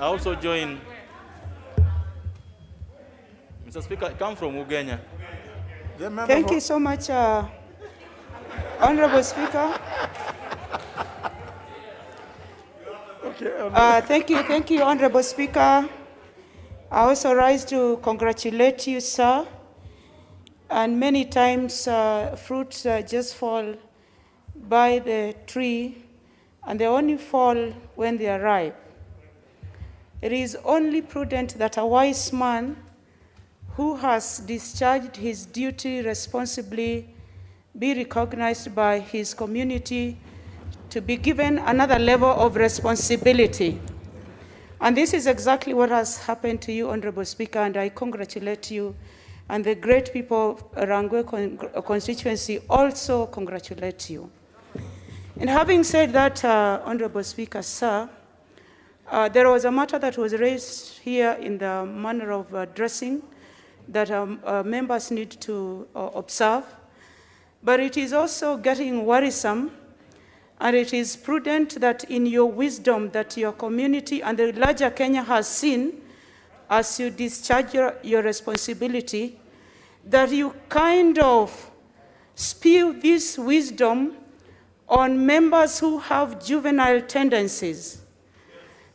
I also join. Mr. Speaker, I come from Ugenya. Thank you so much, Honorable Speaker. Thank you, Honorable Speaker. I also rise to congratulate you, sir. And many times fruits just fall by the tree, and they only fall when they are ripe. It is only prudent that a wise man who has discharged his duty responsibly be recognized by his community to be given another level of responsibility. And this is exactly what has happened to you, Honorable Speaker, and I congratulate you. And the great people of Rangwe constituency also congratulate you. And having said that, Honorable Speaker, sir, there was a matter that was raised here in the manner of addressing that members need to observe. But it is also getting worrisome, and it is prudent that in your wisdom that your community and the larger Kenya has seen as you discharge your responsibility, that you kind of spew this wisdom on members who have juvenile tendencies.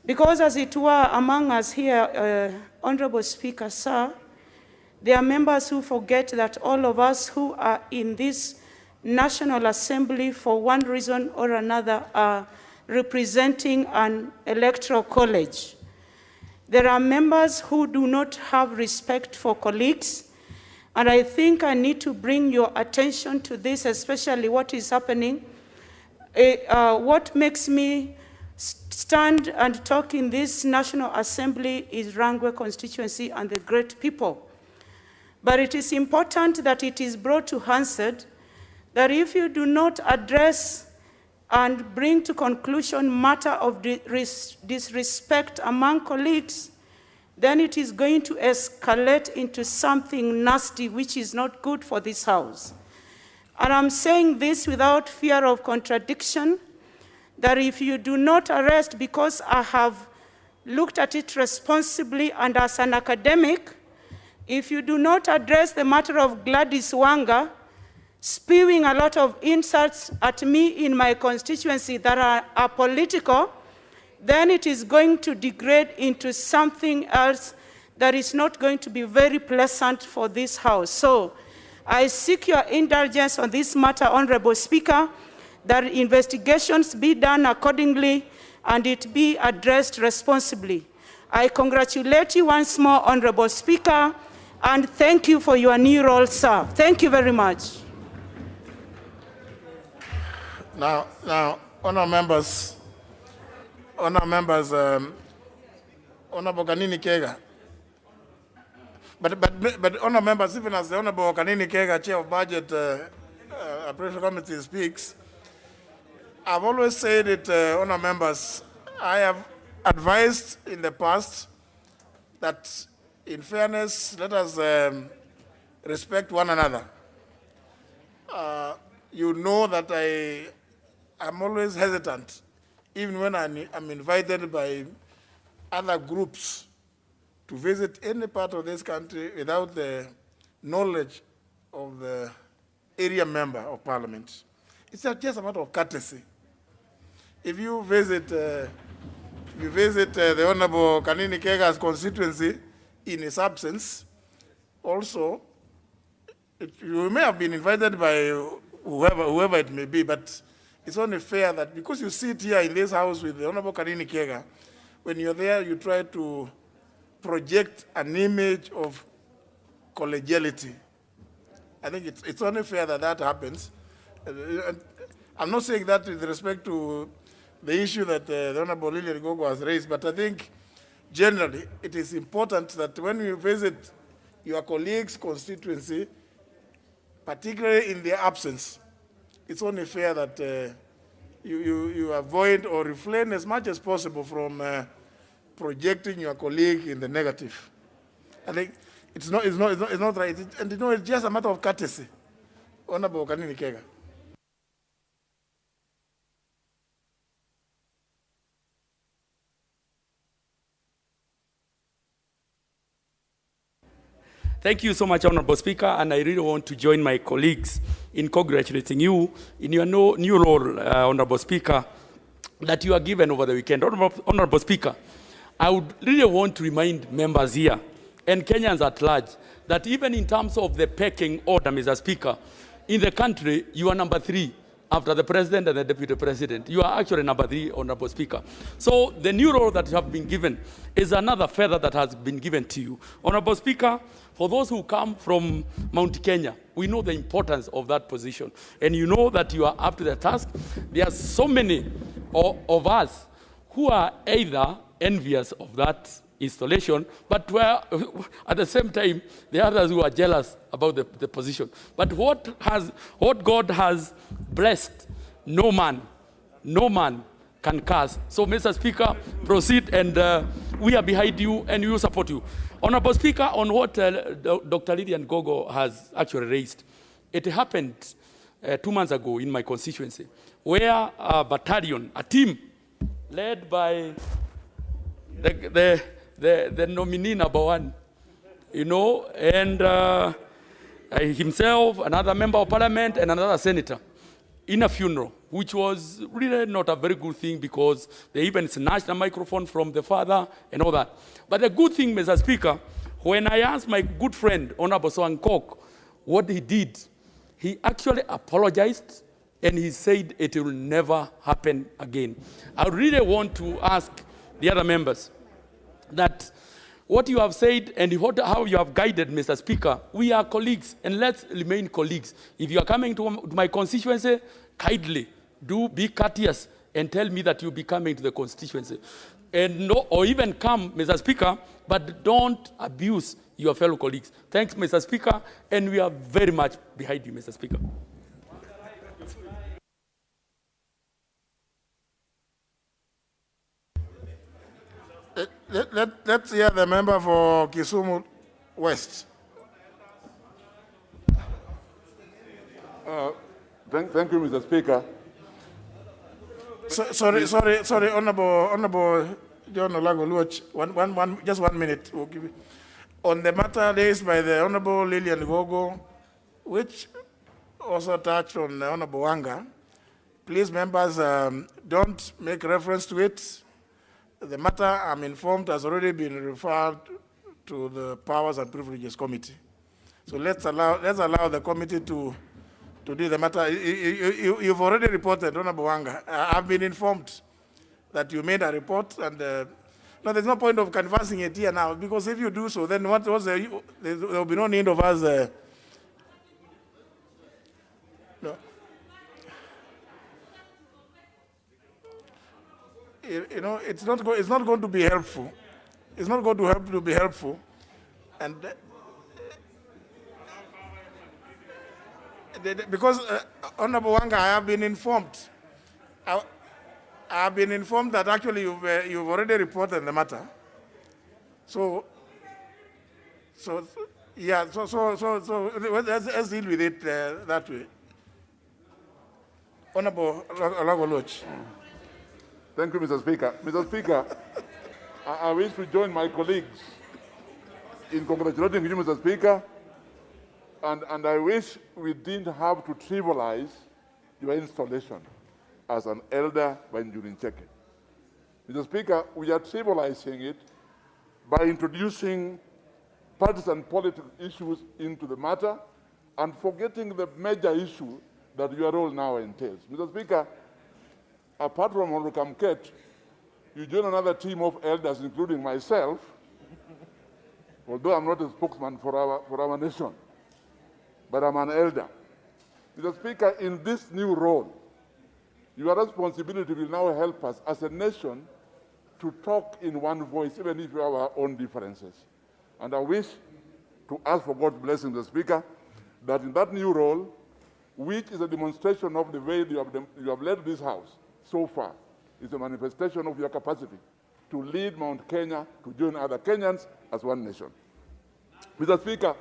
Because as it were among us here, Honorable Speaker, sir, there are members who forget that all of us who are in this National Assembly for one reason or another are representing an electoral college. There are members who do not have respect for colleagues, and I think I need to bring your attention to this, especially what is happening. What makes me stand and talk in this National Assembly is Rangwe constituency and the great people. But it is important that it is brought to Hansard that if you do not address and bring to conclusion matter of disrespect among colleagues, then it is going to escalate into something nasty, which is not good for this House. And I'm saying this without fear of contradiction, that if you do not arrest, because I have looked at it responsibly and as an academic, if you do not address the matter of Gladys Wanga spewing a lot of insults at me in my constituency that are political, then it is going to degrade into something else that is not going to be very pleasant for this House. So I seek your indulgence on this matter, Honorable Speaker, that investigations be done accordingly and it be addressed responsibly. I congratulate you once more, Honorable Speaker, and thank you for your new role, sir. Thank you very much. Now, honourable members, Honorable Kanini Kega. But honourable members, even as the Honourable Kanini Kega, Chair of Budget Appraisal Committee speaks, I've always said it, honourable members, I have advised in the past that in fairness, let us respect one another. You know that I'm always hesitant, even when I'm invited by other groups to visit any part of this country without the knowledge of the area member of parliament. It's just a matter of courtesy. If you visit, the Honorable Kanini Kega's constituency in his absence, also, you may have been invited by whoever it may be, but it's only fair that because you sit here in this house with the Honorable Kanini Kega, when you're there, you try to project an image of collegiality. I think it's only fair that that happens. I'm not saying that with respect to the issue that the Honorable Lilian Gogo has raised, but I think generally it is important that when you visit your colleague's constituency, particularly in their absence, it's only fair that you avoid or refrain as much as possible from projecting your colleague in the negative. I think it's not right, and it's just a matter of courtesy. Honorable Kanini Kega. Thank you so much, Honorable Speaker, and I really want to join my colleagues in congratulating you in your new role, Honorable Speaker, that you are given over the weekend. Honorable Speaker, I would really want to remind members here and Kenyans at large that even in terms of the pecking order, Mr. Speaker, in the country, you are number 3 after the President and the Deputy President. You are actually number 3, Honorable Speaker. So the new role that you have been given is another feather that has been given to you. Honorable Speaker, for those who come from Mount Kenya, we know the importance of that position. And you know that you are up to the task. There are so many of us who are either envious of that installation, but were at the same time the others who are jealous about the position. But what God has blessed, no man can curse. So, Mr. Speaker, proceed, and we are behind you and we will support you. Honorable Speaker, on what Dr. Lillian Gogo has actually raised, it happened 2 months ago in my constituency, where a battalion, a team led by the nominee number 1, you know, and himself, another member of parliament, and another senator, in a funeral, which was really not a very good thing because they even snatched a microphone from the father and all that. But the good thing, Mr. Speaker, when I asked my good friend, Honorable Swankok, what he did, he actually apologized and he said it will never happen again. I really want to ask the other members that what you have said and how you have guided, Mr. Speaker, we are colleagues, and let's remain colleagues. If you are coming to my constituency, kindly do be courteous and tell me that you'll be coming to the constituency. And or even come, Mr. Speaker, but don't abuse your fellow colleagues. Thanks, Mr. Speaker, and we are very much behind you, Mr. Speaker. Let's hear the member for Kisumu West. Thank you, Mr. Speaker. Sorry, Honorable John Olago-Luoch, just 1 minute. We'll give you. On the matter raised by the Honorable Lillian Gogo, which also touched on the Honorable Wanga, please, members, don't make reference to it. The matter, I'm informed, has already been referred to the Powers and Privileges Committee. So let's allow the committee to do the matter. You've already reported, Honorable Wanga. I've been informed that you made a report, and no, there's no point of canvassing it here now, because if you do so, then there will be no need of us. No. You know, it's not going to be helpful. It's not going to be helpful, and because Honorable Wanga, I have been informed. I have been informed that actually you've already reported the matter. So yeah. So let's deal with it that way. Honorable Olago-Luoch. Thank you, Mr. Speaker. Mr. Speaker, I wish to join my colleagues in congratulating you, Mr. Speaker, and I wish we didn't have to trivialize your installation as an elder by Njuri-Ncheke. Mr. Speaker, we are trivializing it by introducing partisan political issues into the matter and forgetting the major issue that your role now entails. Mr. Speaker, apart from Honorable Kamket, you join another team of elders, including myself, although I'm not a spokesman for our nation, but I'm an elder. Mr. Speaker, in this new role, your responsibility will now help us as a nation to talk in one voice, even if we have our own differences. And I wish to ask for God's blessing, Mr. Speaker, that in that new role, which is a demonstration of the way you have led this House so far, is a manifestation of your capacity to lead Mount Kenya, to join other Kenyans as one nation. Mr. Speaker,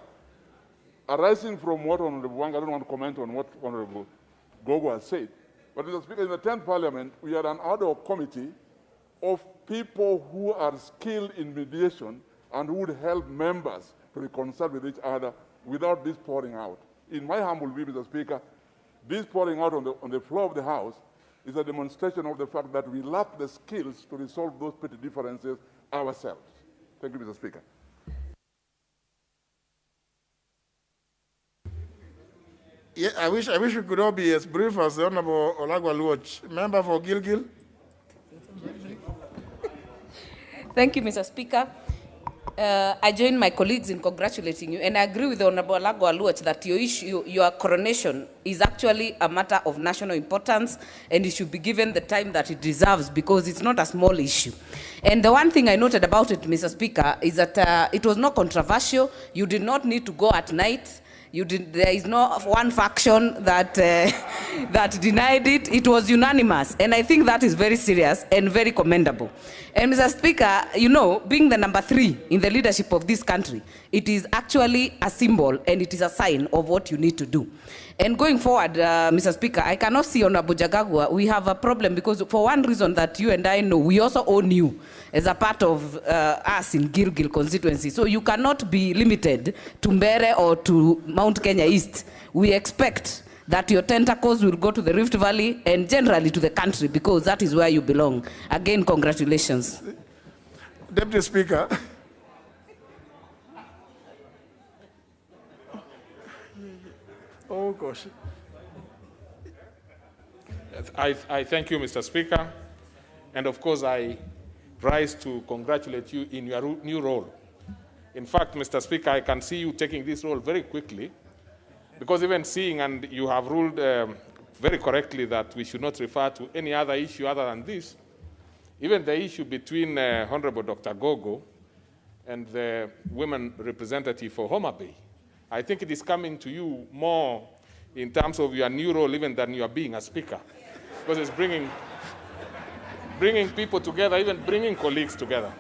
arising from what Honorable Wanga, I don't want to comment on what Honorable Gogo has said, but Mr. Speaker, in the 10th Parliament, we had an ad hoc committee of people who are skilled in mediation and who would help members to reconcile with each other without this pouring out. In my humble view, Mr. Speaker, this pouring out on the floor of the House is a demonstration of the fact that we lack the skills to resolve those petty differences ourselves. Thank you, Mr. Speaker. Yeah, I wish we could all be as brief as the Honorable Olagwa Luoch. Member for Gilgil. Thank you, Mr. Speaker. I join my colleagues in congratulating you, and I agree with the Honorable Olagwa Luoch that your coronation is actually a matter of national importance, and it should be given the time that it deserves because it's not a small issue. And the one thing I noted about it, Mr. Speaker, is that it was not controversial. You did not need to go at night. There is no one faction that, that denied it. It was unanimous. And I think that is very serious and very commendable. And Mr. Speaker, you know, being the number 3 in the leadership of this country, it is actually a symbol and it is a sign of what you need to do. And going forward, Mr. Speaker, I cannot see on Abujagagwa, we have a problem because for one reason that you and I know, we also own you as a part of us in Gilgil constituency. So you cannot be limited to Mbere or to Mount Kenya East. We expect that your tentacles will go to the Rift Valley and generally to the country because that is where you belong. Again, congratulations. Deputy Speaker. Oh, gosh. I thank you, Mr. Speaker. And of course, I rise to congratulate you in your new role. In fact, Mr. Speaker, I can see you taking this role very quickly because even seeing, and you have ruled very correctly that we should not refer to any other issue other than this, even the issue between Honorable Dr. Gogo and the women representative for Homa Bay. I think it is coming to you more in terms of your new role even than you are being a speaker, because it's bringing people together, even bringing colleagues together.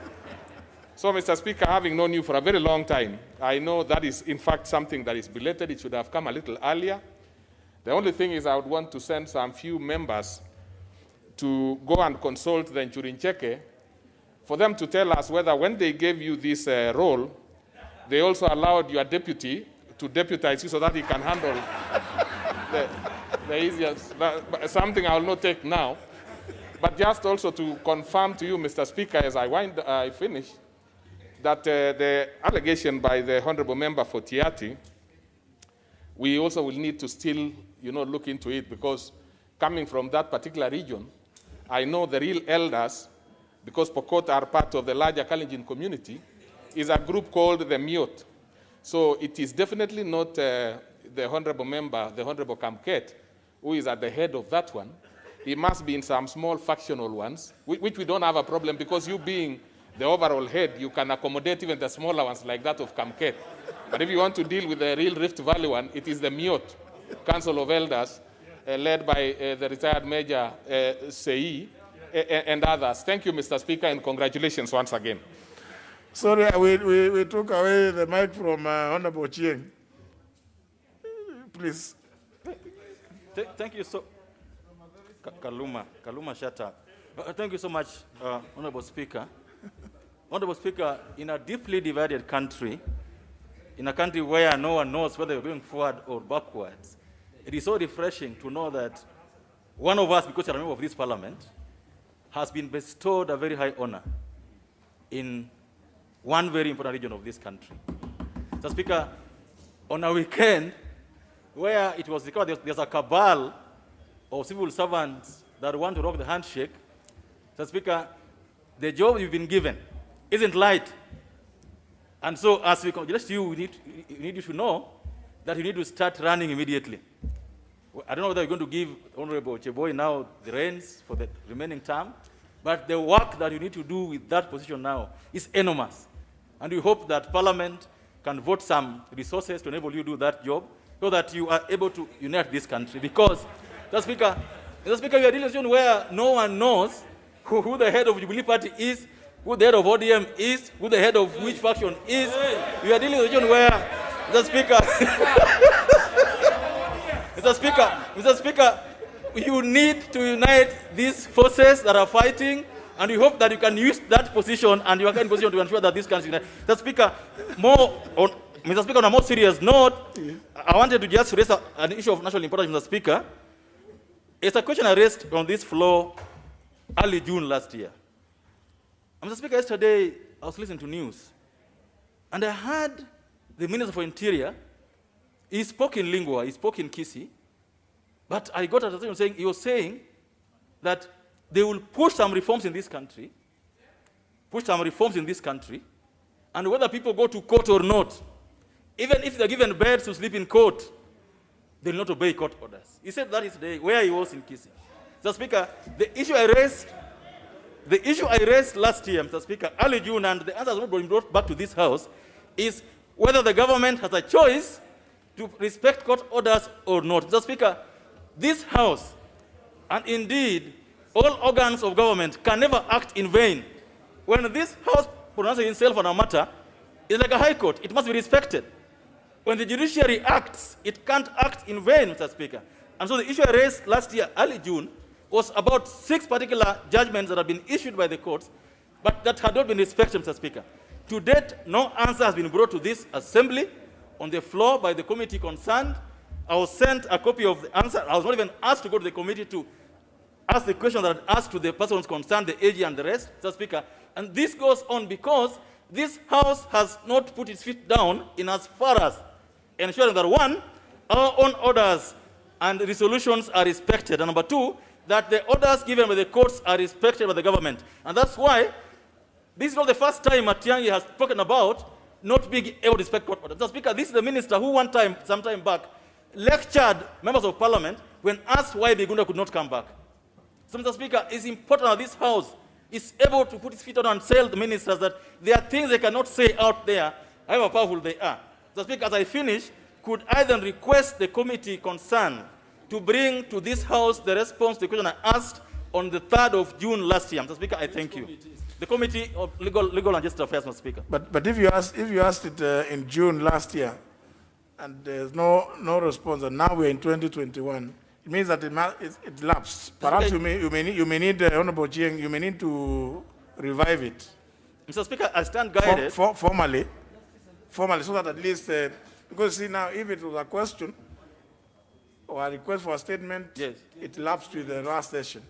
So, Mr. Speaker, having known you for a very long time, I know that is, in fact, something that is belated. It should have come a little earlier. The only thing is I would want to send some few members to go and consult the Nchurincheke for them to tell us whether when they gave you this role, they also allowed your deputy to deputize you so that he can handle the easiest, something I will not take now. But just also to confirm to you, Mr. Speaker, as I finish, that the allegation by the Honorable Member for Tiati, we also will need to still, look into it because coming from that particular region, I know the real elders, because Pokot are part of the larger Kalenjin community, is a group called the Miot. So it is definitely not the Honorable Member, the Honorable Kamket, who is at the head of that one. He must be in some small factional ones, which we don't have a problem because you being the overall head, you can accommodate even the smaller ones like that of Kamket. But if you want to deal with the real Rift Valley one, it is the Miot, Council of Elders, led by the retired Major Sei and others. Thank you, Mr. Speaker, and congratulations once again. Sorry, we took away the mic from Honorable Chieng. Please. Thank you so Kaluma, shut up. Thank you so much, Honorable Speaker. Honorable Speaker, in a deeply divided country, in a country where no one knows whether you're going forward or backwards, it is so refreshing to know that one of us, because you're a member of this parliament, has been bestowed a very high honor in one very important region of this country. So, Speaker, on a weekend where it was discovered there's a cabal of civil servants that want to rock the handshake, so, Speaker, the job you've been given isn't light. And so, as we congratulate you, we need you to know that you need to start running immediately. I don't know whether you're going to give Honorable Cheboy now the reins for the remaining term, but the work that you need to do with that position now is enormous. And we hope that Parliament can vote some resources to enable you to do that job so that you are able to unite this country. Because, Mr. Speaker, we are dealing with a situation where no one knows who the head of Jubilee Party is, who the head of ODM is, who the head of which faction is. We are dealing with a situation where, Mr. Speaker, you need to unite these forces that are fighting And we hope that you can use that position and you are in position to ensure that this country. Mr. Speaker, Mr. Speaker, on a more serious note, I wanted to just raise an issue of national importance, Mr. Speaker. It's a question I raised on this floor early June last year. Mr. Speaker, yesterday I was listening to news, and I heard the Minister for Interior. He spoke in Lingua, he spoke in Kisi, but I got a statement saying he was saying that they will push some reforms in this country, and whether people go to court or not, even if they're given beds to sleep in court, they will not obey court orders. He said that is the where he was in Kisi. Mr. Speaker, the issue I raised last year, Mr. Speaker, early June, and the answer has not been brought back to this House, is whether the government has a choice to respect court orders or not. Mr. Speaker, this House, and indeed all organs of government, can never act in vain. When this House pronounces itself on a matter, it's like a high court. It must be respected. When the judiciary acts, it can't act in vain, Mr. Speaker. And so the issue I raised last year, early June, was about 6 particular judgments that have been issued by the courts, but that had not been respected, Mr. Speaker. To date, no answer has been brought to this assembly on the floor by the committee concerned. I was sent a copy of the answer. I was not even asked to go to the committee to ask the question that I asked to the persons concerned, the AG and the rest, Mr. Speaker. And this goes on because this House has not put its feet down in as far as ensuring that, one, our own orders and resolutions are respected, and number two, that the orders given by the courts are respected by the government. And that's why this is not the first time Matiang'i has spoken about not being able to respect court orders. Mr. Speaker, this is the minister who some time back, lectured members of parliament when asked why Bigunda could not come back. So, Mr. Speaker, it's important that this House is able to put its feet on and tell the ministers that there are things they cannot say out there, however powerful they are. Mr. Speaker, as I finish, could I then request the committee concerned to bring to this House the response to the question I asked on the 3rd of June last year? Mr. Speaker, I thank you. The Committee of Legal and Justice Affairs, Mr. Speaker. But if you asked it in June last year, and there's no response, and now we're in 2021, it means that it lapsed. Perhaps you may need Honorable Chieng, you may need to revive it. Mr. Speaker, I stand guided. Formally, so that at least, because see now, if it was a question or a request for a statement, yes, it lapsed with the last session.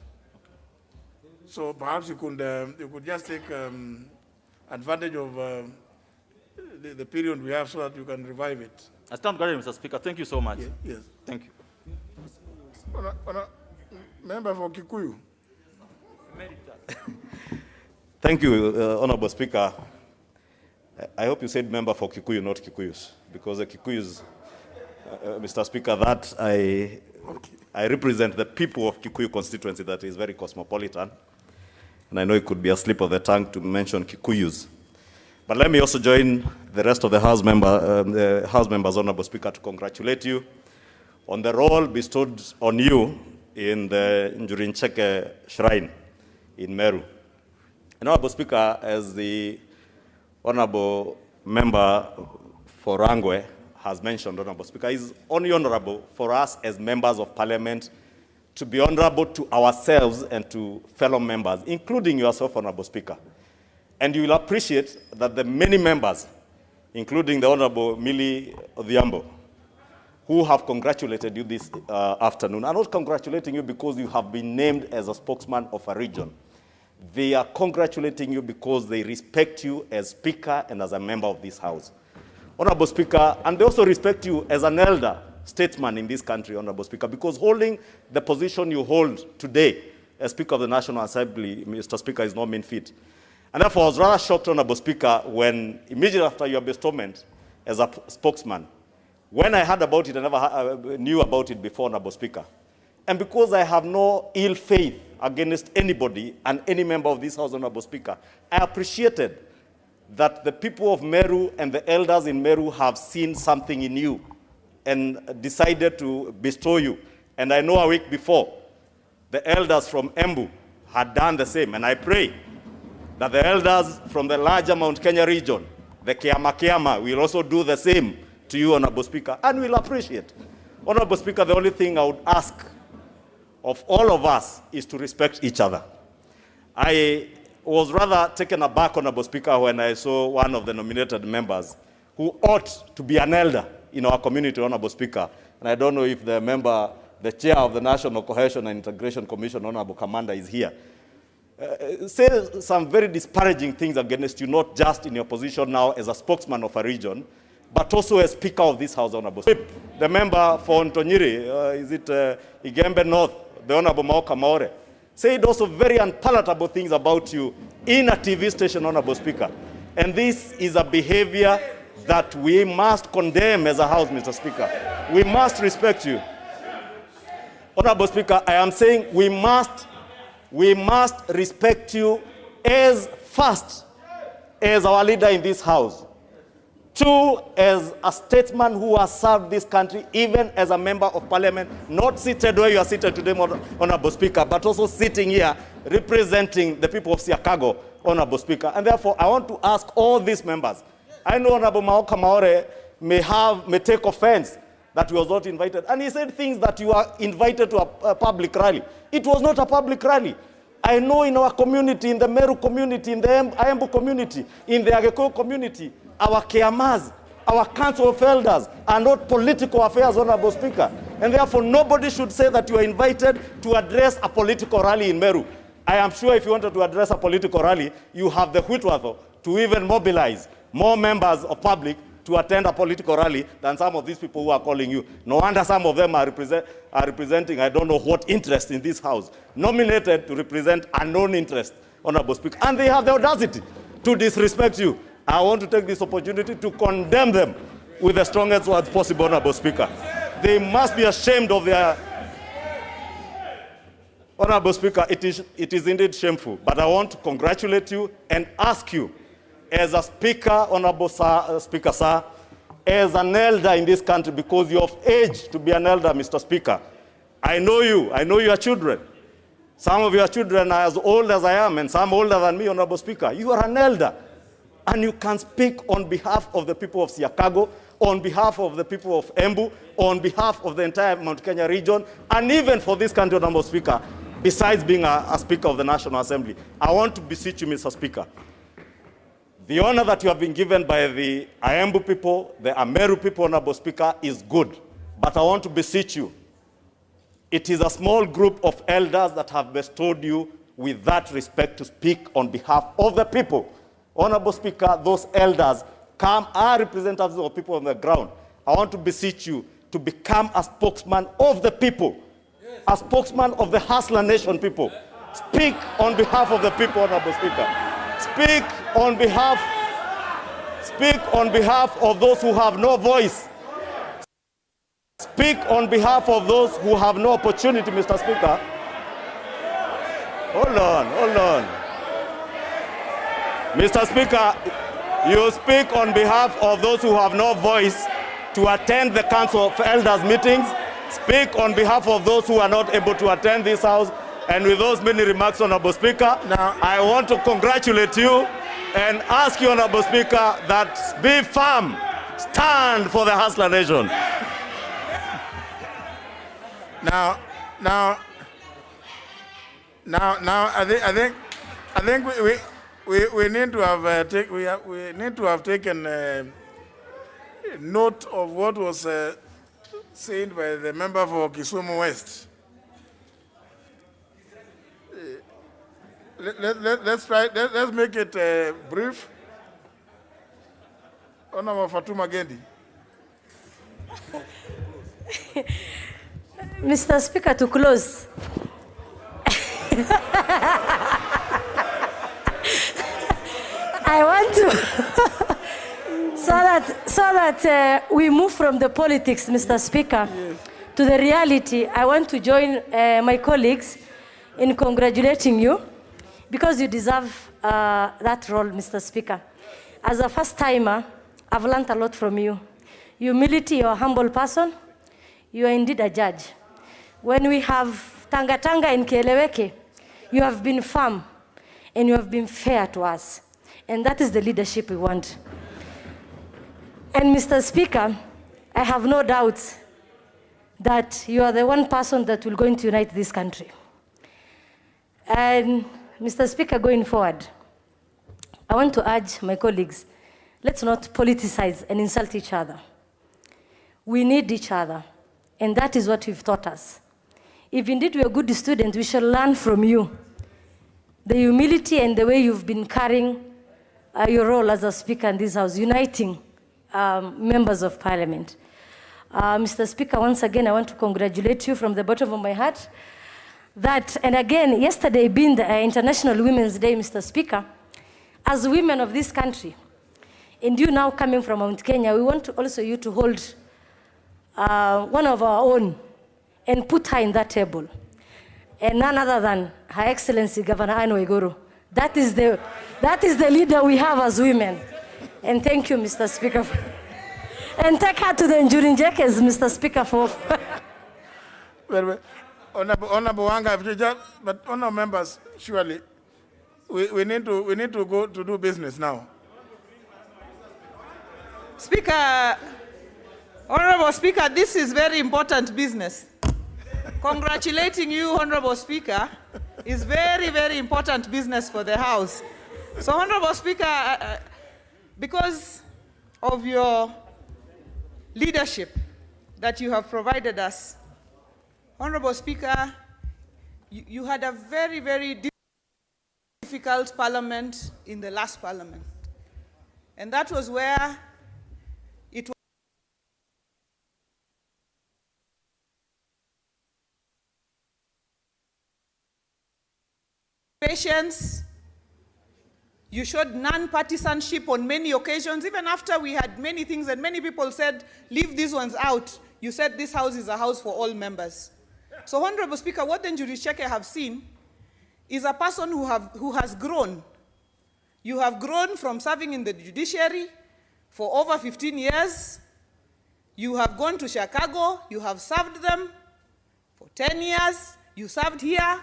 So perhaps you could just take advantage of the period we have so that you can revive it. I stand guided, Mr. Speaker. Thank you so much. Yes. Thank you. Member for Kikuyu. Thank you, Honorable Speaker. I hope you said member for Kikuyu, not Kikuyus, because the Kikuyus, Mr. Speaker, that I represent the people of Kikuyu constituency that is very cosmopolitan. And I know it could be a slip of the tongue to mention Kikuyus. But let me also join the rest of the House members, Honorable Speaker, to congratulate you on the role bestowed on you in the Njurincheke Shrine in Meru. And Honorable Speaker, as the Honorable Member for Rangwe has mentioned, Honorable Speaker, is only honorable for us as members of Parliament to be honorable to ourselves and to fellow members, including yourself, Honorable Speaker. And you will appreciate that the many members, including the Honorable Millie Odhiambo, who have congratulated you this afternoon, are not congratulating you because you have been named as a spokesman of a region. They are congratulating you because they respect you as Speaker and as a member of this House. Honorable Speaker, and they also respect you as an elder statesman in this country, Honorable Speaker, because holding the position you hold today as Speaker of the National Assembly, Mr. Speaker, is not mean feat. And therefore, I was rather shocked, Honorable Speaker, when immediately after your bestowment as a spokesman, when I heard about it, I never knew about it before, Honorable Speaker. And because I have no ill faith against anybody and any member of this House, Honorable Speaker, I appreciated that the people of Meru and the elders in Meru have seen something in you and decided to bestow you. And I know a week before, the elders from Embu had done the same. And I pray that the elders from the larger Mount Kenya region, the Kiama, will also do the same to you, Honorable Speaker, and we'll appreciate. Honorable Speaker, the only thing I would ask of all of us is to respect each other. I was rather taken aback, Honorable Speaker, when I saw one of the nominated members who ought to be an elder in our community, Honorable Speaker. And I don't know if the member, the chair of the National Cohesion and Integration Commission, Honorable Commander, is here. Say some very disparaging things against you, not just in your position now as a spokesman of a region, but also as Speaker of this House, Honorable Speaker. The member for Ntonyiri, Igembe North, the Honorable Mauka Maore, said also very unpalatable things about you in a TV station, Honorable Speaker. And this is a behavior that we must condemn as a House, Mr. Speaker. We must respect you. Honorable Speaker, I am saying we must respect you as first, as our leader in this House. Two, as a statesman who has served this country, even as a member of parliament, not seated where you are seated today, Honorable Speaker, but also sitting here representing the people of Siakago, Honorable Speaker. And therefore, I want to ask all these members. I know Honorable Mauka Maore may take offense that he was not invited. And he said things that you are invited to a public rally. It was not a public rally. I know in our community, in the Meru community, in the Ayembu community, in the Ageko community, our Kiamas, our council of elders are not political affairs, Honorable Speaker. And therefore, nobody should say that you are invited to address a political rally in Meru. I am sure if you wanted to address a political rally, you have the wherewithal to even mobilize more members of public to attend a political rally than some of these people who are calling you. No wonder some of them are representing, I don't know what interest in this House, nominated to represent a known interest, Honorable Speaker. And they have the audacity to disrespect you. I want to take this opportunity to condemn them with the strongest words possible, Honorable Speaker. They must be ashamed of their... Honorable Speaker, it is indeed shameful, but I want to congratulate you and ask you, as a speaker, Honorable Speaker, sir, as an elder in this country, because you're of age to be an elder, Mr. Speaker. I know you, I know your children. Some of your children are as old as I am, and some older than me, Honorable Speaker. You are an elder, and you can speak on behalf of the people of Siakago, on behalf of the people of Embu, on behalf of the entire Mount Kenya region, and even for this country, Honorable Speaker, besides being a Speaker of the National Assembly. I want to beseech you, Mr. Speaker. The honor that you have been given by the Ayembu people, the Ameru people, Honorable Speaker, is good. But I want to beseech you. It is a small group of elders that have bestowed you with that respect to speak on behalf of the people. Honorable Speaker, those elders are representatives of people on the ground. I want to beseech you to become a spokesman of the people, a spokesman of the Hustler Nation people. Speak on behalf of the people, Honorable Speaker. Speak on behalf of those who have no voice. Speak on behalf of those who have no opportunity, Mr. Speaker. Hold on. Mr. Speaker, you speak on behalf of those who have no voice to attend the Council of Elders meetings. Speak on behalf of those who are not able to attend this House. And with those many remarks, Honorable Speaker, now I want to congratulate you and ask you, Honorable Speaker, that be firm, stand for the Hustler Nation. Now, I think we need to have taken note of what was said by the member for Kisumu West. Let's make it brief. Honorable Fatuma Gendi. Mr. Speaker, to close. I want to, so that we move from the politics, Mr. Speaker, to the reality. I want to join my colleagues in congratulating you, because you deserve that role, Mr. Speaker. As a first-timer, I've learned a lot from you. Humility, you're a humble person. You are indeed a judge. When we have Tanga in Kieleweke, you have been firm and you have been fair to us. And that is the leadership we want. And Mr. Speaker, I have no doubts that you are the one person that will going to unite this country. And Mr. Speaker, going forward, I want to urge my colleagues, let's not politicize and insult each other. We need each other, and that is what you've taught us. If indeed we are good students, we shall learn from you. The humility and the way you've been carrying your role as a speaker in this house, uniting members of parliament. Mr. Speaker, once again, I want to congratulate you from the bottom of my heart. And again, yesterday being the International Women's Day, Mr. Speaker, as women of this country, and you now coming from Mount Kenya, we want also you to hold one of our own and put her in that table. And none other than Her Excellency Governor Anne Waiguru. That is the leader we have as women. And thank you, Mr. Speaker. And take her to the enduring jackets, Mr. Speaker, for... Well, Honorable Wanga, but honorable members, surely, we need to go to do business now. Speaker, Honorable Speaker, this is very important business. Congratulating you, Honorable Speaker, is very, very important business for the House. So, Honorable Speaker, because of your leadership that you have provided us, Honorable Speaker, you had a very, very difficult parliament in the last parliament. And that was where it was patience. You showed non-partisanship on many occasions, even after we had many things and many people said, leave these ones out. You said this house is a house for all members. So, Honorable Speaker, what the Njuricheke have seen is a person who has grown. You have grown from serving in the judiciary for over 15 years. You have gone to Chicago. You have served them for 10 years. You served here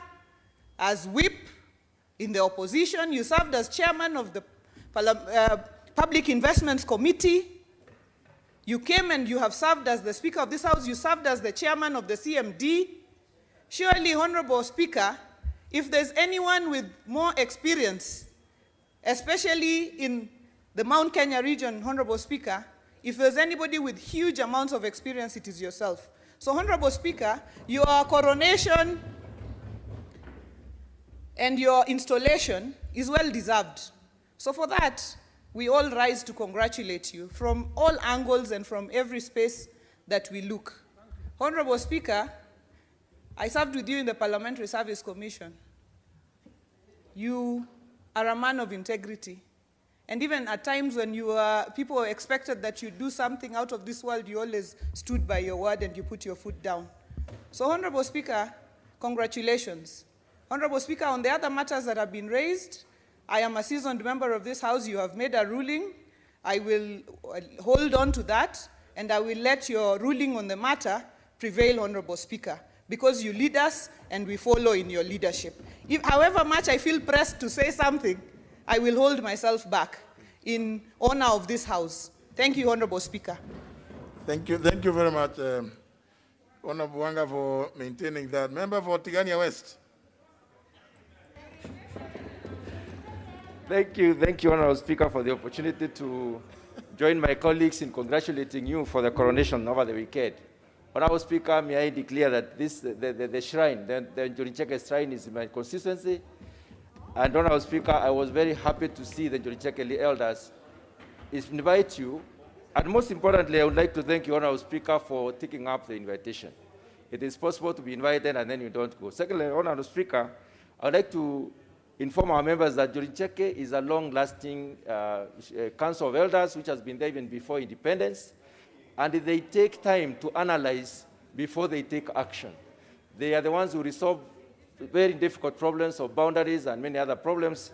as whip in the opposition. You served as chairman of the Public Investments Committee. You came and you have served as the Speaker of this House. You served as the chairman of the CMD. Surely, Honorable Speaker, if there's anyone with more experience, especially in the Mount Kenya region, Honorable Speaker, if there's anybody with huge amounts of experience, it is yourself. So, Honorable Speaker, your coronation and your installation is well deserved. So for that, we all rise to congratulate you from all angles and from every space that we look. Honorable Speaker, I served with you in the Parliamentary Service Commission. You are a man of integrity. And even at times when people expected that you do something out of this world, you always stood by your word and you put your foot down. So, Honorable Speaker, congratulations. Honorable Speaker, on the other matters that have been raised, I am a seasoned member of this House. You have made a ruling. I will hold on to that, and I will let your ruling on the matter prevail, Honorable Speaker, because you lead us and we follow in your leadership. However much I feel pressed to say something, I will hold myself back in honor of this House. Thank you, Honorable Speaker. Thank you very much, Honorable Wanga, for maintaining that. Member for Tigania West. Thank you, Honorable Speaker, for the opportunity to join my colleagues in congratulating you for the coronation over the weekend. Honorable Speaker, may I declare that the shrine, the Njuricheke shrine, is in my constituency. And Honorable Speaker, I was very happy to see the Njuricheke elders invite you. And most importantly, I would like to thank you, Honorable Speaker, for taking up the invitation. It is possible to be invited and then you don't go. Secondly, Honorable Speaker, I would like to inform our members that Njuricheke is a long-lasting council of elders which has been there even before independence, and they take time to analyze before they take action. They are the ones who resolve very difficult problems of boundaries and many other problems,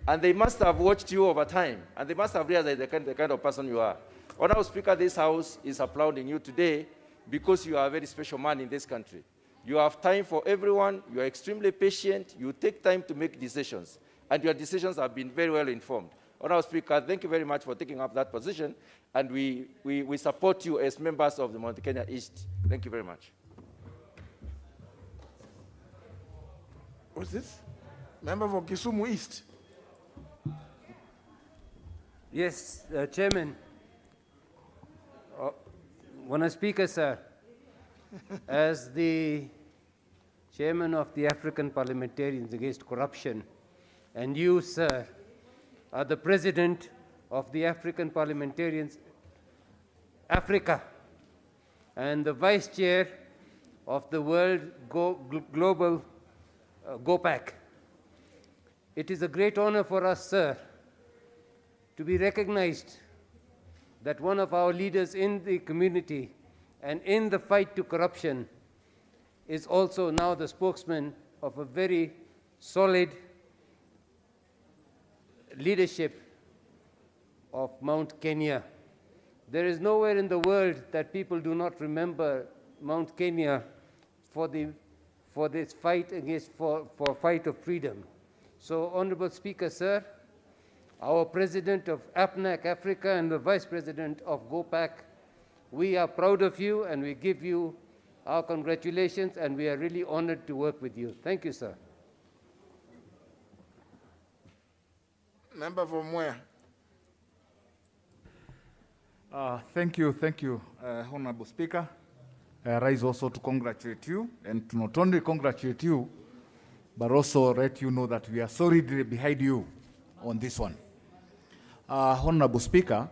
and they must have watched you over time, and they must have realized the kind of person you are. Honorable Speaker, this House is applauding you today because you are a very special man in this country. You have time for everyone, you are extremely patient, you take time to make decisions, and your decisions have been very well informed. Honorable Speaker, thank you very much for taking up that position, and we support you as members of the Mount Kenya East. Thank you very much. What's this? Member for Kisumu East. Yes, Chairman. Honourable Speaker, sir, as the Chairman of the African Parliamentarians Against Corruption, and you, sir, are the President of the African Parliamentarians Africa and the Vice Chair of the World Global GOPAC. It is a great honor for us, sir, to be recognized that one of our leaders in the community and in the fight to corruption is also now the spokesman of a very solid leadership of Mount Kenya. There is nowhere in the world that people do not remember Mount Kenya for this fight for fight of freedom. So, Honorable Speaker, sir, our President of APNAC Africa and the Vice President of GOPAC, we are proud of you and we give you our congratulations, and we are really honored to work with you. Thank you, sir. Member from where? Thank you, Honorable Speaker. I rise also to congratulate you, and to not only congratulate you, but also let you know that we are solidly behind you on this one. Honorable Speaker,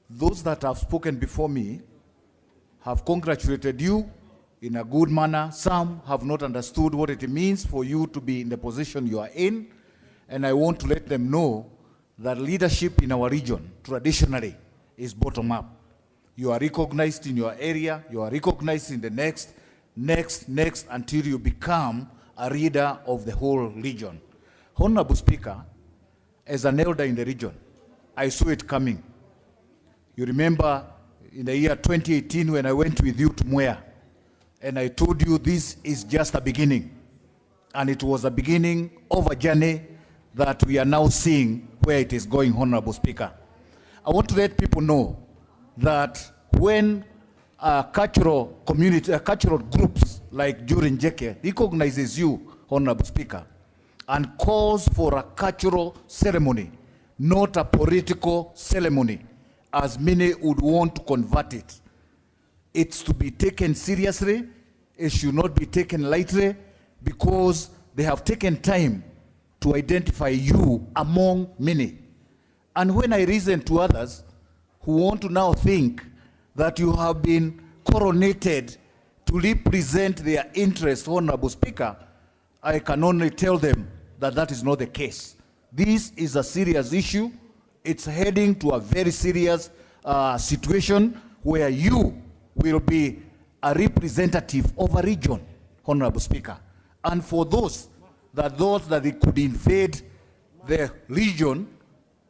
those that have spoken before me have congratulated you in a good manner. Some have not understood what it means for you to be in the position you are in, and I want to let them know that leadership in our region traditionally is bottom up. You are recognized in your area, you are recognized in the next, until you become a leader of the whole region. Honorable Speaker, as an elder in the region, I saw it coming. You remember in the year 2018 when I went with you to Mwea, and I told you this is just a beginning. And it was a beginning of a journey that we are now seeing where it is going, Honorable Speaker. I want to let people know that when cultural groups like Jurin Jeke recognizes you, Honorable Speaker, and calls for a cultural ceremony, not a political ceremony, as many would want to convert it. It's to be taken seriously. It should not be taken lightly, because they have taken time to identify you among many. And when I listen to others who want to now think that you have been coronated to represent their interests, Honorable Speaker, I can only tell them that that is not the case. This is a serious issue. It's heading to a very serious situation where you will be a representative of a region, Honorable Speaker. And for those that they could invade the region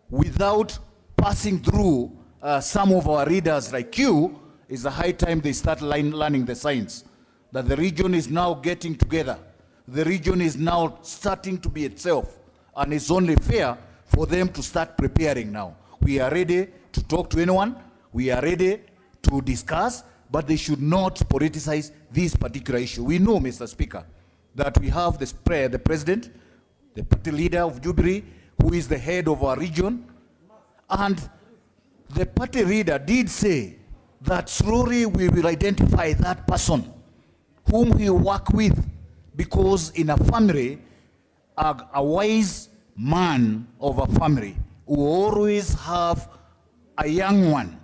without passing through some of our leaders like you, it's a high time they start learning the signs that the region is now getting together. The region is now starting to be itself, and it's only fair for them to start preparing now. We are ready to talk to anyone. We are ready to discuss, but they should not politicize this particular issue. We know, Mr. Speaker, that we have the president, the party leader of Jubilee, who is the head of our region, and the party leader did say that slowly we will identify that person whom we work with, because in a family, a wise man of a family will always have a young one.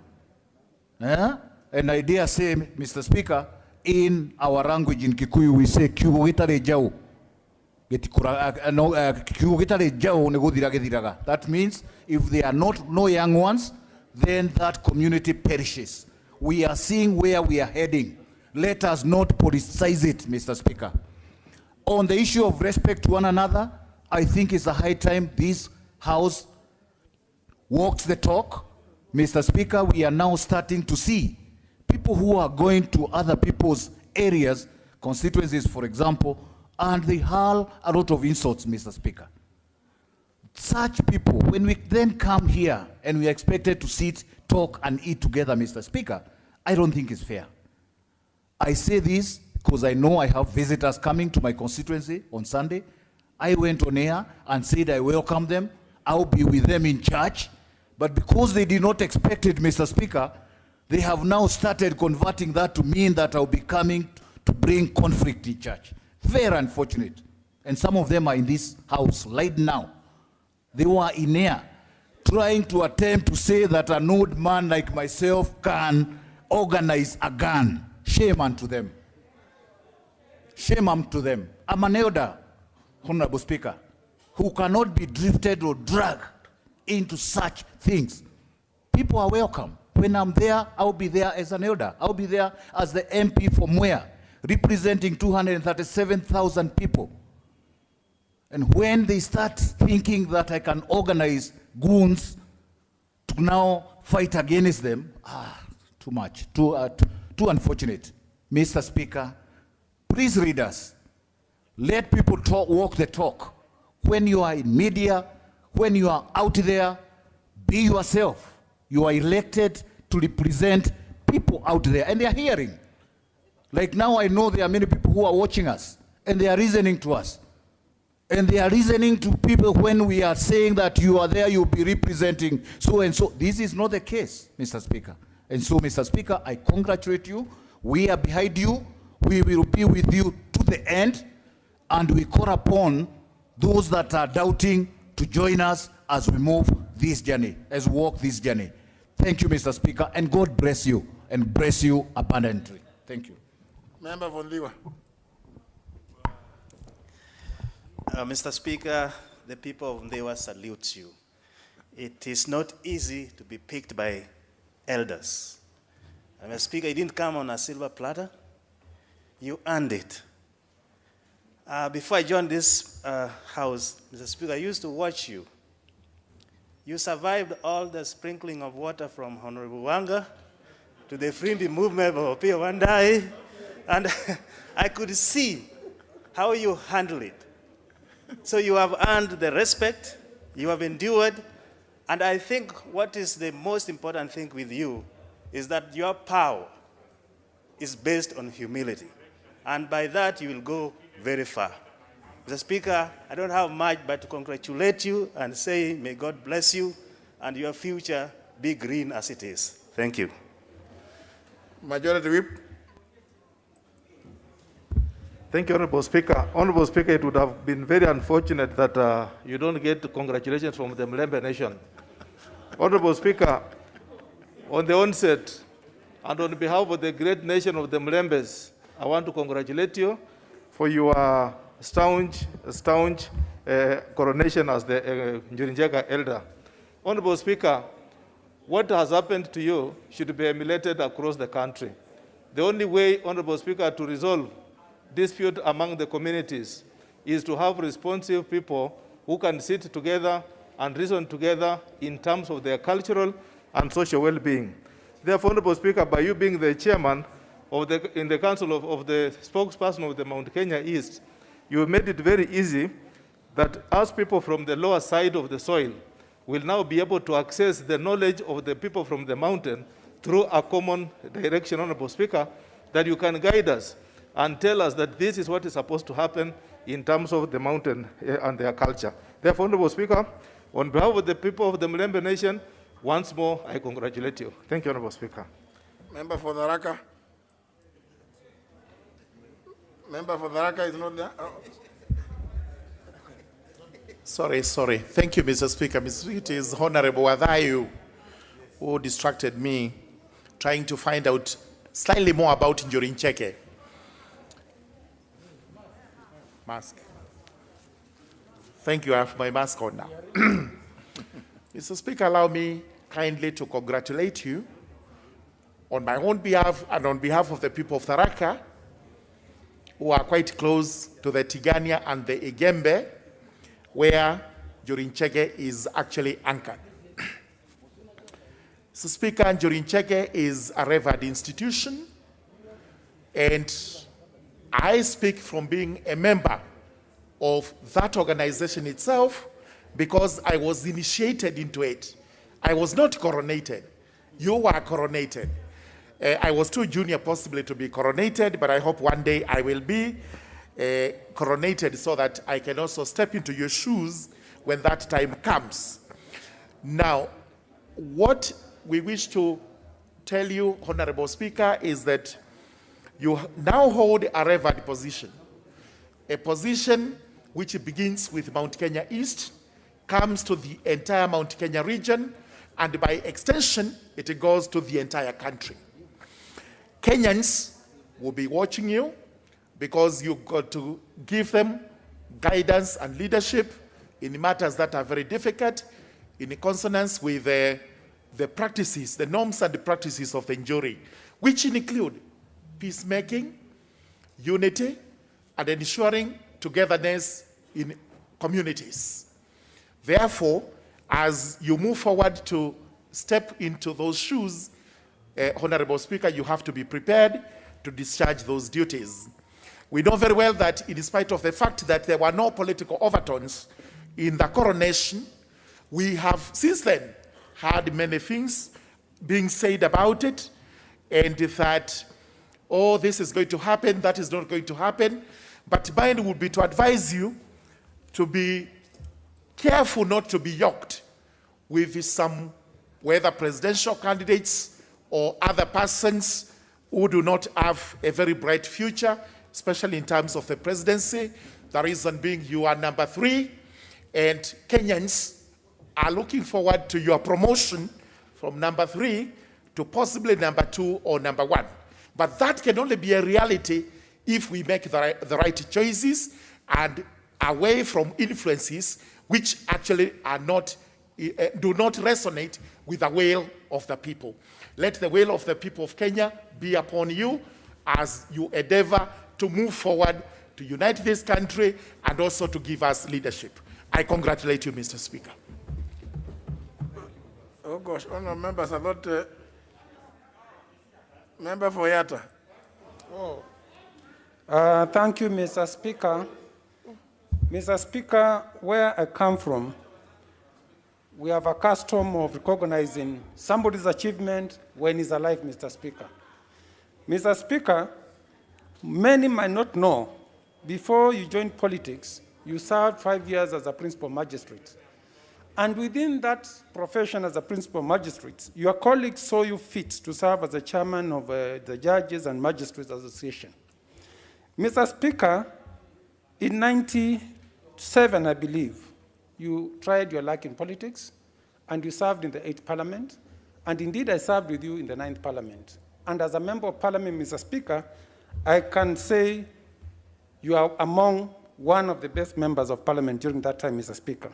And I dare say, Mr. Speaker, in our language in Kikuyu, we say, kiugo gitare jau. That means if there are no young ones, then that community perishes. We are seeing where we are heading. Let us not politicize it, Mr. Speaker. On the issue of respect to one another, I think it's a high time this House walks the talk. Mr. Speaker, we are now starting to see people who are going to other people's areas, constituencies, for example, and they hurl a lot of insults, Mr. Speaker. Such people, when we then come here and we are expected to sit, talk, and eat together, Mr. Speaker, I don't think it's fair. I say this because I know I have visitors coming to my constituency on Sunday, I went on air and said I welcome them. I'll be with them in church. But because they did not expect it, Mr. Speaker, they have now started converting that to mean that I'll be coming to bring conflict in church. Very unfortunate. And some of them are in this house right now. They were in air trying to attempt to say that an old man like myself can organize a gun. Shame unto them. Shame unto them. I'm an elder, Honorable Speaker, who cannot be drifted or dragged into such things. People are welcome. When I'm there, I'll be there as an elder. I'll be there as the MP from where? Representing 237,000 people. And when they start thinking that I can organize goons to now fight against them, too much, too unfortunate. Mr. Speaker, please read us. Let people talk, walk the talk. When you are in media, when you are out there, be yourself. You are elected to represent people out there, and they are hearing. Like now I know there are many people who are watching us, and they are listening to us. And they are listening to people when we are saying that you are there, you'll be representing so and so. This is not the case, Mr. Speaker. And so, Mr. Speaker, I congratulate you. We are behind you. We will be with you to the end. And we call upon those that are doubting to join us as we move this journey, as we walk this journey. Thank you, Mr. Speaker, and God bless you, and bless you abundantly. Thank you. Member von Liwa. Mr. Speaker, the people of Ndewa salute you. It is not easy to be picked by elders. Mr. Speaker, you didn't come on a silver platter. You earned it. Before I joined this house, Mr. Speaker, I used to watch you. You survived all the sprinkling of water from Honorable Wanga to the Frimbi movement of Opio Wandai, and I could see how you handle it. So you have earned the respect, you have endured, and I think what is the most important thing with you is that your power is based on humility. And by that, you will go very far. Mr. Speaker, I don't have much but to congratulate you and say, may God bless you and your future be green as it is. Thank you. Majority Whip. Thank you, Honorable Speaker. Honorable Speaker, it would have been very unfortunate that you don't get congratulations from the Mlembe Nation. Honorable Speaker, on the onset, and on behalf of the great nation of the Mlembes, I want to congratulate you for your staunch coronation as the Njurinjega elder. Honorable Speaker, what has happened to you should be emulated across the country. The only way, Honorable Speaker, to resolve dispute among the communities is to have responsive people who can sit together and reason together in terms of their cultural and social well-being. Therefore, Honorable Speaker, by you being the chairman of in the council of the spokesperson of the Mount Kenya East, you have made it very easy that us people from the lower side of the soil will now be able to access the knowledge of the people from the mountain through a common direction, Honorable Speaker, that you can guide us and tell us that this is what is supposed to happen in terms of the mountain and their culture. Therefore, Honorable Speaker, on behalf of the people of the Mlembe Nation, once more, I congratulate you. Thank you, Honorable Speaker. Member for Tharaka. Member for Tharaka is not there. Oh. Sorry. Thank you, Mr. Speaker. It is Honorable Wadhayu who distracted me trying to find out slightly more about Njurincheke. Mask. Thank you. I have my mask on now. Mr. Speaker, allow me kindly to congratulate you on my own behalf and on behalf of the people of Tharaka, who are quite close to the Tigania and the Igembe, where Njurincheke is actually anchored. So, Speaker, Njurincheke is a revered institution, and I speak from being a member of that organization itself because I was initiated into it. I was not coronated. You were coronated. I was too junior possibly to be coronated, but I hope one day I will be. coronated so that I can also step into your shoes when that time comes. Now, what we wish to tell you, Honorable Speaker, is that you now hold a revered position, a position which begins with Mount Kenya East, comes to the entire Mount Kenya region, and by extension, it goes to the entire country. Kenyans will be watching you because you've got to give them guidance and leadership in matters that are very difficult, in consonance with the practices, the norms and the practices of the jury, which include peacemaking, unity, and ensuring togetherness in communities. Therefore, as you move forward to step into those shoes, Honorable Speaker, you have to be prepared to discharge those duties. We know very well that in spite of the fact that there were no political overtones in the coronation, we have since then had many things being said about it, and that, oh, this is going to happen, that is not going to happen. But mine would be to advise you to be careful not to be yoked with some, whether presidential candidates or other persons who do not have a very bright future, especially in terms of the presidency. The reason being you are number 3, and Kenyans are looking forward to your promotion from number 3 to possibly number 2 or number 1. But that can only be a reality if we make the right choices and away from influences which actually are not, do not resonate with the will of the people. Let the will of the people of Kenya be upon you as you endeavor to move forward, to unite this country, and also to give us leadership. I congratulate you, Mr. Speaker. Oh gosh, honourable members, I thought member for Yatta. Thank you, Mr. Speaker. Mr. Speaker, where I come from, we have a custom of recognizing somebody's achievement when he's alive, Mr. Speaker. Mr. Speaker, many might not know, before you joined politics, you served 5 years as a principal magistrate. And within that profession as a principal magistrate, your colleagues saw you fit to serve as the chairman of the Judges and Magistrates Association. Mr. Speaker, in 1997, I believe, you tried your luck in politics, and you served in the 8th Parliament, and indeed I served with you in the 9th Parliament. And as a member of Parliament, Mr. Speaker, I can say you are among one of the best members of Parliament during that time, Mr. Speaker.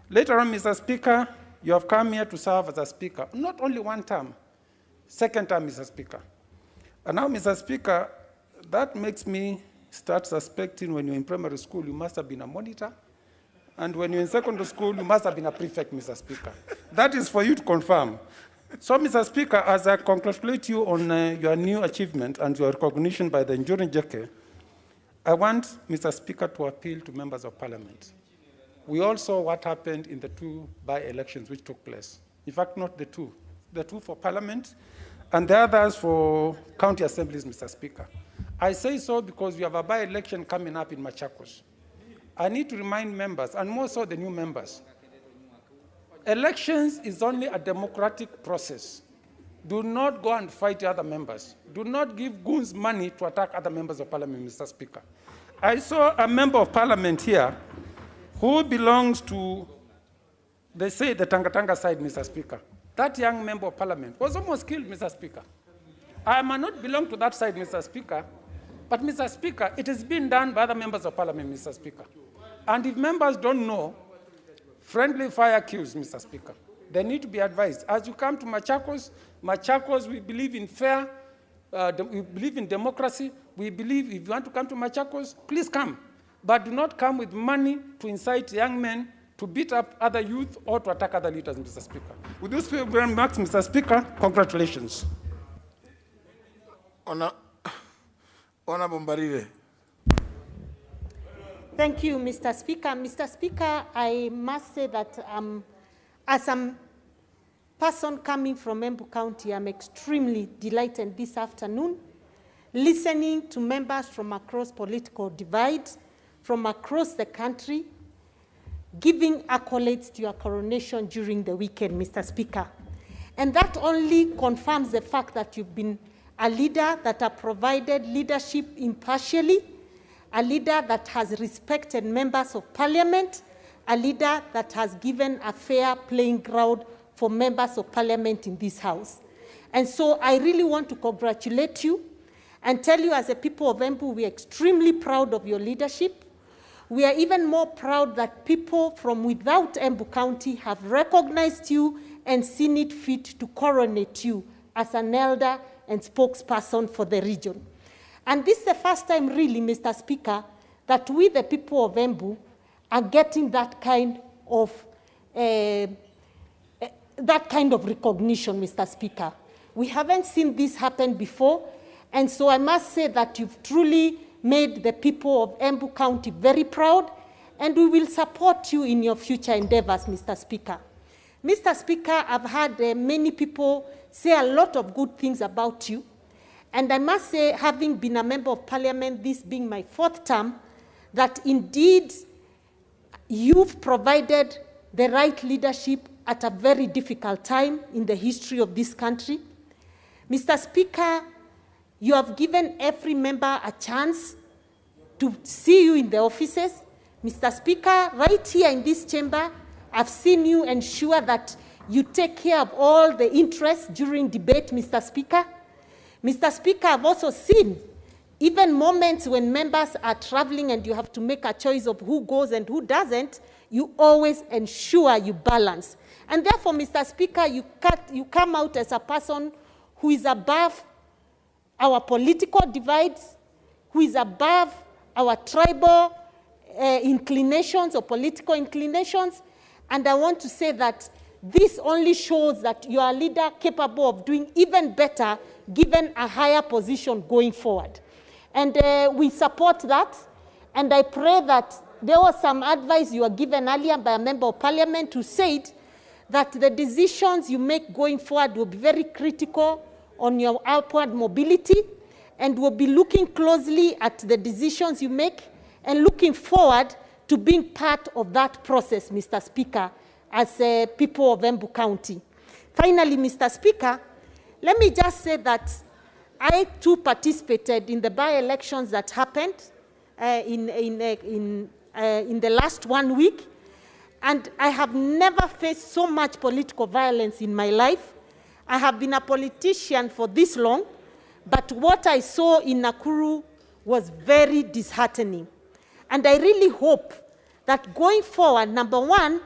Later on, Mr. Speaker, you have come here to serve as a Speaker, not only one term, second term, Mr. Speaker. And now, Mr. Speaker, that makes me start suspecting when you're in primary school, you must have been a monitor. And when you're in secondary school, you must have been a prefect, Mr. Speaker. That is for you to confirm. So, Mr. Speaker, as I congratulate you on your new achievement and your recognition by the Enduring Jeke, I want, Mr. Speaker, to appeal to members of Parliament. We all saw what happened in the 2 by-elections which took place. In fact, not the 2 for Parliament and the others for county assemblies, Mr. Speaker. I say so because we have a by-election coming up in Machakos. I need to remind members, and more so the new members, elections is only a democratic process. Do not go and fight the other members. Do not give goons money to attack other members of Parliament, Mr. Speaker. I saw a member of Parliament here who belongs to, they say, the Tangatanga side, Mr. Speaker. That young member of Parliament was almost killed, Mr. Speaker. I might not belong to that side, Mr. Speaker, but, Mr. Speaker, it has been done by other members of Parliament, Mr. Speaker. And if members don't know, friendly fire kills, Mr. Speaker. They need to be advised. As you come to Machakos, we believe in fair, we believe in democracy. We believe if you want to come to Machakos, please come. But do not come with money to incite young men to beat up other youth or to attack other leaders, Mr. Speaker. With those few remarks, Mr. Speaker, congratulations. Honourable Mbarire. Thank you, Mr. Speaker. Mr. Speaker, I must say that as a person coming from Embu County, I'm extremely delighted this afternoon listening to members from across political divides, from across the country, giving accolades to your coronation during the weekend, Mr. Speaker. And that only confirms the fact that you've been a leader that has provided leadership impartially, a leader that has respected members of parliament, a leader that has given a fair playing ground for members of parliament in this house. And so I really want to congratulate you and tell you, as a people of Embu, we are extremely proud of your leadership. We are even more proud that people from without Embu County have recognized you and seen it fit to coronate you as an elder and spokesperson for the region. And this is the first time, really, Mr. Speaker, that we, the people of Embu, are getting that kind of recognition, Mr. Speaker. We haven't seen this happen before, and so I must say that you've truly made the people of Embu County very proud, and we will support you in your future endeavors, Mr. Speaker. Mr. Speaker, I've heard many people say a lot of good things about you, and I must say, having been a member of parliament, this being my 4th term, that indeed you've provided the right leadership at a very difficult time in the history of this country. Mr. Speaker, you have given every member a chance to see you in the offices. Mr. Speaker, right here in this chamber, I've seen you ensure that you take care of all the interests during debate, Mr. Speaker. Mr. Speaker, I've also seen even moments when members are traveling and you have to make a choice of who goes and who doesn't, you always ensure you balance. And therefore, Mr. Speaker, you come out as a person who is above our political divides, who is above our tribal inclinations or political inclinations. And I want to say that this only shows that you are a leader capable of doing even better given a higher position going forward. And we support that. And I pray that there was some advice you were given earlier by a member of parliament who said that the decisions you make going forward will be very critical on your upward mobility, and we'll be looking closely at the decisions you make and looking forward to being part of that process, Mr. Speaker, as people of Embu County. Finally, Mr. Speaker, let me just say that I too participated in the by-elections that happened in the last 1 week, and I have never faced so much political violence in my life. I have been a politician for this long, but what I saw in Nakuru was very disheartening. And I really hope that going forward, number one,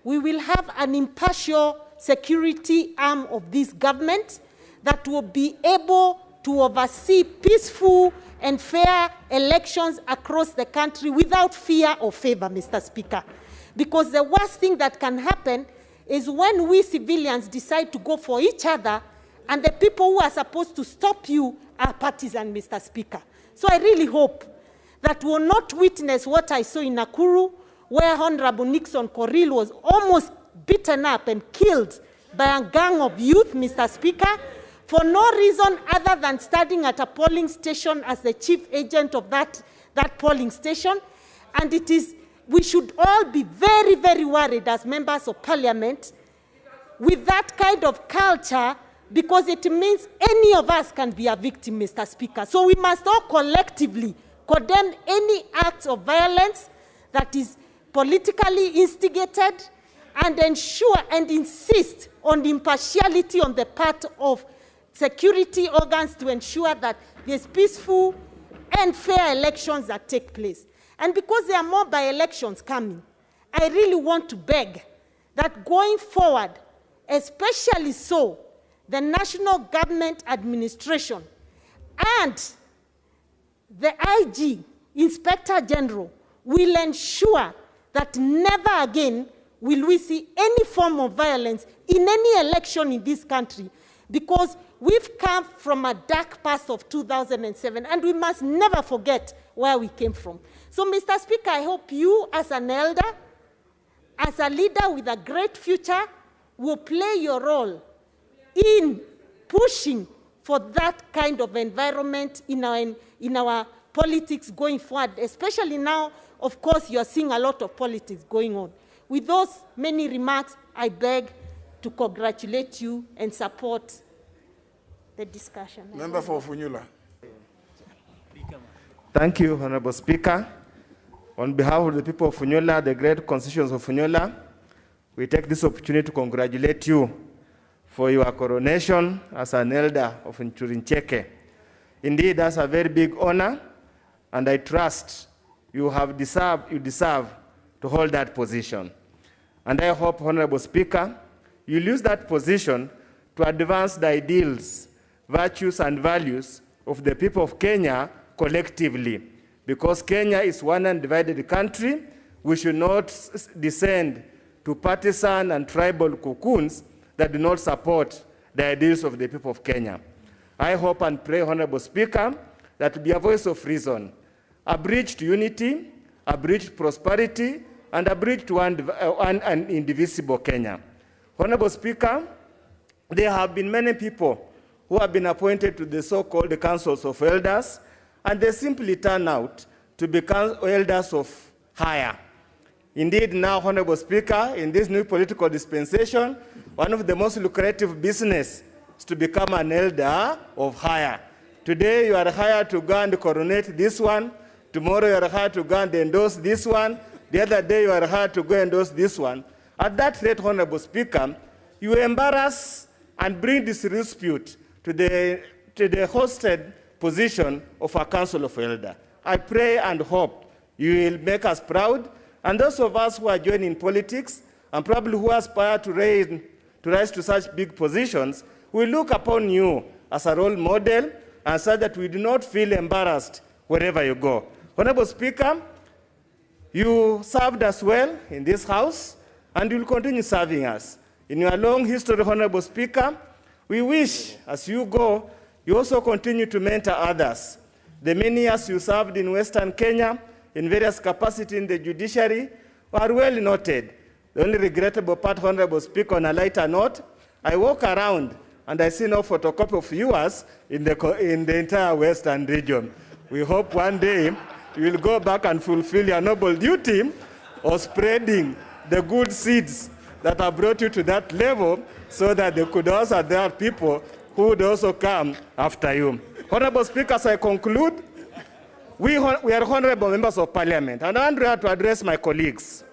we will have an impartial security arm of this government that will be able to oversee peaceful and fair elections across the country without fear or favor, Mr. Speaker. Because the worst thing that can happen is when we civilians decide to go for each other and the people who are supposed to stop you are partisan, Mr. Speaker. So I really hope that we will not witness what I saw in Nakuru, where Honorable Nixon Koril was almost beaten up and killed by a gang of youth, Mr. Speaker, for no reason other than standing at a polling station as the chief agent of that polling station. And we should all be very, very worried as members of parliament with that kind of culture, because it means any of us can be a victim, Mr. Speaker. So we must all collectively condemn any act of violence that is politically instigated and ensure and insist on impartiality on the part of security organs to ensure that there's peaceful and fair elections that take place. And because there are more by-elections coming, I really want to beg that going forward, especially so, the National Government Administration and the IG, Inspector General, will ensure that never again will we see any form of violence in any election in this country, because we've come from a dark past of 2007, and we must never forget where we came from. So, Mr. Speaker, I hope you, as an elder, as a leader with a great future, will play your role in pushing for that kind of environment in our politics going forward, especially now, of course, you're seeing a lot of politics going on. With those many remarks, I beg to congratulate you and support the discussion. Member for Funyula. Thank you, Honorable Speaker. On behalf of the people of Funyula, the great constituents of Funyula, we take this opportunity to congratulate you for your coronation as an elder of Nchurincheke. Indeed, that's a very big honor, and I trust you deserve to hold that position. And I hope, Honorable Speaker, you'll use that position to advance the ideals, virtues, and values of the people of Kenya collectively. Because Kenya is one undivided country, we should not descend to partisan and tribal cocoons that do not support the ideals of the people of Kenya. I hope and pray, Honorable Speaker, that will be a voice of reason, a bridge to unity, a bridge to prosperity, and a bridge to an indivisible Kenya. Honorable Speaker, there have been many people who have been appointed to the so-called councils of elders, and they simply turn out to become elders of hire. Indeed, now, Honorable Speaker, in this new political dispensation, one of the most lucrative business is to become an elder of hire. Today, you are hired to go and coronate this one. Tomorrow, you are hired to go and endorse this one. The other day, you are hired to go endorse this one. At that rate, Honorable Speaker, you embarrass and bring disrepute to the hosted position of a council of elder. I pray and hope you will make us proud, and those of us who are joining politics and probably who aspire to rise to such big positions, we look upon you as a role model, and so that we do not feel embarrassed wherever you go. Honorable Speaker, you served us well in this House, and you will continue serving us. In your long history, Honorable Speaker, we wish, as you go, you also continue to mentor others. The many years you served in Western Kenya in various capacities in the judiciary are well noted. The only regrettable part, Honorable Speaker, on a lighter note, I walk around and I see no photocopy of yours in the entire Western region. We hope one day you will go back and fulfill your noble duty of spreading the good seeds that have brought you to that level, so that there are people who would also come after you. Honorable Speaker, as I conclude, we are honorable members of Parliament, and I'm here to address my colleagues.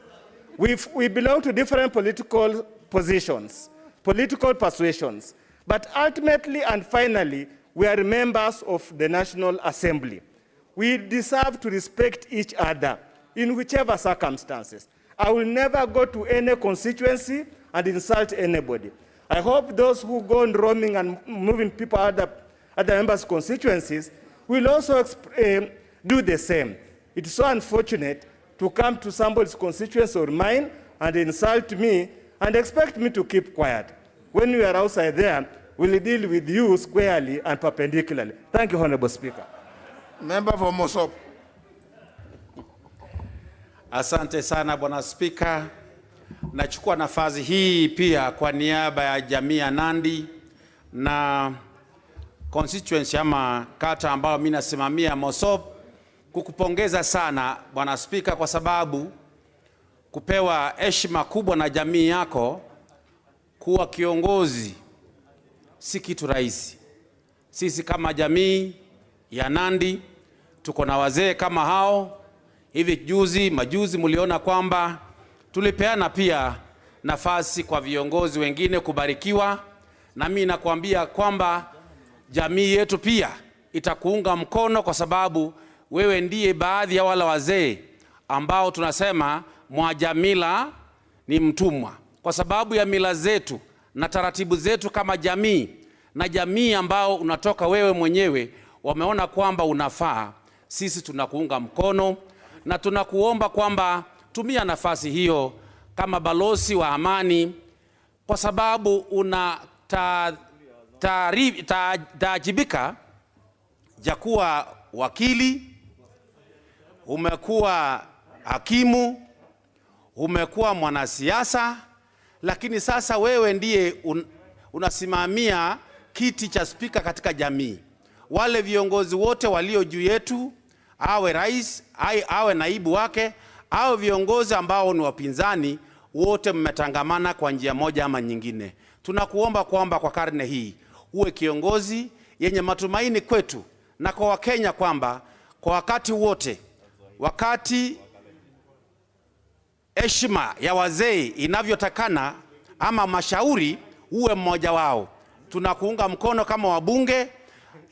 We belong to different political positions, political persuasions, but ultimately and finally, we are members of the National Assembly. We deserve to respect each other in whichever circumstances. I will never go to any constituency and insult anybody. I hope those who go on roaming and moving people other members' constituencies will also do the same. It's so unfortunate to come to somebody's constituency or mine and insult me and expect me to keep quiet. When we are outside there, we'll deal with you squarely and perpendicularly. Thank you, Honorable Speaker. Member for Mosop. Asante sana, Bwana Spika. Nachukua nafasi hii pia kwa niaba ya jamii ya Nandi na constituency ama kata ambayo mimi nasimamia Mosop, kukupongeza sana Bwana Spika, kwa sababu kupewa heshima kubwa na jamii yako kuwa kiongozi si kitu rahisi. Sisi kama jamii ya Nandi tuko na wazee kama hao. Hivi majuzi mliona kwamba tulipeana pia nafasi kwa viongozi wengine kubarikiwa, na mimi nakwambia kwamba jamii yetu pia itakuunga mkono, kwa sababu wewe ndiye baadhi ya wale wazee ambao tunasema mwajamila ni mtumwa, kwa sababu ya mila zetu na taratibu zetu kama jamii, na jamii ambao unatoka wewe mwenyewe wameona kwamba unafaa. Sisi tunakuunga mkono na tunakuomba kwamba tumia nafasi hiyo kama balozi wa amani, kwa sababu taajibika ya kuwa wakili, umekuwa hakimu, umekuwa mwanasiasa, lakini sasa wewe ndiye unasimamia kiti cha spika katika jamii. Wale viongozi wote walio juu yetu, awe rais, awe naibu wake, awe viongozi ambao ni wapinzani, wote mmetangamana kwa njia moja ama nyingine. Tunakuomba kwamba kwa karne hii uwe kiongozi yenye matumaini kwetu na kwa Wakenya, kwamba kwa wakati wote, wakati heshima ya wazee inavyotakana ama mashauri, uwe mmoja wao. Tunakuunga mkono kama wabunge,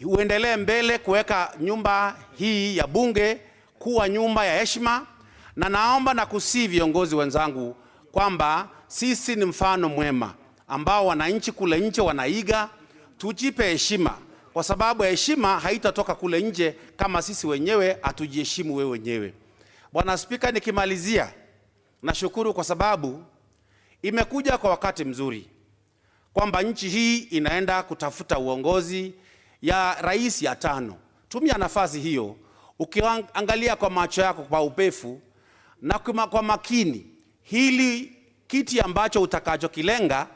uendelee mbele kuweka nyumba hii ya bunge kuwa nyumba ya heshima, na naomba na kusii viongozi wenzangu kwamba sisi ni mfano mwema ambao wananchi kule nje wanaiga. Tujipe heshima, kwa sababu heshima haitatoka kule nje kama sisi wenyewe hatujiheshimu wewe wenyewe. Bwana Spika, nikimalizia, nashukuru kwa sababu imekuja kwa wakati mzuri kwamba nchi hii inaenda kutafuta uongozi ya rais ya 5. Tumia nafasi hiyo ukiangalia kwa macho yako kwa upefu na kwa makini, hili kiti ambacho utakachokilenga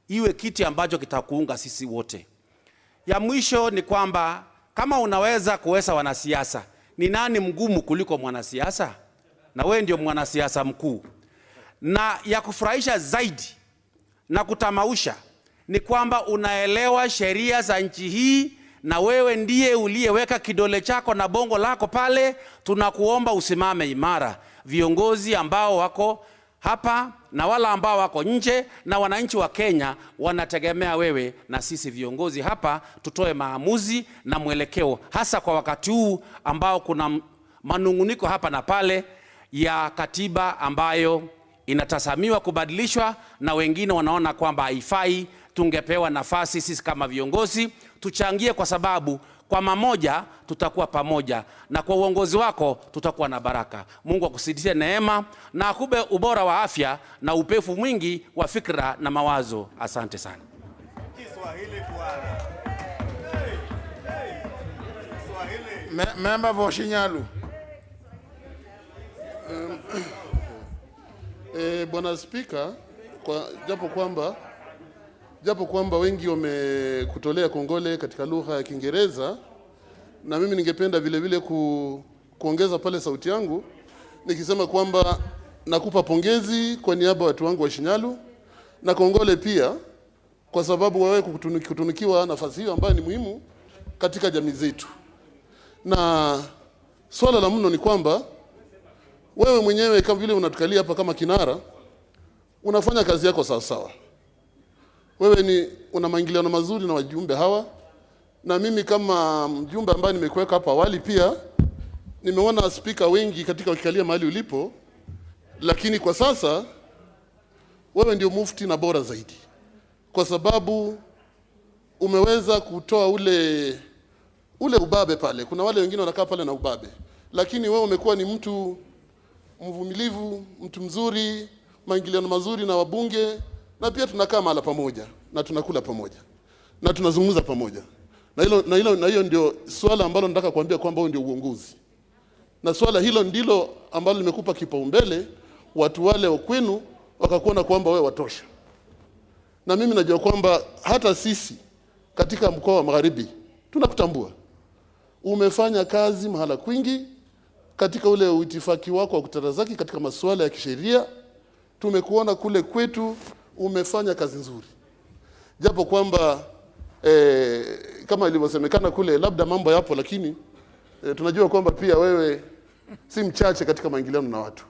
iwe kiti ambacho kitakuunga sisi wote. Ya mwisho ni kwamba kama unaweza kuweza wanasiasa, ni nani mgumu kuliko mwanasiasa? Na wewe ndio mwanasiasa mkuu. Na ya kufurahisha zaidi na kutamausha ni kwamba unaelewa sheria za nchi hii, na wewe ndiye uliyeweka kidole chako na bongo lako pale. Tunakuomba usimame imara. Viongozi ambao wako hapa na wala ambao wako nje na wananchi wa Kenya wanategemea wewe na sisi viongozi hapa tutoe maamuzi na mwelekeo, hasa kwa wakati huu ambao kuna manunguniko hapa na pale ya katiba ambayo inatasamiwa kubadilishwa na wengine wanaona kwamba haifai. Tungepewa nafasi sisi kama viongozi tuchangie, kwa sababu kwa mamoja tutakuwa pamoja, na kwa uongozi wako tutakuwa na baraka. Mungu akusidie neema na akube ubora wa afya na upefu mwingi wa fikra na mawazo. Asante sana. Member for Shinyalu. Bwana Spika, japo kwamba wengi wamekutolea kongole katika lugha ya Kiingereza, na mimi ningependa vile vile kuongeza pale sauti yangu nikisema kwamba nakupa pongezi kwa niaba ya watu wangu wa Shinyalu, na kongole pia kwa sababu wewe kutunukiwa nafasi hiyo ambayo ni muhimu katika jamii zetu. Na swala la mno ni kwamba wewe mwenyewe kama vile unatukalia hapa kama kinara, unafanya kazi yako sawa sawa. Wewe una maingiliano mazuri na wajumbe hawa, na mimi kama mjumbe ambaye nimekuweka hapa awali pia nimeona spika wengi katika ukikalia mahali ulipo, lakini kwa sasa wewe ndio mufti na bora zaidi, kwa sababu umeweza kutoa ule ubabe pale. Kuna wale wengine wanakaa pale na ubabe, lakini wewe umekuwa ni mtu mvumilivu, mtu mzuri, maingiliano mazuri na wabunge, na pia tunakaa mahali pamoja na tunakula pamoja na tunazungumza pamoja. Na hiyo ndio swala ambalo nataka kuambia kwamba huo ndio uongozi. Na swala hilo ndilo ambalo limekupa kipaumbele, watu wale wa kwenu wakakuona kwamba wewe watosha. Na mimi najua kwamba hata sisi katika mkoa wa Magharibi tunakutambua. Umefanya kazi mahala kwingi katika ule uitifaki wako wa kutarazaki katika masuala ya kisheria. Tumekuona kule kwetu umefanya kazi nzuri. Japo kwamba kama ilivyosemekana kule labda mambo yapo, lakini tunajua kwamba pia wewe si mchache katika maingiliano na watu.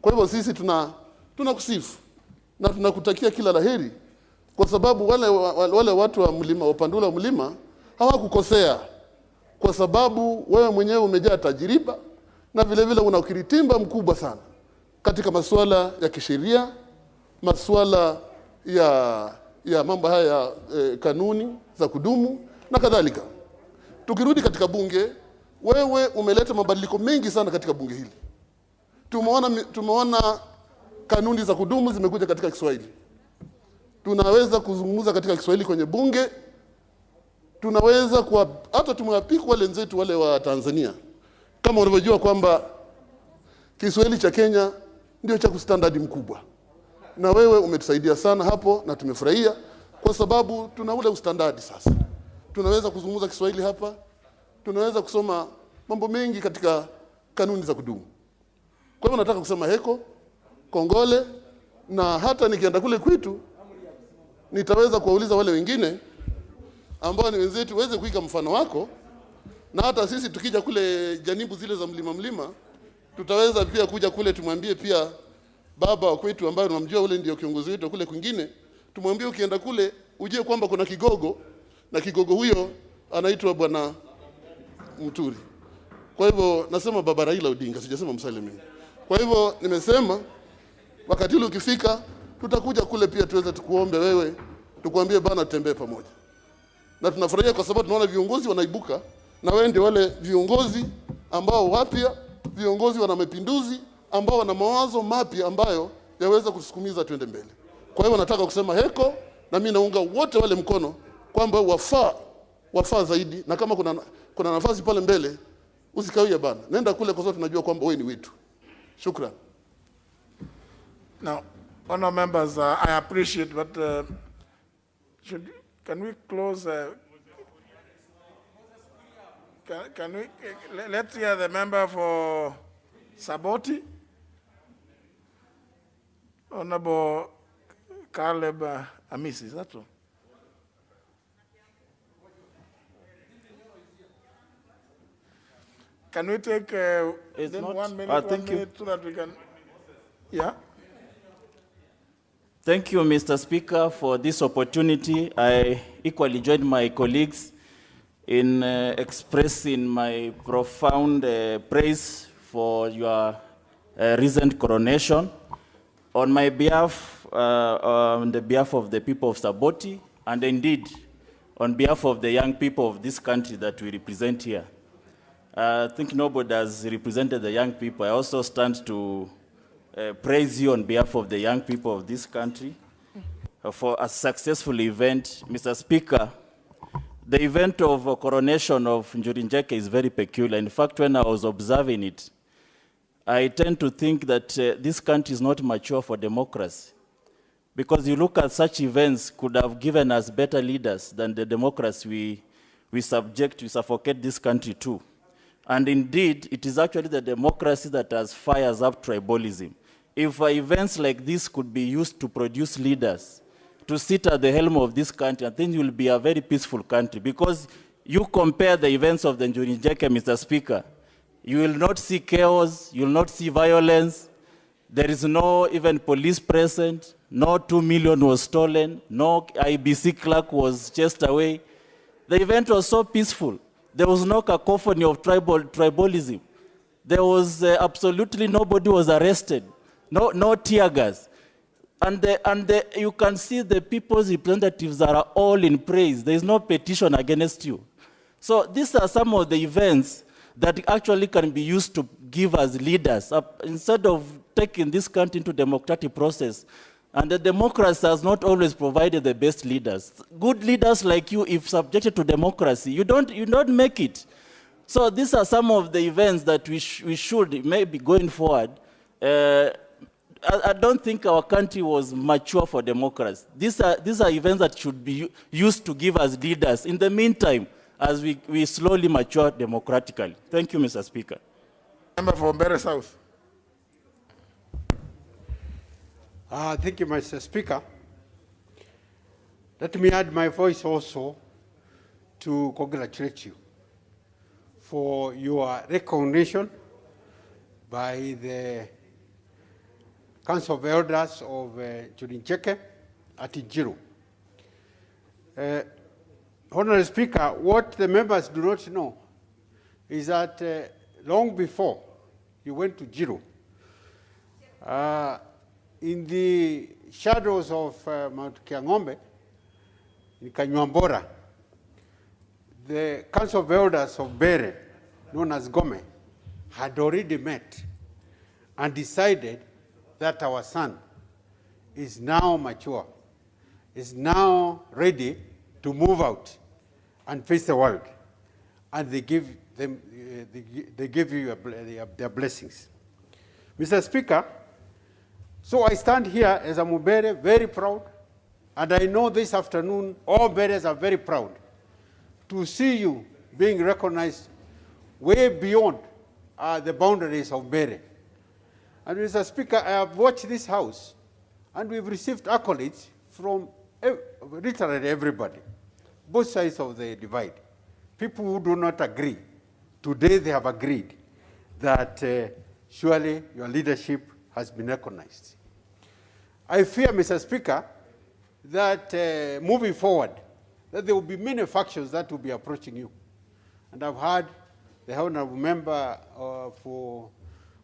Kwa hivyo sisi tunakusifu na tunakutakia kila laheri, kwa sababu wale watu wa mlima, upande wa mlima hawakukosea, kwa sababu wewe mwenyewe umejaa tajiriba na vile vile una ukiritimba mkubwa sana katika masuala ya kisheria, masuala ya mambo haya kanuni za kudumu na kadhalika. Tukirudi katika bunge, wewe umeleta mabadiliko mengi sana katika bunge hili. Tumeona kanuni za kudumu zimekuja katika Kiswahili. Tunaweza kuzungumza katika Kiswahili kwenye bunge. Tunaweza hata tumewapika wale wenzetu wale wa Tanzania. Kama unavyojua kwamba Kiswahili cha Kenya ndio cha standard mkubwa. Na wewe umetusaidia sana hapo na tumefurahia. kwa sababu tuna ule ustandadi sasa. Tunaweza kuzungumza Kiswahili hapa, tunaweza kusoma mambo mengi katika kanuni za kudumu. Kwa hivyo nataka kusema heko, kongole, na hata nikienda kule kwetu nitaweza kuwauliza wale wengine ambao ni wenzetu waweze kuiga mfano wako, na hata sisi tukija kule janibu zile za mlima tutaweza pia kuja kule tumwambie pia baba wa kwetu ambaye tunamjua ule ndio kiongozi wetu kule kwingine, tumwambie ukienda kule ujue kwamba kuna kigogo, na kigogo huyo anaitwa Bwana Muturi. Kwa hivyo nasema baba Raila Odinga, sijasema Musalia mimi. Kwa hivyo nimesema wakati ule ukifika tutakuja kule pia tuweze tukuombe wewe, tukuambie bana tembee pamoja. Na tunafurahia kwa sababu tunaona viongozi wanaibuka, na wewe ndio wale viongozi ambao wapya, viongozi wana mapinduzi, ambao wana mawazo mapya ambayo yaweza kusukumiza twende mbele. Kwa hivyo nataka kusema heko, na mimi naunga wote wale mkono kwamba wafaa zaidi, na kama kuna nafasi pale mbele usikawie bana. Nenda kule kwa sababu tunajua kwamba wewe ni wetu. Shukran. Now, honour members, I appreciate, but can we close? Can we let's hear the member for Saboti, Honourable Caleb Amisi. Is that all? Can we take then not, 1 minute, thank you. so that we can? Yeah. Thank you, Mr. Speaker, for this opportunity. I equally join my colleagues in expressing my profound praise for your recent coronation. On my behalf, on the behalf of the people of Saboti, and indeed on behalf of the young people of this country that we represent here. I think nobody has represented the young people. I also stand to praise you on behalf of the young people of this country for a successful event. Mr. Speaker, the event of coronation of Njuri Njeke is very peculiar. In fact, when I was observing it, I tend to think that this country is not mature for democracy. Because you look at such events could have given us better leaders than the democracy we suffocate this country to. And indeed, it is actually the democracy that has fires up tribalism. If events like this could be used to produce leaders, to sit at the helm of this country, I think it will be a very peaceful country. Because you compare the events of the Njuri Njeke, Mr. Speaker, you will not see chaos, you will not see violence. There is no even police present, no 2 million was stolen, no IBC clerk was chased away. The event was so peaceful. There was no cacophony of tribalism. There was absolutely nobody was arrested, no tear gas. And you can see the people's representatives are all in praise. There is no petition against you. So these are some of the events that actually can be used to give us leaders, instead of taking this country into democratic process. And the democracy has not always provided the best leaders. Good leaders like you, if subjected to democracy, you don't make it. So these are some of the events that we should maybe going forward. I don't think our country was mature for democracy. These are events that should be used to give us leaders in the meantime as we slowly mature democratically. Thank you, Mr. Speaker. Member for Mbeere South. Thank you, Mr. Speaker. Let me add my voice also to congratulate you for your recognition by the Council of Elders of Njuri Njeke at Njiru. Honorable Speaker, what the members do not know is that long before you went to Njiru, in the shadows of Mount Kiang'ombe, in Kanywambora, the Council of Elders of Mbeere, known as Gome, had already met and decided that our son is now mature, is now ready to move out and face the world. And they give you their blessings. Mr. Speaker, so I stand here as a Mubere, very proud And I know this afternoon, all bearers are very proud to see you being recognized way beyond the boundaries of Bere. And Mr. Speaker, I have watched this House, and we've received accolades from literally everybody, both sides of the divide. People who do not agree, today they have agreed that surely your leadership has been recognized. I fear, Mr. Speaker, that moving forward, that there will be many factions that will be approaching you. And I've heard the honorable member for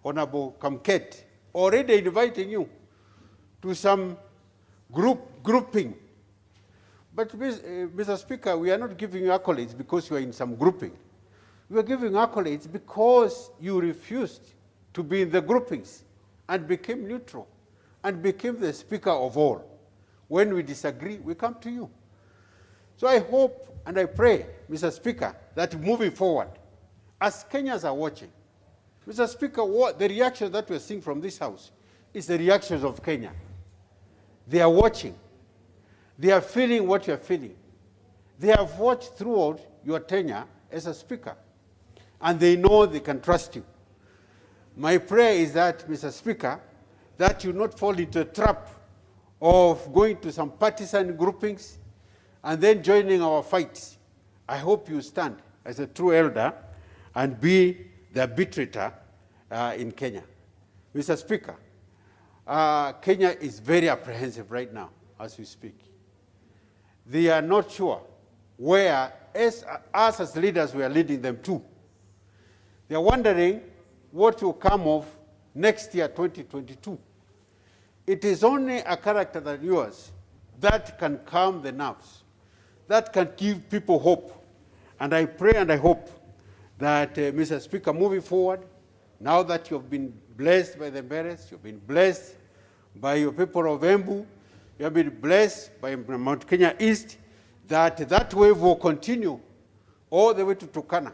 Honorable Kamket already inviting you to some grouping. But Mr. Speaker, we are not giving you accolades because you are in some grouping. We are giving accolades because you refused to be in the groupings and became neutral and became the speaker of all. When we disagree, we come to you. So I hope and I pray, Mr. Speaker, that moving forward, as Kenyans are watching, Mr. Speaker, the reaction that we're seeing from this House is the reactions of Kenya. They are watching. They are feeling what you're feeling. They have watched throughout your tenure as a speaker, and they know they can trust you. My prayer is that, Mr. Speaker, that you not fall into a trap of going to some partisan groupings and then joining our fights. I hope you stand as a true elder and be the arbitrator in Kenya. Mr. Speaker, Kenya is very apprehensive right now as we speak. They are not sure where us as leaders we are leading them to. They are wondering what will come of next year, 2022. It is only a character than yours that can calm the nerves, that can give people hope. And I pray and I hope that, Mr. Speaker, moving forward, now that you've been blessed by the Beres, you've been blessed by your people of Embu, you have been blessed by Mount Kenya East, that wave will continue all the way to Turkana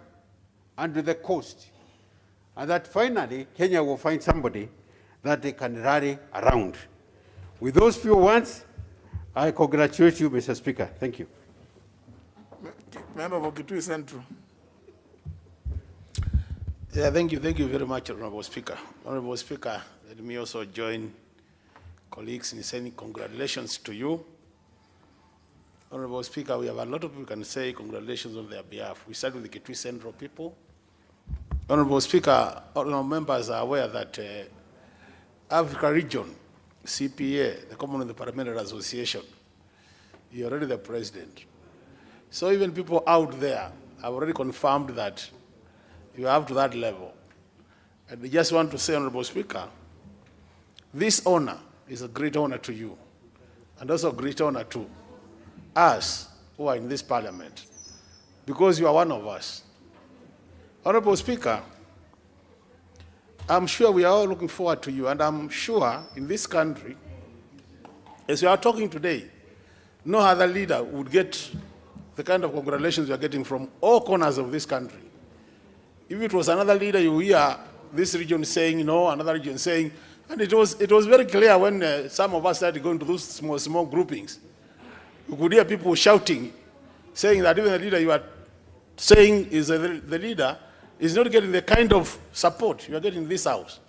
and to the coast. And that finally, Kenya will find somebody that they can rally around. With those few words, I congratulate you, Mr. Speaker. Thank you. Member for Kitui Central. Yeah, thank you very much, Honorable Speaker. Honorable Speaker, let me also join colleagues in saying congratulations to you. Honorable Speaker, we have a lot of people can say congratulations on their behalf. We start with the Kitui Central people. Honorable Speaker, all our members are aware that Africa Region, CPA, the Commonwealth Parliamentary Association, you're already the president. So even people out there have already confirmed that you are up to that level. And we just want to say, Honorable Speaker, this honor is a great honor to you, and also a great honor to us who are in this parliament, because you are one of us. Honorable Speaker, I'm sure we are all looking forward to you, and I'm sure in this country, as we are talking today, no other leader would get the kind of congratulations we are getting from all corners of this country. If it was another leader, you hear this region saying no, another region saying, and it was very clear when some of us started going to those small groupings. You could hear people shouting, saying that even the leader you are saying is the leader is not getting the kind of support you are getting in this House.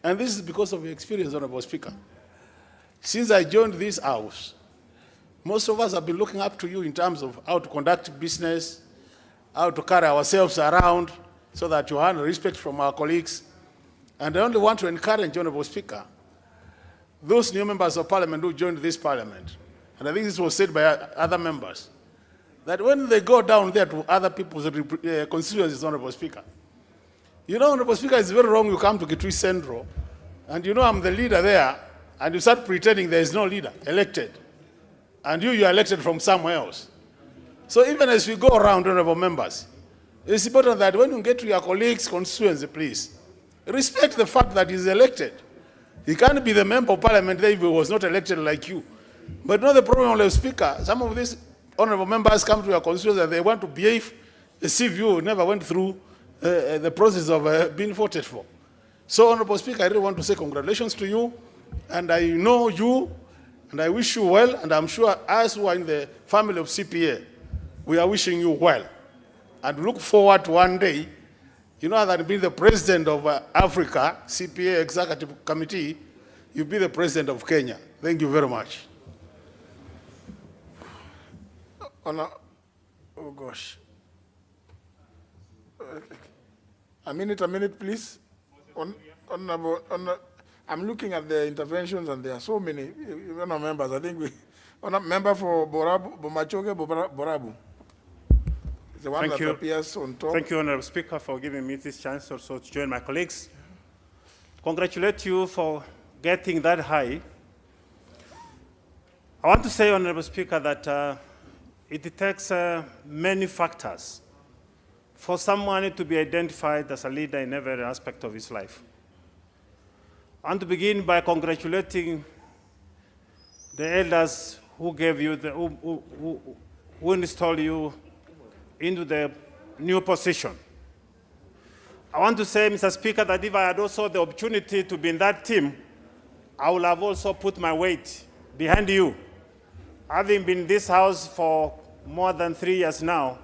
And this is because of your experience, Honorable Speaker. Since I joined this House, most of us have been looking up to you in terms of how to conduct business, how to carry ourselves around so that you earn respect from our colleagues. And I only want to encourage, Honorable Speaker, those new members of Parliament who joined this Parliament, and I think this was said by other members, that when they go down there to other people's constituencies, Honorable Speaker, you know, Honorable Speaker, it's very wrong you come to Kitui Central, and you know I'm the leader there, and you start pretending there is no leader elected, and you are elected from somewhere else. So even as we go around, Honorable members, it's important that when you get to your colleagues' constituency, please, respect the fact that he's elected. He can't be the member of Parliament if he was not elected like you. But not the problem, Honorable Speaker. Some of these honorable members come to your constituency and they want to behave as if you never went through the process of being voted for. So, Honorable Speaker, I really want to say congratulations to you. And I know you, And I wish you well, and I'm sure us who are in the family of CPA, we are wishing you well. And look forward to one day, that being the president of Africa, CPA Executive Committee, you'll be the president of Kenya. Thank you very much. Oh gosh. A minute, please. I'm looking at the interventions, and there are so many members. I think member for Bomachoke Borabu. The one that appears on top. Thank you, Honorable Speaker, for giving me this chance also to join my colleagues. Congratulate you for getting that high. I want to say, Honorable Speaker, that it takes many factors for someone to be identified as a leader in every aspect of his life. I want to begin by congratulating the elders who gave you, who installed you into the new position. I want to say, Mr. Speaker, that if I had also the opportunity to be in that team, I would have also put my weight behind you. Having been in this House for more than 3 years now,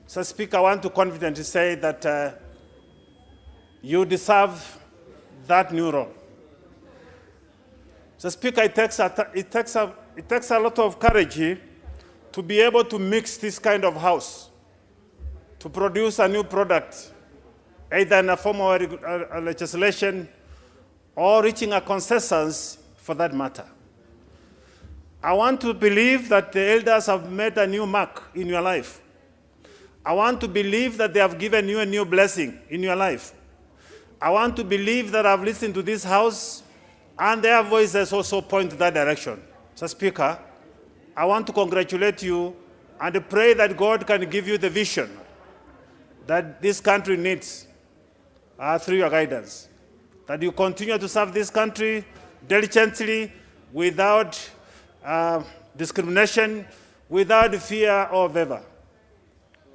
Mr. Speaker, I want to confidently say that you deserve that new role. Mr. Speaker, it takes a lot of courage here to be able to mix this kind of House, to produce a new product, either in a form of a legislation or reaching a consensus for that matter. I want to believe that the elders have made a new mark in your life. I want to believe that they have given you a new blessing in your life. I want to believe that I've listened to this House and their voices also point to that direction. So, Speaker, I want to congratulate you and pray that God can give you the vision that this country needs through your guidance. That you continue to serve this country diligently, without discrimination, without fear or favor.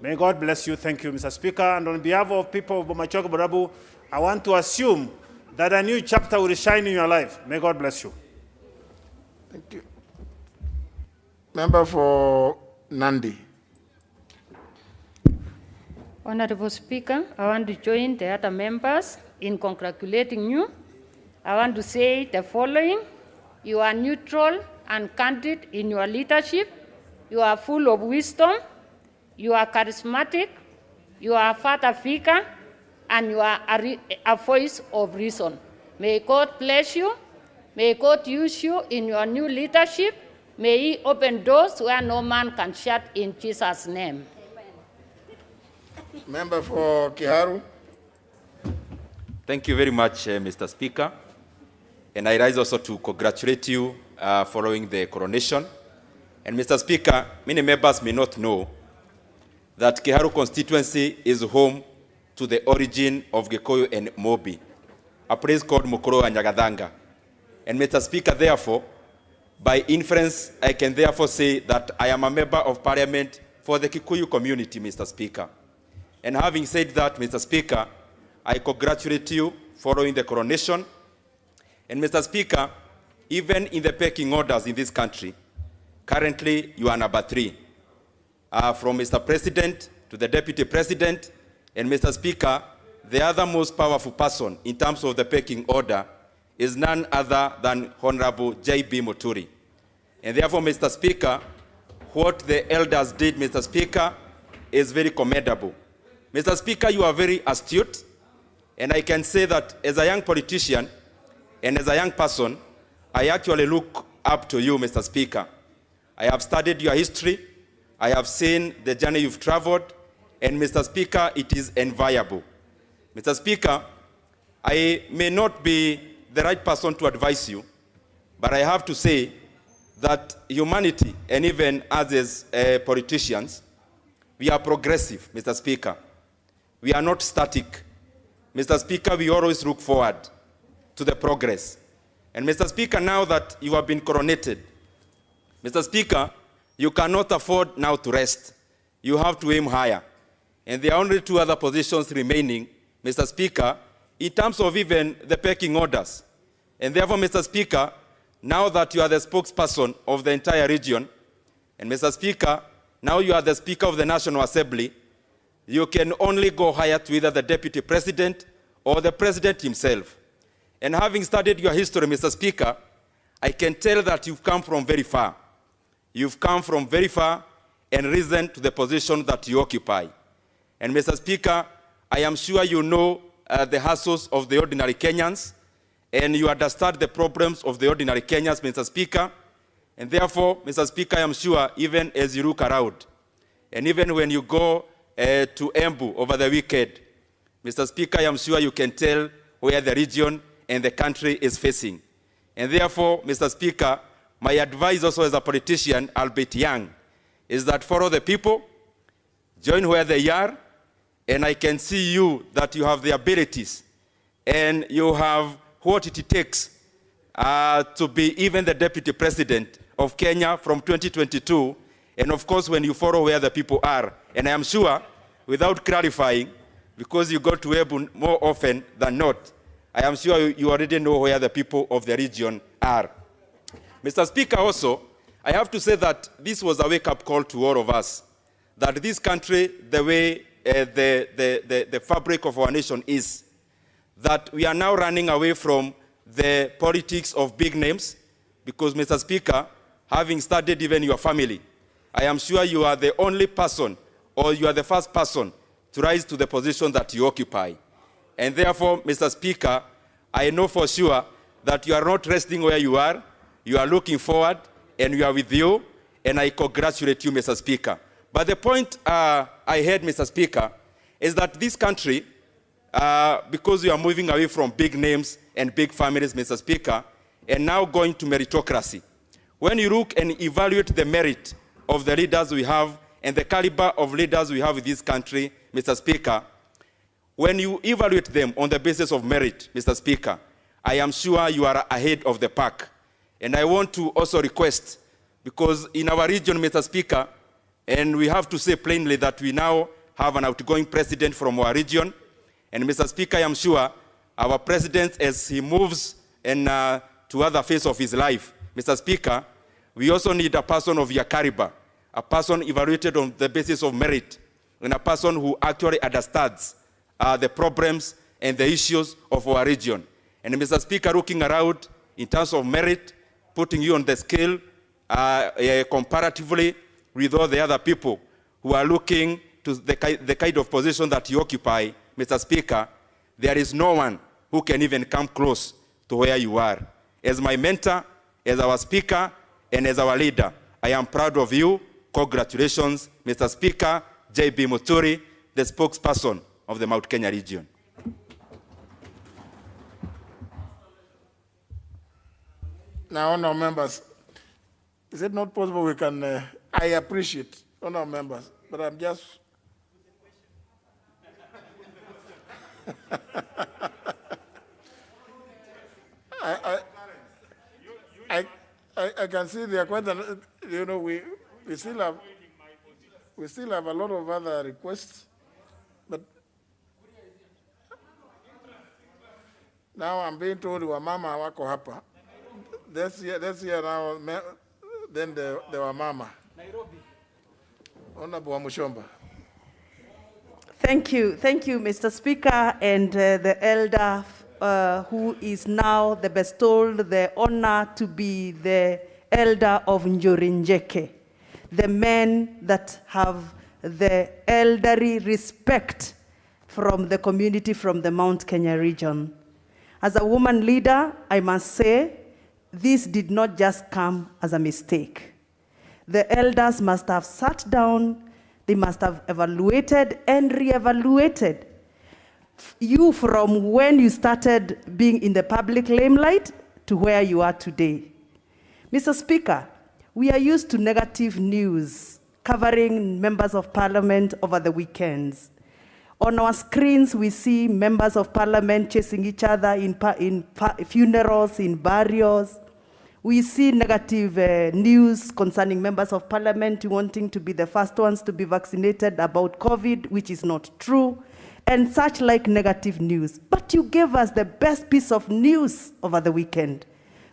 May God bless you. Thank you, Mr. Speaker. And on behalf of people of Bomachoke Borabu, I want to assume that a new chapter will shine in your life. May God bless you. Thank you. Member for Nandi. Honorable Speaker, I want to join the other members in congratulating you. I want to say the following. You are neutral and candid in your leadership. You are full of wisdom. You are charismatic. You are a father figure. And you are a voice of reason. May God bless you. May God use you in your new leadership. May He open doors where no man can shut in Jesus' name. Member for Kiharu. Thank you very much, Mr. Speaker. And I rise also to congratulate you following the coronation. And Mr. Speaker, many members may not know that Kiharu constituency is home to the origin of Gikuyu and Mobi, a place called Mukuru and Nyagadanga. And Mr. Speaker, therefore, by inference, I can therefore say that I am a member of Parliament for the Kikuyu community, Mr. Speaker. And having said that, Mr. Speaker, I congratulate you following the coronation. And Mr. Speaker, even in the pecking orders in this country, currently you are number 3. From Mr. President to the Deputy President, and Mr. Speaker, the other most powerful person in terms of the pecking order is none other than Honorable J.B. Muturi. And therefore, Mr. Speaker, what the elders did, Mr. Speaker, is very commendable. Mr. Speaker, you are very astute, and I can say that as a young politician and as a young person, I actually look up to you, Mr. Speaker. I have studied your history, I have seen the journey you've traveled, and Mr. Speaker, it is enviable. Mr. Speaker, I may not be the right person to advise you, but I have to say that humanity, and even us as politicians, we are progressive, Mr. Speaker. We are not static. Mr. Speaker, we always look forward to the progress. And Mr. Speaker, now that you have been coronated, Mr. Speaker, you cannot afford now to rest. You have to aim higher. And there are only 2 other positions remaining, Mr. Speaker, in terms of even the pecking orders. And therefore, Mr. Speaker, now that you are the spokesperson of the entire region, and Mr. Speaker, now you are the Speaker of the National Assembly, you can only go higher to either the Deputy President or the President himself. And having studied your history, Mr. Speaker, I can tell that you've come from very far. You've come from very far and risen to the position that you occupy. And Mr. Speaker, I am sure you know the hassles of the ordinary Kenyans, and you understand the problems of the ordinary Kenyans, Mr. Speaker. And therefore, Mr. Speaker, I am sure even as you look around, and even when you go to Embu over the weekend, Mr. Speaker, I am sure you can tell where the region and the country is facing. And therefore, Mr. Speaker, my advice also as a politician, albeit young, is that follow the people, join where they are, and I can see you that you have the abilities and you have what it takes to be even the Deputy President of Kenya from 2022, and of course when you follow where the people are. And I am sure, without clarifying, because you go to Ebu more often than not, I am sure you already know where the people of the region are. Mr. Speaker, also, I have to say that this was a wake-up call to all of us, that this country, the way the fabric of our nation is, that we are now running away from the politics of big names, because, Mr. Speaker, having studied even your family, I am sure you are the only person, or you are the first person to rise to the position that you occupy. And therefore, Mr. Speaker, I know for sure that you are not resting where you are looking forward, and we are with you, and I congratulate you, Mr. Speaker. But the point I had, Mr. Speaker, is that this country, because we are moving away from big names and big families, Mr. Speaker, and now going to meritocracy. When you look and evaluate the merit of the leaders we have and the caliber of leaders we have in this country, Mr. Speaker, when you evaluate them on the basis of merit, Mr. Speaker, I am sure you are ahead of the pack. And I want to also request, because in our region, Mr. Speaker, and we have to say plainly that we now have an outgoing president from our region. And Mr. Speaker, I am sure our president, as he moves to other phase of his life, Mr. Speaker, we also need a person of your caliber, a person evaluated on the basis of merit, and a person who actually understands the problems and the issues of our region. And Mr. Speaker, looking around in terms of merit, putting you on the scale comparatively with all the other people who are looking to the kind of position that you occupy, Mr. Speaker, there is no one who can even come close to where you are. As my mentor, as our speaker, and as our leader, I am proud of you. Congratulations, Mr. Speaker, J.B. Muturi, the spokesperson of the Mount Kenya region. Now, honourable members, is it not possible we can, I appreciate, honourable members, but I'm just, I can see there are quite a, you know, we still have a lot of other requests, but now I'm being told wamama wako hapa. This year now, then the wamama. Nairobi. Honorable Mushomba. Thank you, Mr. Speaker, and the elder who is now the bestowed the honor to be the elder of Njorinjeke, the men that have the elderly respect from the community from the Mount Kenya region. As a woman leader, I must say, this did not just come as a mistake. The elders must have sat down, they must have evaluated and re-evaluated you from when you started being in the public limelight to where you are today. Mr. Speaker, we are used to negative news covering members of parliament over the weekends. On our screens, we see members of parliament chasing each other in funerals, in burials. We see negative news concerning members of parliament wanting to be the first ones to be vaccinated about COVID, which is not true, and such like negative news. But you gave us the best piece of news over the weekend,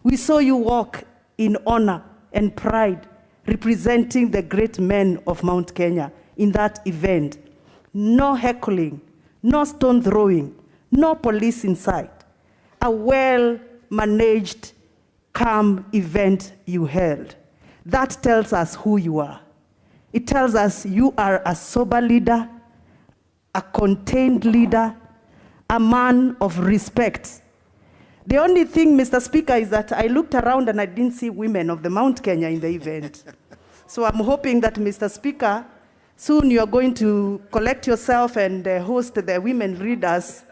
We saw you walk in honor and pride, representing the great men of Mount Kenya in that event. No heckling, no stone throwing, no police in sight. A well-managed, calm event you held. That tells us who you are. It tells us you are a sober leader, a contained leader, a man of respect. The only thing, Mr. Speaker, is that I looked around and I didn't see women of the Mount Kenya in the event. So I'm hoping that, Mr. Speaker, soon you're going to collect yourself and host the women readers,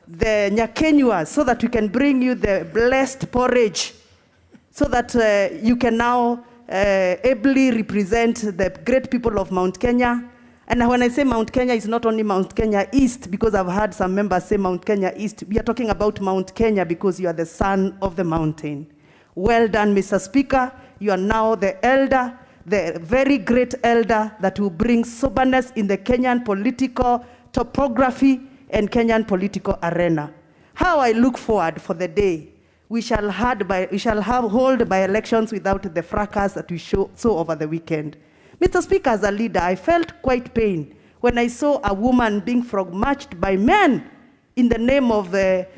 the Nyakenyuas, so that we can bring you the blessed porridge, so that you can now ably represent the great people of Mount Kenya. And when I say Mount Kenya, it's not only Mount Kenya East, because I've heard some members say Mount Kenya East. We are talking about Mount Kenya because you are the son of the mountain. Well done, Mr. Speaker. You are now the elder, the very great elder that will bring soberness in the Kenyan political topography and Kenyan political arena. How I look forward for the day we shall hold by elections without the fracas that we saw over the weekend. Mr. Speaker, as a leader, I felt quite pain when I saw a woman being frog-marched by men in the name of an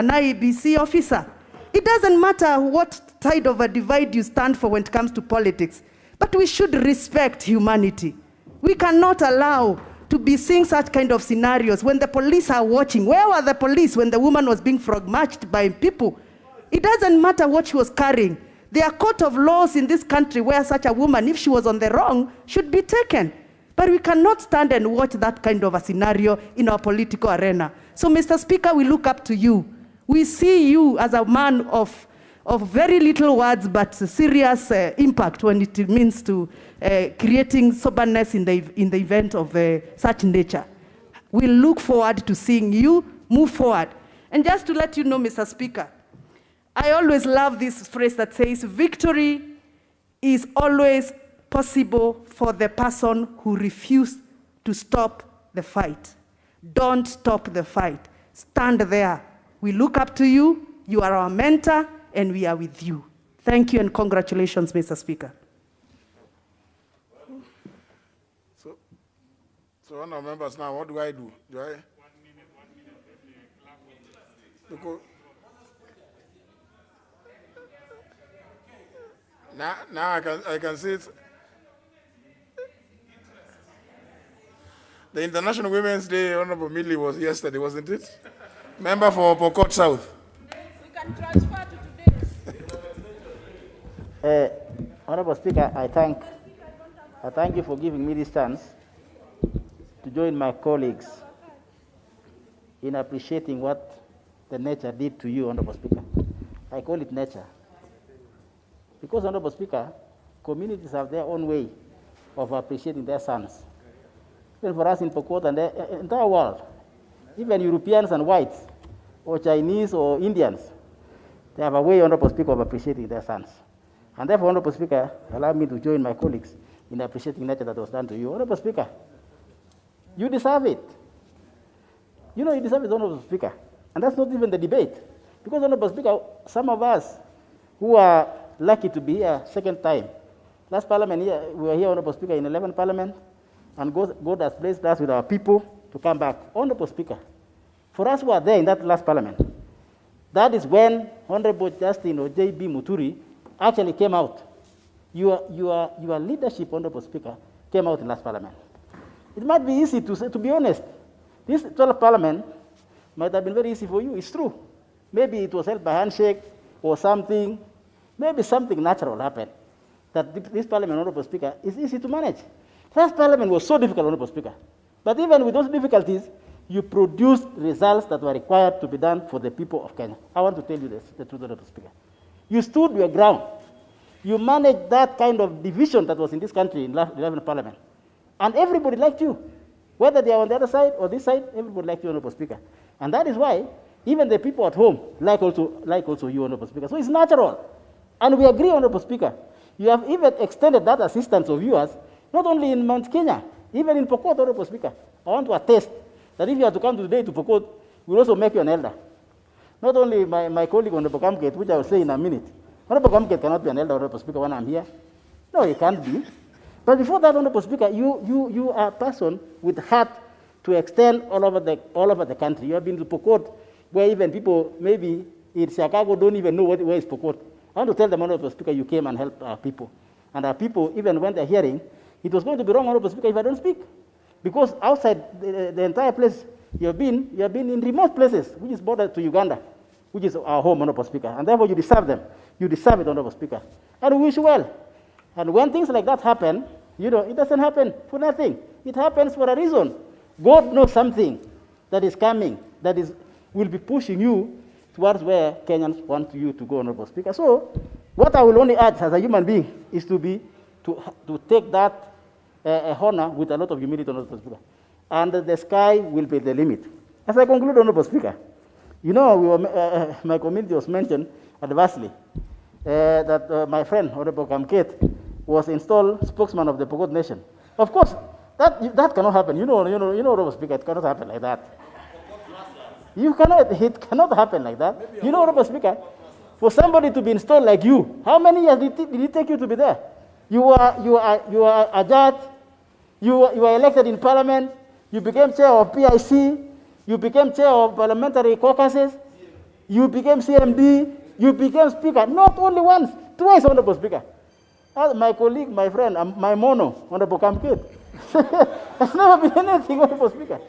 IEBC officer. It doesn't matter what side of a divide you stand for when it comes to politics, but we should respect humanity. We cannot allow to be seeing such kind of scenarios when the police are watching. Where were the police when the woman was being frog-marched by people? It doesn't matter what she was carrying. There are court of laws in this country where such a woman, if she was on the wrong, should be taken. But we cannot stand and watch that kind of a scenario in our political arena. So, Mr. Speaker, we look up to you. We see you as a man of very little words, but serious impact when it means to creating soberness in the event of such nature. We look forward to seeing you move forward. And just to let you know, Mr. Speaker, I always love this phrase that says, victory is always possible for the person who refused to stop the fight. Don't stop the fight. Stand there. We look up to you. You are our mentor, and we are with you. Thank you and congratulations, Mr. Speaker. So honourable members, now what do I do? Do I? Because now I can see it. The International Women's Day, Honourable Millie, was yesterday, wasn't it? Member for Pokot South. We can transfer to today. Honourable Speaker, I thank you for giving me this chance to join my colleagues in appreciating what the nature did to you, Honourable Speaker. I call it nature. Because, Honourable Speaker, communities have their own way of appreciating their sons. Even for us in Pokot and the entire world, even Europeans and whites, or Chinese or Indians, they have a way, Honourable Speaker, of appreciating their sons. And therefore, Honourable Speaker, allow me to join my colleagues in appreciating nature that was done to you. Honourable Speaker, you deserve it. You know you deserve it, Honourable Speaker. And that's not even the debate. Because, Honourable Speaker, some of us who are lucky to be here second time, last parliament here, we were here, Honourable Speaker, in 11th Parliament, and God has blessed us with our people to come back. Honourable Speaker, for us who are there in that last parliament, that is when Honourable Justin or J.B. Muturi actually came out. Your leadership, Honourable Speaker, came out in last parliament. It might be easy to be honest. This 12th parliament might have been very easy for you. It's true. Maybe it was held by handshake or something. Maybe something natural happened. That this parliament, Honourable Speaker, is easy to manage. Last parliament was so difficult, Honourable Speaker. But even with those difficulties, you produced results that were required to be done for the people of Kenya. I want to tell you this, the truth, Honourable Speaker. You stood your ground. You managed that kind of division that was in this country in the 11th Parliament. And everybody liked you. Whether they are on the other side or this side, everybody liked you, Honourable Speaker. And that is why even the people at home like also you, Honourable Speaker. So it's natural. And we agree, Honourable Speaker. You have even extended that assistance of yours, not only in Mount Kenya, even in Pokot, Honourable Speaker. I want to attest that if you are to come today to Pokot, we'll also make you an elder. Not only my colleague Honorable Kamket, which I will say in a minute. Honorable Kamket cannot be an elder, Honorable Speaker, when I'm here. No, he can't be. But before that, Honorable Speaker, you are a person with heart to extend all over the country. You have been to Pokot, where even people maybe in Chicago don't even know where is Pokot. I want to tell them, Honorable Speaker, you came and helped our people. And our people, even when they're hearing, it was going to be wrong, Honorable Speaker, if I don't speak. Because outside the entire place you have been in remote places, which is border to Uganda, which is our home, Honorable Speaker. And therefore you deserve them. You deserve it, Honorable Speaker. And we wish you well. And when things like that happen, you know, it doesn't happen for nothing. It happens for a reason. God knows something that is coming, will be pushing you towards where Kenyans want you to go, Honorable Speaker. So, what I will only add as a human being is to take that honor with a lot of humility, Honorable Speaker. And the sky will be the limit. As I conclude, Honorable Speaker, you know, my community was mentioned adversely that my friend, Honorable Kamket, was installed spokesman of the Pokot Nation. Of course, that cannot happen. You know, Honorable Speaker, it cannot happen like that. It cannot happen like that. You know, Honorable Speaker, for somebody to be installed like you, how many years did it take you to be there? You are a judge. You were elected in Parliament. You became chair of PIC. You became chair of parliamentary caucuses. You became CMD. You became speaker. Not only once, twice, Honorable Speaker. My colleague, my friend, my mono, Honorable Kamket. There's never been anything, Honorable Speaker.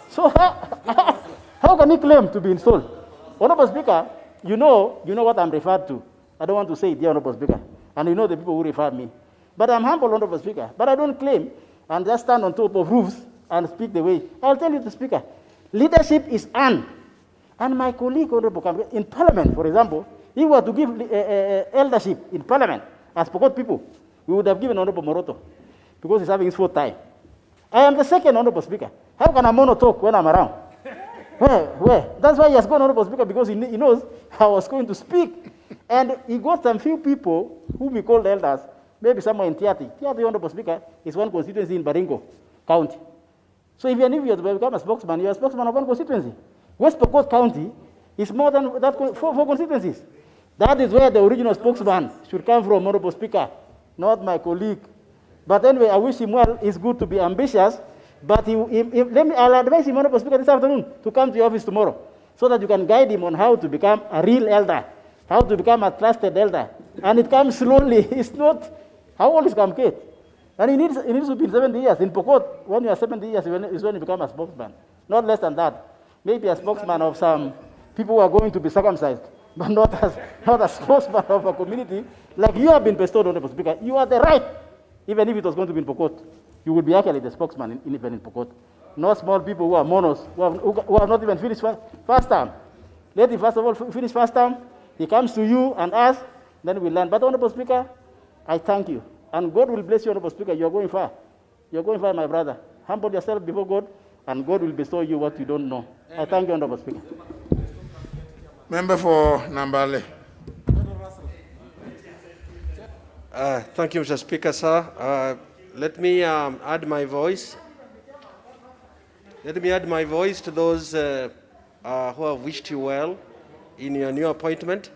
So how can he claim to be installed? Honorable Speaker, you know what I'm referred to. I don't want to say it, dear Honorable Speaker. And you know the people who refer me. But I'm humble, Honorable Speaker. But I don't claim and just stand on top of roofs and speak the way. I'll tell you, the Speaker, leadership is earned. And my colleague, Honorable Kamket, in Parliament, for example, if we were to give eldership in Parliament as Pokot people, we would have given Honorable Moroto because he's having his fourth time. I am the second, Honorable Speaker. How can a mono talk when I'm around? Where? That's why he has gone, Honorable Speaker, because he knows I was going to speak. And he got some few people whom we called elders, maybe somewhere in Tiati. Tiati, Honorable Speaker, is one constituency in Baringo County. So even if you have become a spokesman, you are a spokesman of one constituency. West Pokot County is more than that, four constituencies. That is where the original spokesman should come from, Honorable Speaker, not my colleague. But anyway, I wish him well. It's good to be ambitious. But I'll advise him, Honorable Speaker, this afternoon to come to your office tomorrow so that you can guide him on how to become a real elder, how to become a trusted elder. And it comes slowly. It's not, how old is Kamket? And he needs to be 70 years. In Pokot, when you are 70 years, is when you become a spokesman. Not less than that. Maybe a spokesman of some people who are going to be circumcised, but not a spokesman of a community like you have been bestowed, Honorable Speaker. You are the right, even if it was going to be in Pokot. You would be actually the spokesman even in Pokot. Not small people who are monos, who have not even finished first term. Let him first of all finish first term. He comes to you and us, then we learn. But Honorable Speaker, I thank you. And God will bless you, Honorable Speaker. You are going far. You are going far, my brother. Humble yourself before God, and God will bestow you what you don't know. I thank you, Honorable Speaker. Member for Nambale. Thank you, Mr. Speaker, sir. Let me add my voice. Let me add my voice to those who have wished you well in your new appointment.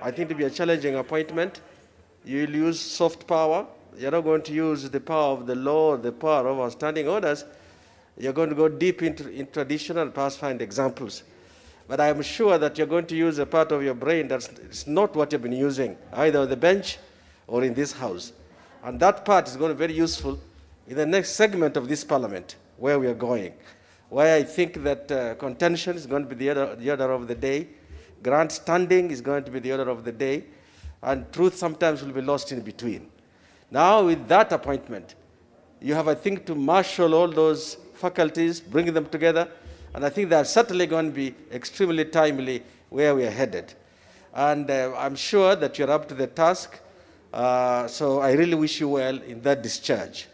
I think it will be a challenging appointment. You'll use soft power. You're not going to use the power of the law, the power of our standing orders. You're going to go deep into traditional and past find examples. But I am sure that you're going to use a part of your brain that's not what you've been using, either on the bench or in this house. And that part is going to be very useful in the next segment of this parliament, where we are going, where I think that contention is going to be the order of the day, grandstanding is going to be the order of the day, and truth sometimes will be lost in between. Now, with that appointment, you have, I think, to marshal all those faculties, bring them together, and I think they are certainly going to be extremely timely where we are headed. And I'm sure that you're up to the task. So I really wish you well in that discharge.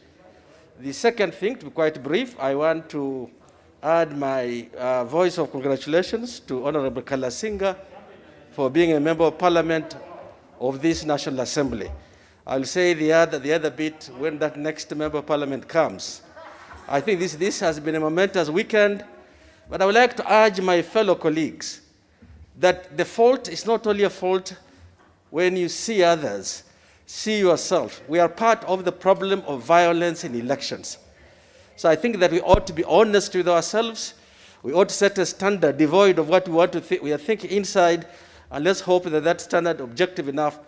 The second thing, to be quite brief, I want to add my voice of congratulations to Honorable Kalasinga for being a member of Parliament of this National Assembly. I'll say the other bit when that next member of Parliament comes. I think this has been a momentous weekend, but I would like to urge my fellow colleagues, that the fault is not only a fault when you see others, see yourself. We are part of the problem of violence in elections. So I think that we ought to be honest with ourselves. We ought to set a standard devoid of what we want to think. We are thinking inside, and let's hope that that standard, objective enough,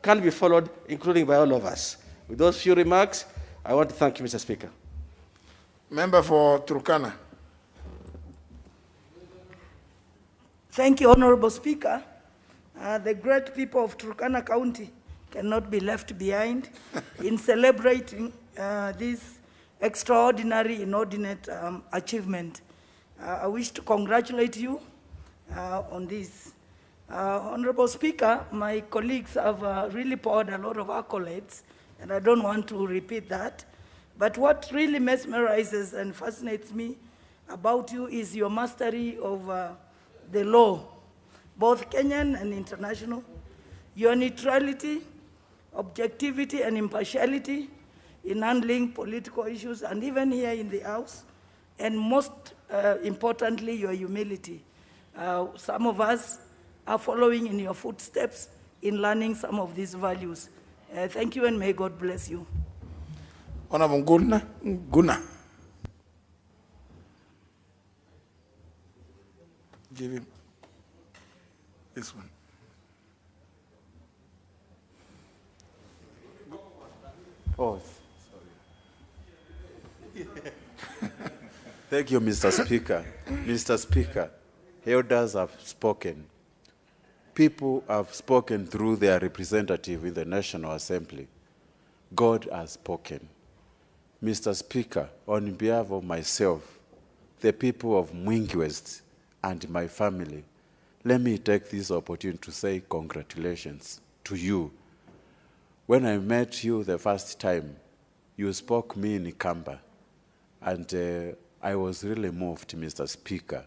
can be followed, including by all of us. With those few remarks, I want to thank you, Mr. Speaker. Member for Turkana. Thank you, Honorable Speaker. The great people of Turkana County cannot be left behind in celebrating this extraordinary, inordinate achievement. I wish to congratulate you on this. Honorable Speaker, my colleagues have really poured a lot of accolades, and I don't want to repeat that. But what really mesmerizes and fascinates me about you is your mastery of the law, both Kenyan and international, your neutrality, objectivity, and impartiality in handling political issues, and even here in the House, and most importantly, your humility. Some of us are following in your footsteps in learning some of these values. Thank you, and may God bless you. Honorable Guna. Give him this one. Oh, sorry. Thank you, Mr. Speaker. Mr. Speaker, elders have spoken. People have spoken through their representative in the National Assembly. God has spoken. Mr. Speaker, on behalf of myself, the people of Mwingi West, and my family, let me take this opportunity to say congratulations to you. When I met you the first time, you spoke me in Kamba, and I was really moved, Mr. Speaker.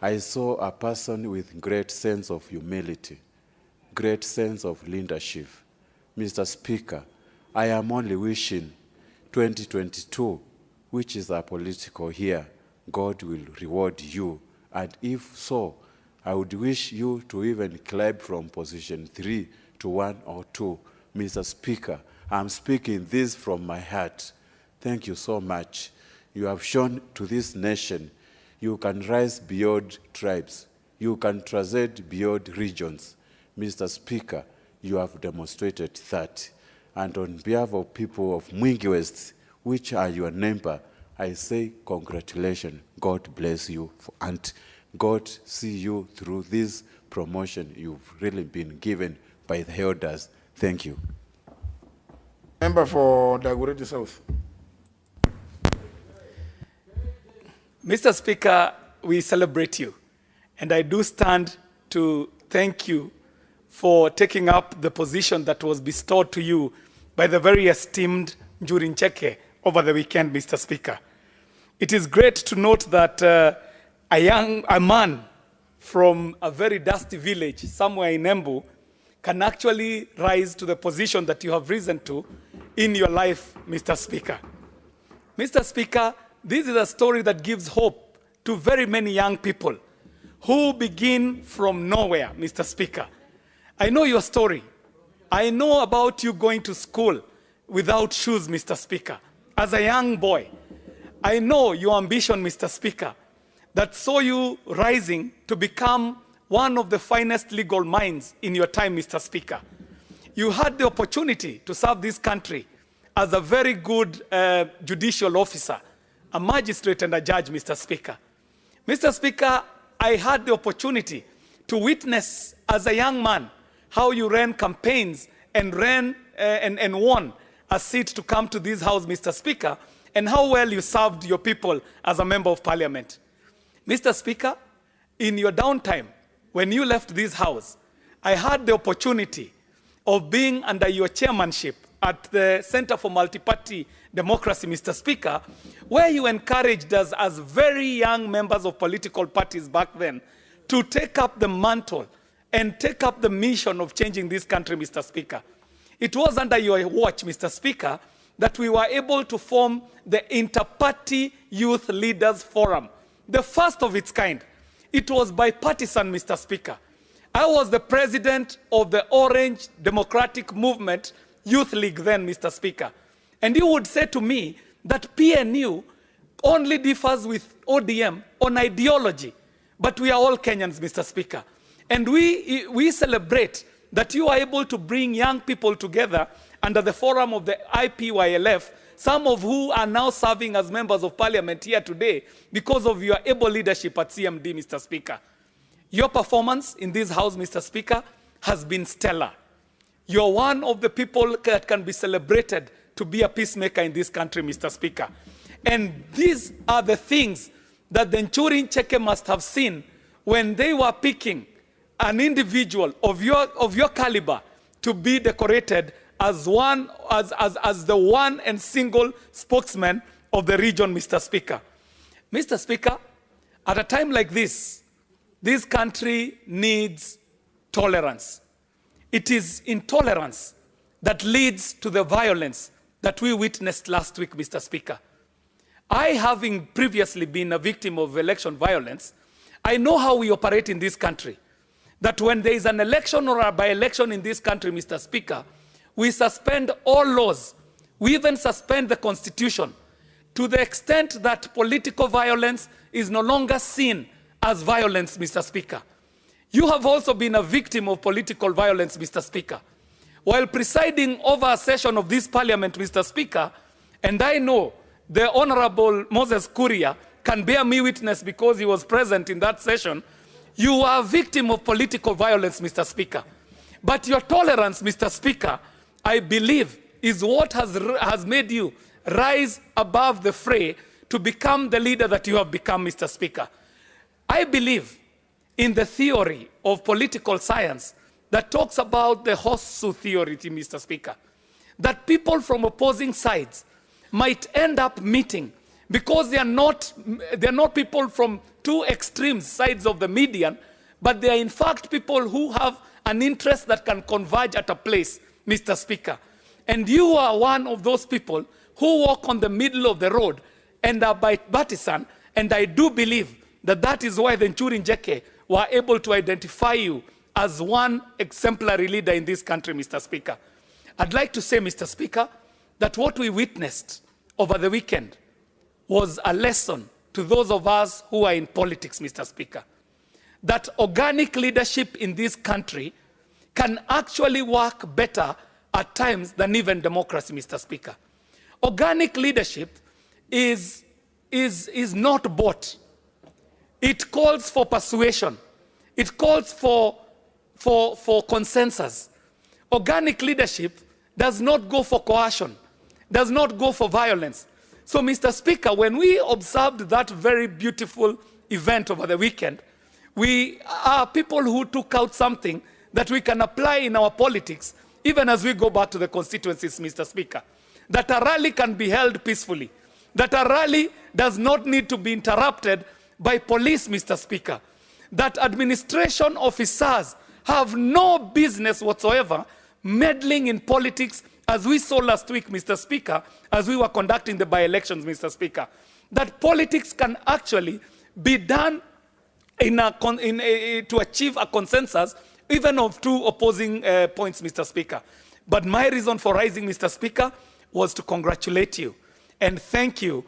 I saw a person with great sense of humility, great sense of leadership. Mr. Speaker, I am only wishing 2022, which is a political year, God will reward you. And if so, I would wish you to even climb from position 3 to 1 or 2. Mr. Speaker, I'm speaking this from my heart. Thank you so much. You have shown to this nation you can rise beyond tribes. You can transit beyond regions. Mr. Speaker, you have demonstrated that. And on behalf of people of Mwingi West, which are your neighbor, I say congratulations. God bless you. And God see you through this promotion you've really been given by the elders. Thank you. Member for Dagoretti South. Mr. Speaker, we celebrate you. And I do stand to thank you for taking up the position that was bestowed to you by the very esteemed Njuri Ncheke over the weekend, Mr. Speaker. It is great to note that a man from a very dusty village somewhere in Embu can actually rise to the position that you have risen to in your life, Mr. Speaker. Mr. Speaker, this is a story that gives hope to very many young people who begin from nowhere, Mr. Speaker. I know your story. I know about you going to school without shoes, Mr. Speaker, as a young boy. I know your ambition, Mr. Speaker, that saw you rising to become one of the finest legal minds in your time, Mr. Speaker. You had the opportunity to serve this country as a very good judicial officer, a magistrate and a judge, Mr. Speaker. Mr. Speaker, I had the opportunity to witness as a young man how you ran campaigns and ran and won a seat to come to this house, Mr. Speaker, and how well you served your people as a member of parliament. Mr. Speaker, in your downtime, when you left this house, I had the opportunity of being under your chairmanship at the Center for Multi-Party Democracy, Mr. Speaker, where you encouraged us as very young members of political parties back then to take up the mantle and take up the mission of changing this country, Mr. Speaker. It was under your watch, Mr. Speaker, that we were able to form the Inter-Party Youth Leaders Forum, the first of its kind. It was bipartisan, Mr. Speaker. I was the president of the Orange Democratic Movement Youth League then, Mr. Speaker. And you would say to me that PNU only differs with ODM on ideology. But we are all Kenyans, Mr. Speaker. And we celebrate that you are able to bring young people together under the forum of the IPYLF, some of who are now serving as members of parliament here today because of your able leadership at CMD, Mr. Speaker. Your performance in this house, Mr. Speaker, has been stellar. You're one of the people that can be celebrated to be a peacemaker in this country, Mr. Speaker. And these are the things that the Nchuri Ncheke must have seen when they were picking an individual of your caliber to be decorated as the one and single spokesman of the region, Mr. Speaker. Mr. Speaker, at a time like this country needs tolerance. It is intolerance that leads to the violence that we witnessed last week, Mr. Speaker. I, having previously been a victim of election violence, I know how we operate in this country. That when there is an election or a by-election in this country, Mr. Speaker, we suspend all laws. We even suspend the Constitution to the extent that political violence is no longer seen as violence, Mr. Speaker. You have also been a victim of political violence, Mr. Speaker. While presiding over a session of this parliament, Mr. Speaker, and I know the Honorable Moses Kuria can bear me witness because he was present in that session, you are a victim of political violence, Mr. Speaker. But your tolerance, Mr. Speaker, I believe is what has made you rise above the fray to become the leader that you have become, Mr. Speaker. I believe in the theory of political science that talks about the horseshoe theory, Mr. Speaker, that people from opposing sides might end up meeting because they are not people from two extreme sides of the median, but they are in fact people who have an interest that can converge at a place, Mr. Speaker. And you are one of those people who walk on the middle of the road and are bipartisan, and I do believe that that is why the Nchuri Ncheke were able to identify you as one exemplary leader in this country, Mr. Speaker. I'd like to say, Mr. Speaker, that what we witnessed over the weekend was a lesson to those of us who are in politics, Mr. Speaker, that organic leadership in this country can actually work better at times than even democracy, Mr. Speaker. Organic leadership is not bought. It calls for persuasion. It calls for consensus. Organic leadership does not go for coercion, does not go for violence. So, Mr. Speaker, when we observed that very beautiful event over the weekend, we are people who took out something that we can apply in our politics, even as we go back to the constituencies, Mr. Speaker. That a rally can be held peacefully. That a rally does not need to be interrupted by police, Mr. Speaker. That administration officers have no business whatsoever meddling in politics, as we saw last week, Mr. Speaker, as we were conducting the by-elections, Mr. Speaker. That politics can actually be done to achieve a consensus, even of two opposing points, Mr. Speaker. But my reason for rising, Mr. Speaker, was to congratulate you and thank you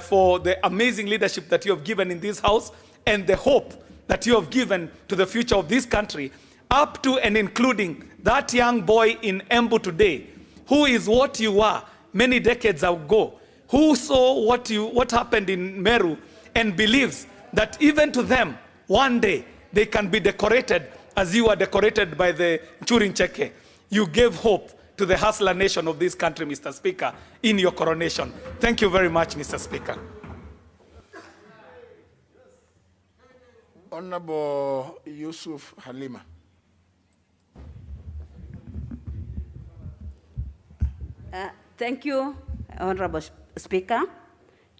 for the amazing leadership that you have given in this house and the hope that you have given to the future of this country, up to and including that young boy in Embu today, who is what you were many decades ago, who saw what happened in Meru and believes that even to them, one day, they can be decorated as you were decorated by the Nchuri Ncheke. You gave hope to the hustler nation of this country, Mr. Speaker, in your coronation. Thank you very much, Mr. Speaker. Honorable Yusuf Halima. Thank you, Honorable Speaker.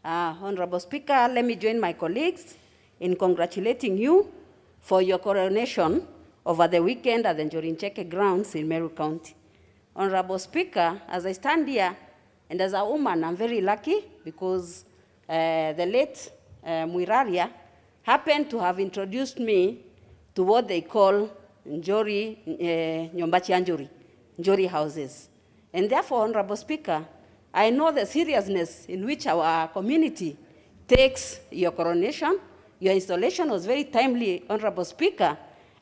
Honorable Speaker, let me join my colleagues in congratulating you for your coronation over the weekend at the Nchuri Ncheke grounds in Meru County. Honorable Speaker, as I stand here, and as a woman, I'm very lucky because the late Mwiraria happened to have introduced me to what they call Njori, Nyombachi and Njori houses. And therefore, Honorable Speaker, I know the seriousness in which our community takes your coronation. Your installation was very timely, Honorable Speaker,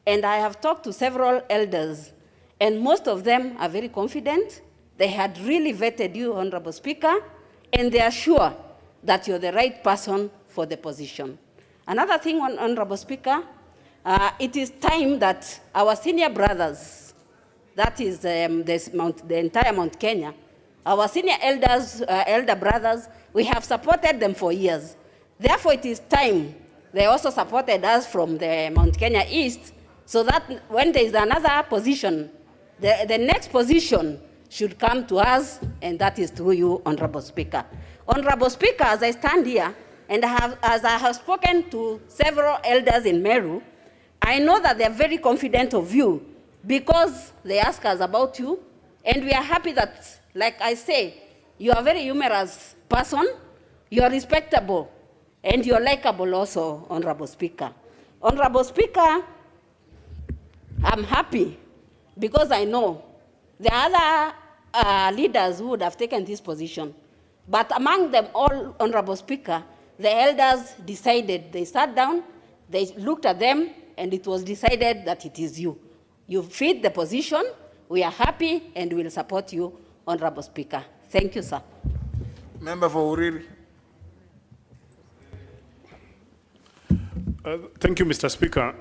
and I have talked to several elders, and most of them are very confident. They had really vetted you, Honorable Speaker, and they are sure that you're the right person for the position. Another thing, Honorable Speaker, it is time that our senior brothers, that is the entire Mount Kenya, our senior elders, elder brothers, we have supported them for years. Therefore, it is time they also supported us from the Mount Kenya East, so that when there is another position, the next position should come to us, and that is through you, Honorable Speaker. Honorable Speaker, as I stand here, and as I have spoken to several elders in Meru, I know that they are very confident of you because they ask us about you, and we are happy that, like I say, you are a very humorous person, you are respectable, and you are likable also, Honorable Speaker. Honorable Speaker, I'm happy because I know there are other leaders who would have taken this position. But among them all, Honorable Speaker, the elders decided, they sat down, they looked at them, and it was decided that it is you. You fit the position, we are happy, and we will support you, Honorable Speaker. Thank you, sir. Member for Uriri. Thank you, Mr. Speaker.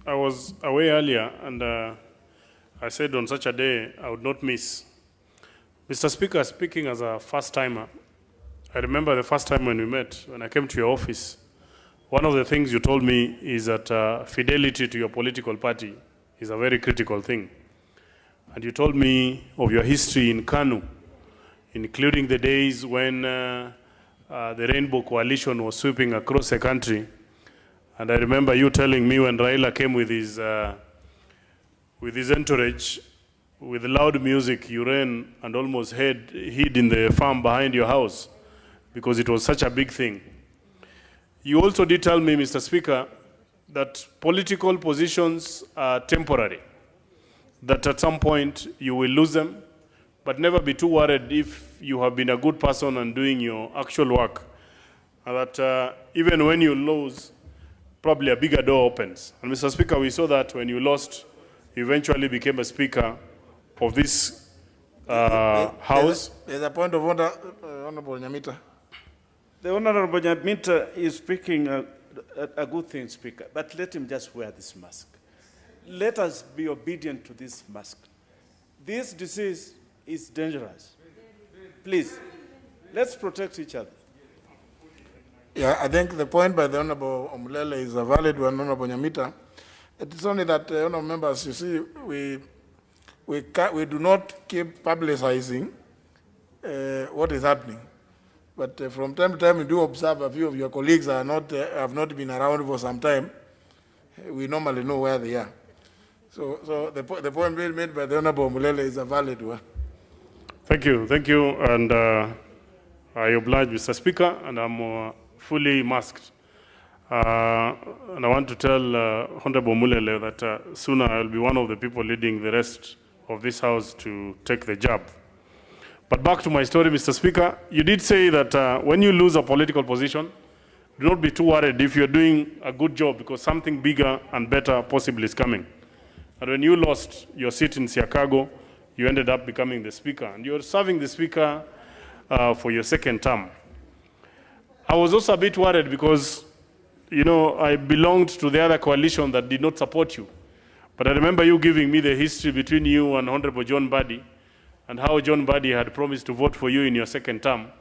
I was away earlier, and I said on such a day I would not miss. Mr. Speaker, speaking as a first-timer, I remember the first time when we met, when I came to your office, one of the things you told me is that fidelity to your political party is a very critical thing. And you told me of your history in KANU, including the days when the Rainbow Coalition was sweeping across the country. And I remember you telling me when Raila came with his entourage, with loud music, you ran and almost hid in the farm behind your house because it was such a big thing. You also did tell me, Mr. Speaker, that political positions are temporary, that at some point you will lose them, but never be too worried if you have been a good person and doing your actual work, and that even when you lose, probably a bigger door opens. And Mr. Speaker, we saw that when you lost, you eventually became a speaker of this House. There's a point of order, Honorable Nyamita. The Honorable Nyamita is speaking a good thing, Speaker, but let him just wear this mask. Let us be obedient to this mask. This disease is dangerous. Please, let's protect each other. Yeah, I think the point by the Honorable Omulele is a valid one, Honorable Nyamita. It's only that, Honorable members, you see, we do not keep publicizing what is happening. But from time to time, we do observe a few of your colleagues have not been around for some time. We normally know where they are. So the point being made by the Honorable Omulele is a valid one. Thank you, and I oblige, Mr. Speaker, and I'm fully masked. And I want to tell Honorable Mulele that soon I will be one of the people leading the rest of this House to take the job. But back to my story, Mr. Speaker, you did say that when you lose a political position, do not be too worried if you're doing a good job because something bigger and better possibly is coming. And when you lost your seat in Chicago, you ended up becoming the Speaker. And you're serving the Speaker for your second term. I was also a bit worried because, you know, I belonged to the other coalition that did not support you. But I remember you giving me the history between you and Honorable John Buddy and how John Buddy had promised to vote for you in your second term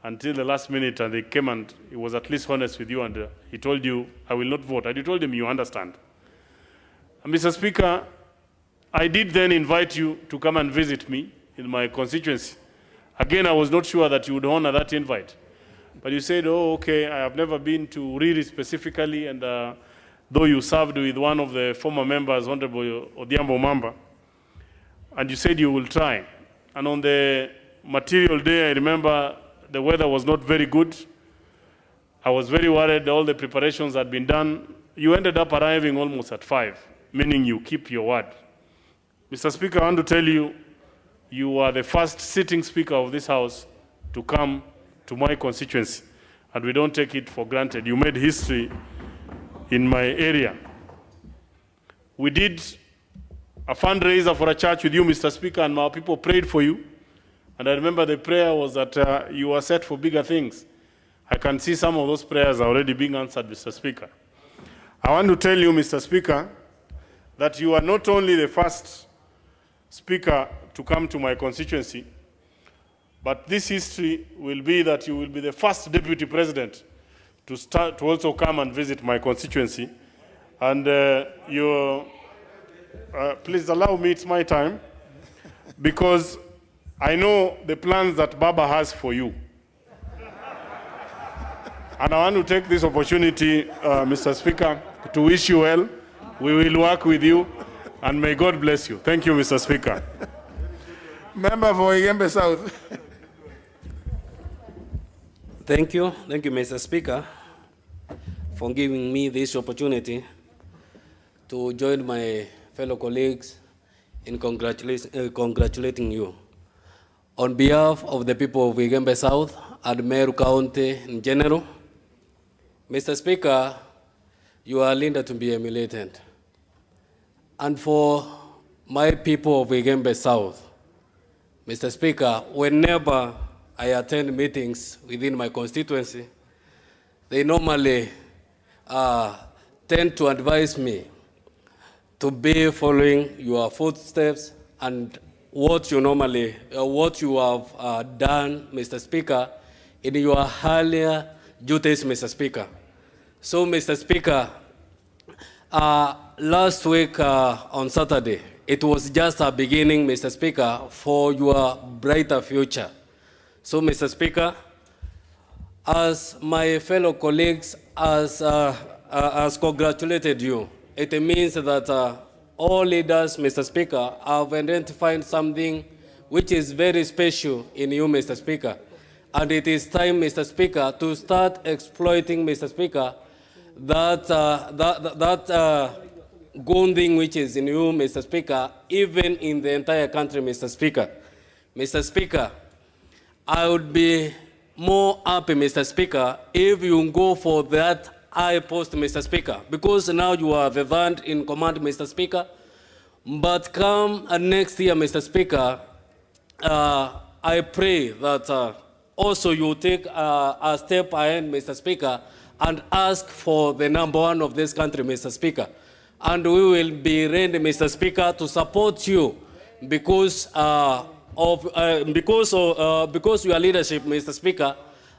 until the last minute, and they came and he was at least honest with you and he told you, I will not vote. And you told him you understand. And Mr. Speaker, I did then invite you to come and visit me in my constituency. Again, I was not sure that you would honor that invite. But you said, oh, okay, I have never been to Uriri specifically, and though you served with one of the former members, Honorable Odhiambo Mamba, and you said you will try. And on the material day, I remember the weather was not very good. I was very worried all the preparations had been done. You ended up arriving almost at 5. meaning you keep your word. Mr. Speaker, I want to tell you, you are the first sitting Speaker of this House to come to my constituency, and we don't take it for granted. You made history in my area. We did a fundraiser for a church with you, Mr. Speaker, and our people prayed for you. And I remember the prayer was that you were set for bigger things. I can see some of those prayers are already being answered, Mr. Speaker. I want to tell you, Mr. Speaker, that you are not only the first Speaker to come to my constituency, but this history will be that you will be the first Deputy President to also come and visit my constituency. And please allow me, it's my time, because I know the plans that Baba has for you. And I want to take this opportunity, Mr. Speaker, to wish you well. We will work with you, and may God bless you. Thank you, Mr. Speaker. Member for Igembe South. Thank you, Mr. Speaker, for giving me this opportunity to join my fellow colleagues in congratulating you. On behalf of the people of Igembe South and Meru County in general, Mr. Speaker, you are a leader to be emulated. And for my people of Igembe South, Mr. Speaker, whenever I attend meetings within my constituency, they normally tend to advise me to be following your footsteps and what you have done, Mr. Speaker, in your earlier duties, Mr. Speaker. So, Mr. Speaker, last week on Saturday, it was just a beginning, Mr. Speaker, for your brighter future. So, Mr. Speaker, as my fellow colleagues has congratulated you, it means that all leaders, Mr. Speaker, have identified something which is very special in you, Mr. Speaker. And it is time, Mr. Speaker, to start exploiting, Mr. Speaker, that good thing which is in you, Mr. Speaker, even in the entire country, Mr. Speaker. Mr. Speaker, I would be more happy, Mr. Speaker, if you go for that high post, Mr. Speaker, because now you are the third in command, Mr. Speaker. But come next year, Mr. Speaker, I pray that also you take a step ahead, Mr. Speaker, and ask for the number one of this country, Mr. Speaker. And we will be ready, Mr. Speaker, to support you because your leadership, Mr. Speaker,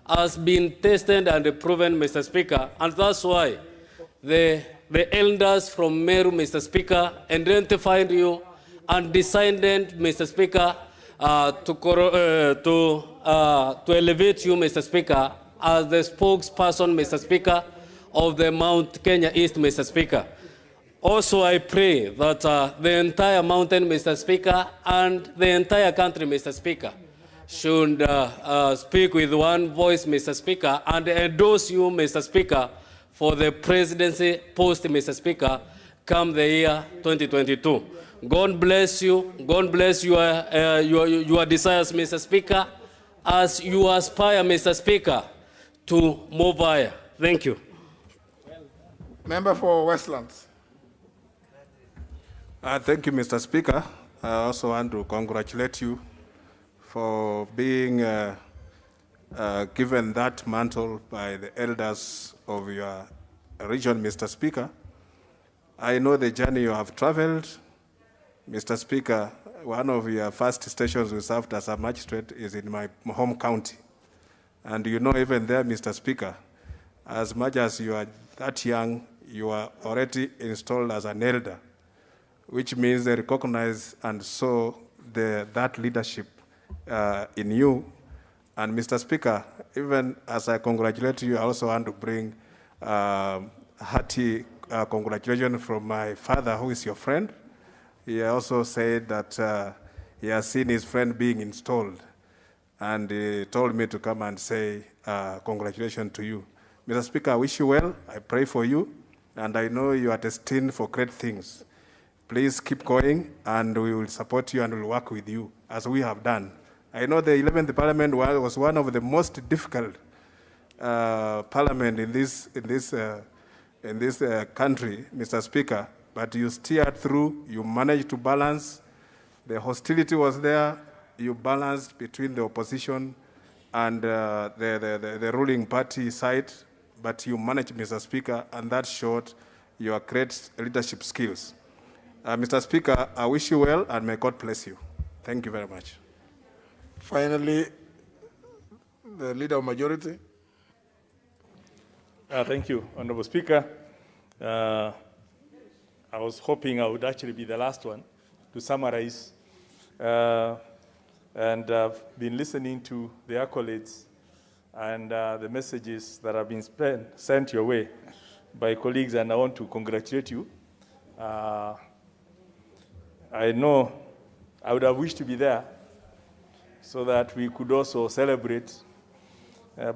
has been tested and proven, Mr. Speaker, and that's why the elders from Meru, Mr. Speaker, identified you and decided, Mr. Speaker, to elevate you, Mr. Speaker, as the spokesperson, Mr. Speaker, of the Mount Kenya East, Mr. Speaker. Also, I pray that the entire mountain, Mr. Speaker, and the entire country, Mr. Speaker, should speak with one voice, Mr. Speaker, and endorse you, Mr. Speaker, for the presidency post, Mr. Speaker, come the year 2022. God bless you. God bless your desires, Mr. Speaker, as you aspire, Mr. Speaker, to move higher. Thank you. Member for Westlands. Thank you, Mr. Speaker. I also want to congratulate you for being given that mantle by the elders of your region, Mr. Speaker. I know the journey you have traveled. Mr. Speaker, one of your first stations you served as a magistrate is in my home county. And you know, even there, Mr. Speaker, as much as you are that young, you are already installed as an elder, which means they recognize and saw that leadership in you. And Mr. Speaker, even as I congratulate you, I also want to bring hearty congratulations from my father, who is your friend. He also said that he has seen his friend being installed, and he told me to come and say congratulations to you. Mr. Speaker, I wish you well. I pray for you, and I know you are destined for great things. Please keep going, and we will support you and will work with you as we have done. I know the 11th Parliament was one of the most difficult parliament in this country, Mr. Speaker, but you steered through, you managed to balance. The hostility was there, you balanced between the opposition and the ruling party side, but you managed, Mr. Speaker, and that showed your great leadership skills. Mr. Speaker, I wish you well, and may God bless you. Thank you very much. Finally, the Leader of Majority. Thank you, Honorable Speaker. I was hoping I would actually be the last one to summarize. And I've been listening to the accolades and the messages that have been sent your way by colleagues, and I want to congratulate you. I know I would have wished to be there so that we could also celebrate,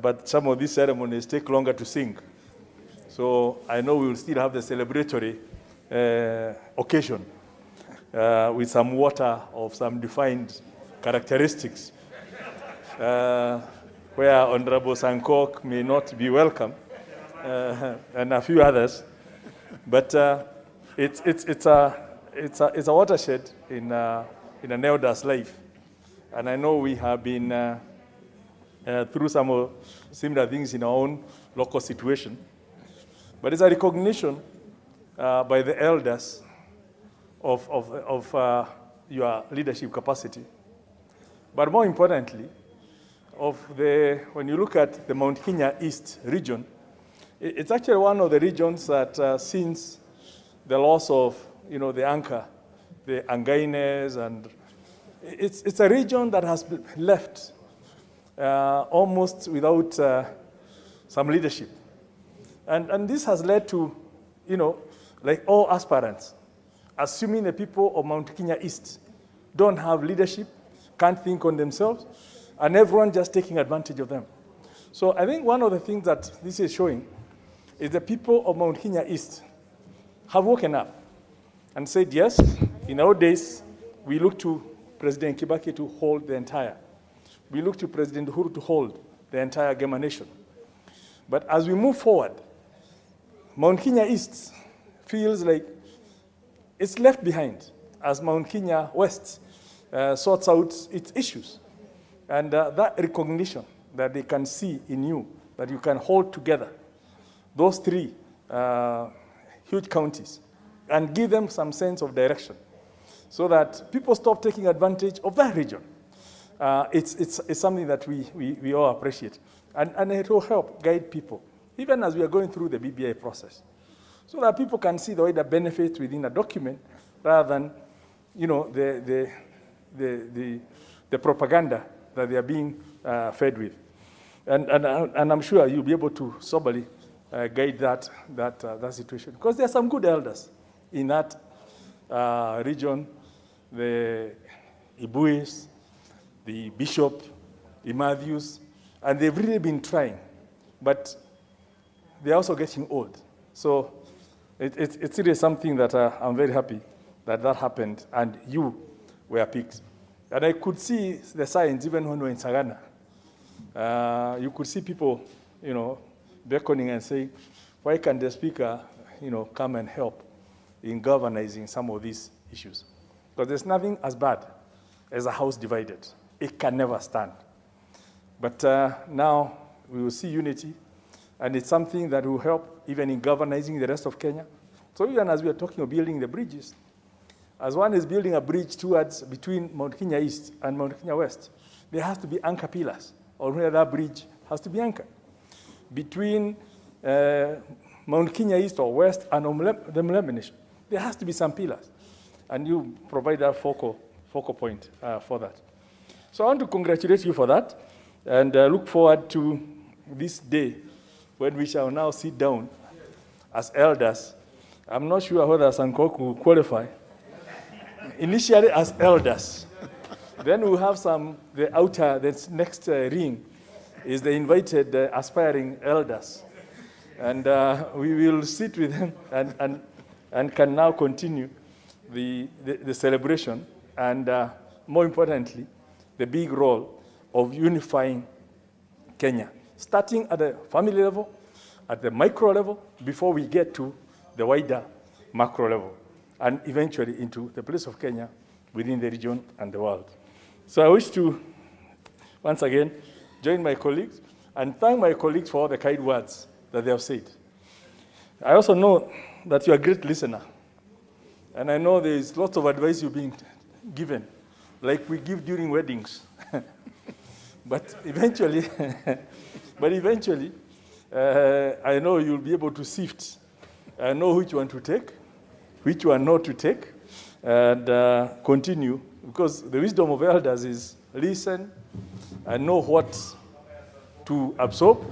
but some of these ceremonies take longer to sing. So I know we will still have the celebratory occasion with some water of some defined characteristics, where Honorable Sankok may not be welcome, and a few others. But it's a watershed in an elder's life. And I know we have been through some similar things in our own local situation. But it's a recognition by the elders of your leadership capacity. But more importantly, when you look at the Mount Kenya East region, it's actually one of the regions that since the loss of the anchor, the Angaines, and it's a region that has been left almost without some leadership. And this has led to, like all aspirants, assuming the people of Mount Kenya East don't have leadership, can't think on themselves, and everyone just taking advantage of them. So I think one of the things that this is showing is the people of Mount Kenya East have woken up and said, yes, in our days, we look to President Kibaki to hold the entire. We look to President Uhuru to hold the entire Gema nation. But as we move forward, Mount Kenya East feels like it's left behind as Mount Kenya West sorts out its issues. And that recognition that they can see in you, that you can hold together those three huge counties and give them some sense of direction so that people stop taking advantage of that region. It's something that we all appreciate. And it will help guide people, even as we are going through the BBI process, so that people can see the wider benefits within a document rather than, the propaganda that they are being fed with. And I'm sure you'll be able to soberly guide that situation. Because there are some good elders in that region, the Ibuis, the Bishop, the Matthews, and they've really been trying. But they're also getting old. So it's really something that I'm very happy that happened, and you were picked. And I could see the signs even when we were in Sagana. You could see people, beckoning and saying, why can't the speaker, come and help in galvanizing some of these issues? Because there's nothing as bad as a house divided. It can never stand. But now we will see unity, and it's something that will help even in galvanizing the rest of Kenya. So even as we are talking of building the bridges, as one is building a bridge between Mount Kenya East and Mount Kenya West, there has to be anchor pillars, or where that bridge has to be anchored. Between Mount Kenya East or West and the Mlembe Nation, there has to be some pillars. And you provide that focal point for that. So I want to congratulate you for that, and look forward to this day when we shall now sit down as elders. I'm not sure whether Sankok will qualify. Initially as elders. Then we'll have the next ring is the invited aspiring elders. And we will sit with them and can now continue the celebration and, more importantly, the big role of unifying Kenya, starting at the family level, at the micro level, before we get to the wider macro level, and eventually into the place of Kenya within the region and the world. So I wish to, once again, join my colleagues and thank my colleagues for all the kind words that they have said. I also know that you're a great listener, and I know there is lots of advice you've been given, like we give during weddings. But eventually, I know you'll be able to sift and know which one to take, which one not to take, and continue, because the wisdom of elders is listen and know what to absorb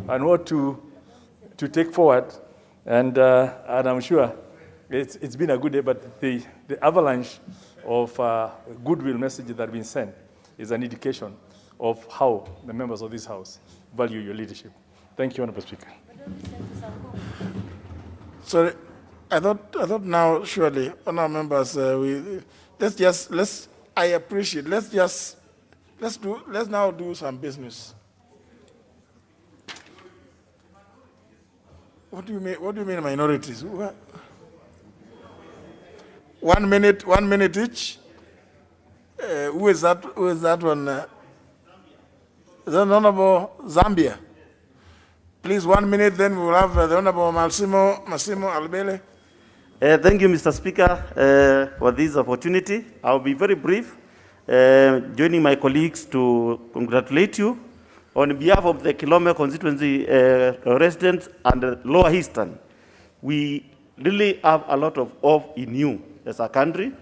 and what to take forward. And I'm sure it's been a good day, but the avalanche of goodwill messages that have been sent is an indication of how the members of this House value your leadership. Thank you, Honorable Speaker. Sorry, I thought now surely, honourable members, I appreciate. Let's now do some business. What do you mean minorities? What? 1 minute each. Who is that one? Is that Honorable Zambia? Please, 1 minute, then we will have the Honorable Massimo Albele. Thank you, Mr. Speaker, for this opportunity. I'll be very brief, joining my colleagues to congratulate you on behalf of the Kilome constituency residents and the Lower Eastern. We really have a lot of hope in you as a country.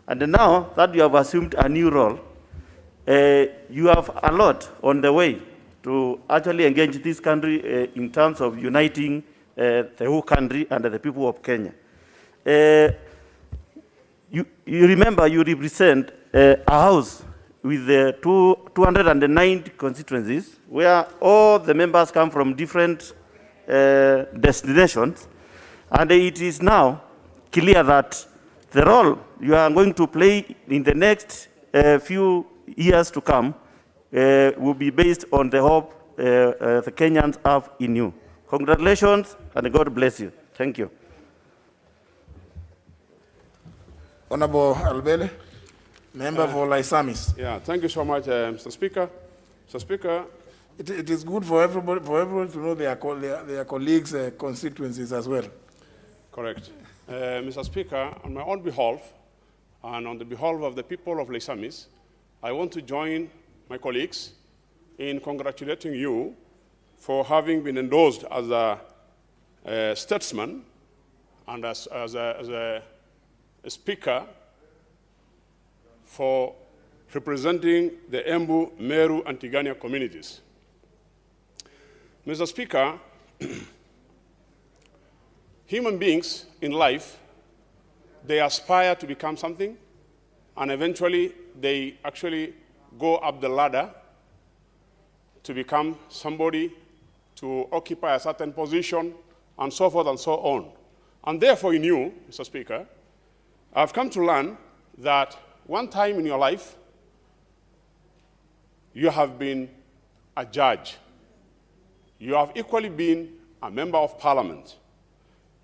And now that you have assumed a new role, you have a lot on the way to actually engage this country in terms of uniting the whole country and the people of Kenya. You remember you represent a house with 209 constituencies where all the members come from different destinations. And it is now clear that the role you are going to play in the next few years to come will be based on the hope the Kenyans have in you. Congratulations, and God bless you. Thank you. Honorable Albele, member for Lysamis. Yeah, thank you so much, Mr. Speaker. Mr. Speaker, it is good for everybody to know their colleagues' constituencies as well. Correct. Mr. Speaker, on my own behalf and on the behalf of the people of Lysamis, I want to join my colleagues in congratulating you for having been endorsed as a statesman and as a speaker for representing the Embu, Meru, and Tigania communities. Mr. Speaker, human beings in life, they aspire to become something, and eventually they actually go up the ladder to become somebody, to occupy a certain position, and so forth and so on. And therefore in you, Mr. Speaker, I've come to learn that one time in your life, you have been a judge. You have equally been a member of parliament.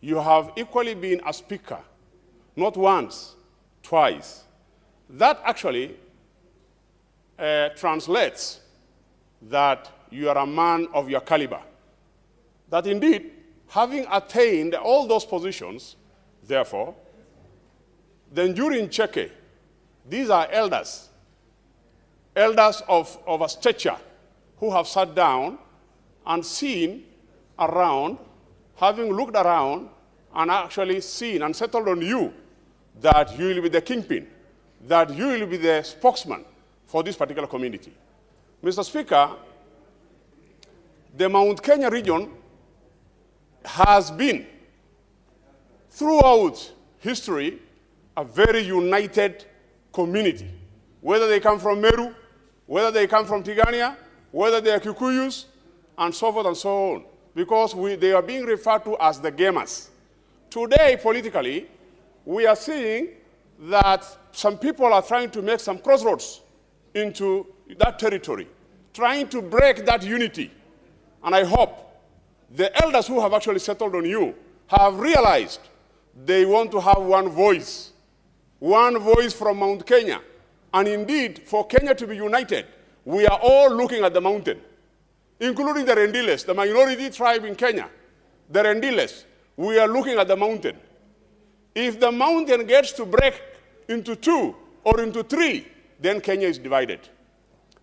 You have equally been a speaker, not once, twice. That actually translates that you are a man of your caliber. That indeed, having attained all those positions, therefore, the Njurin Cheke, these are elders of a stature who have sat down and seen around, having looked around and actually seen and settled on you that you will be the kingpin, that you will be the spokesman for this particular community. Mr. Speaker, the Mount Kenya region has been, throughout history, a very united community. Whether they come from Meru, whether they come from Tigania, whether they are Kikuyus, and so forth and so on. Because they are being referred to as the gamers. Today, politically, we are seeing that some people are trying to make some crossroads into that territory, trying to break that unity. And I hope the elders who have actually settled on you have realized they want to have one voice from Mount Kenya. And indeed, for Kenya to be united, we are all looking at the mountain, including the Rendiles, the minority tribe in Kenya. The Rendiles, we are looking at the mountain. If the mountain gets to break into 2 or into 3, then Kenya is divided.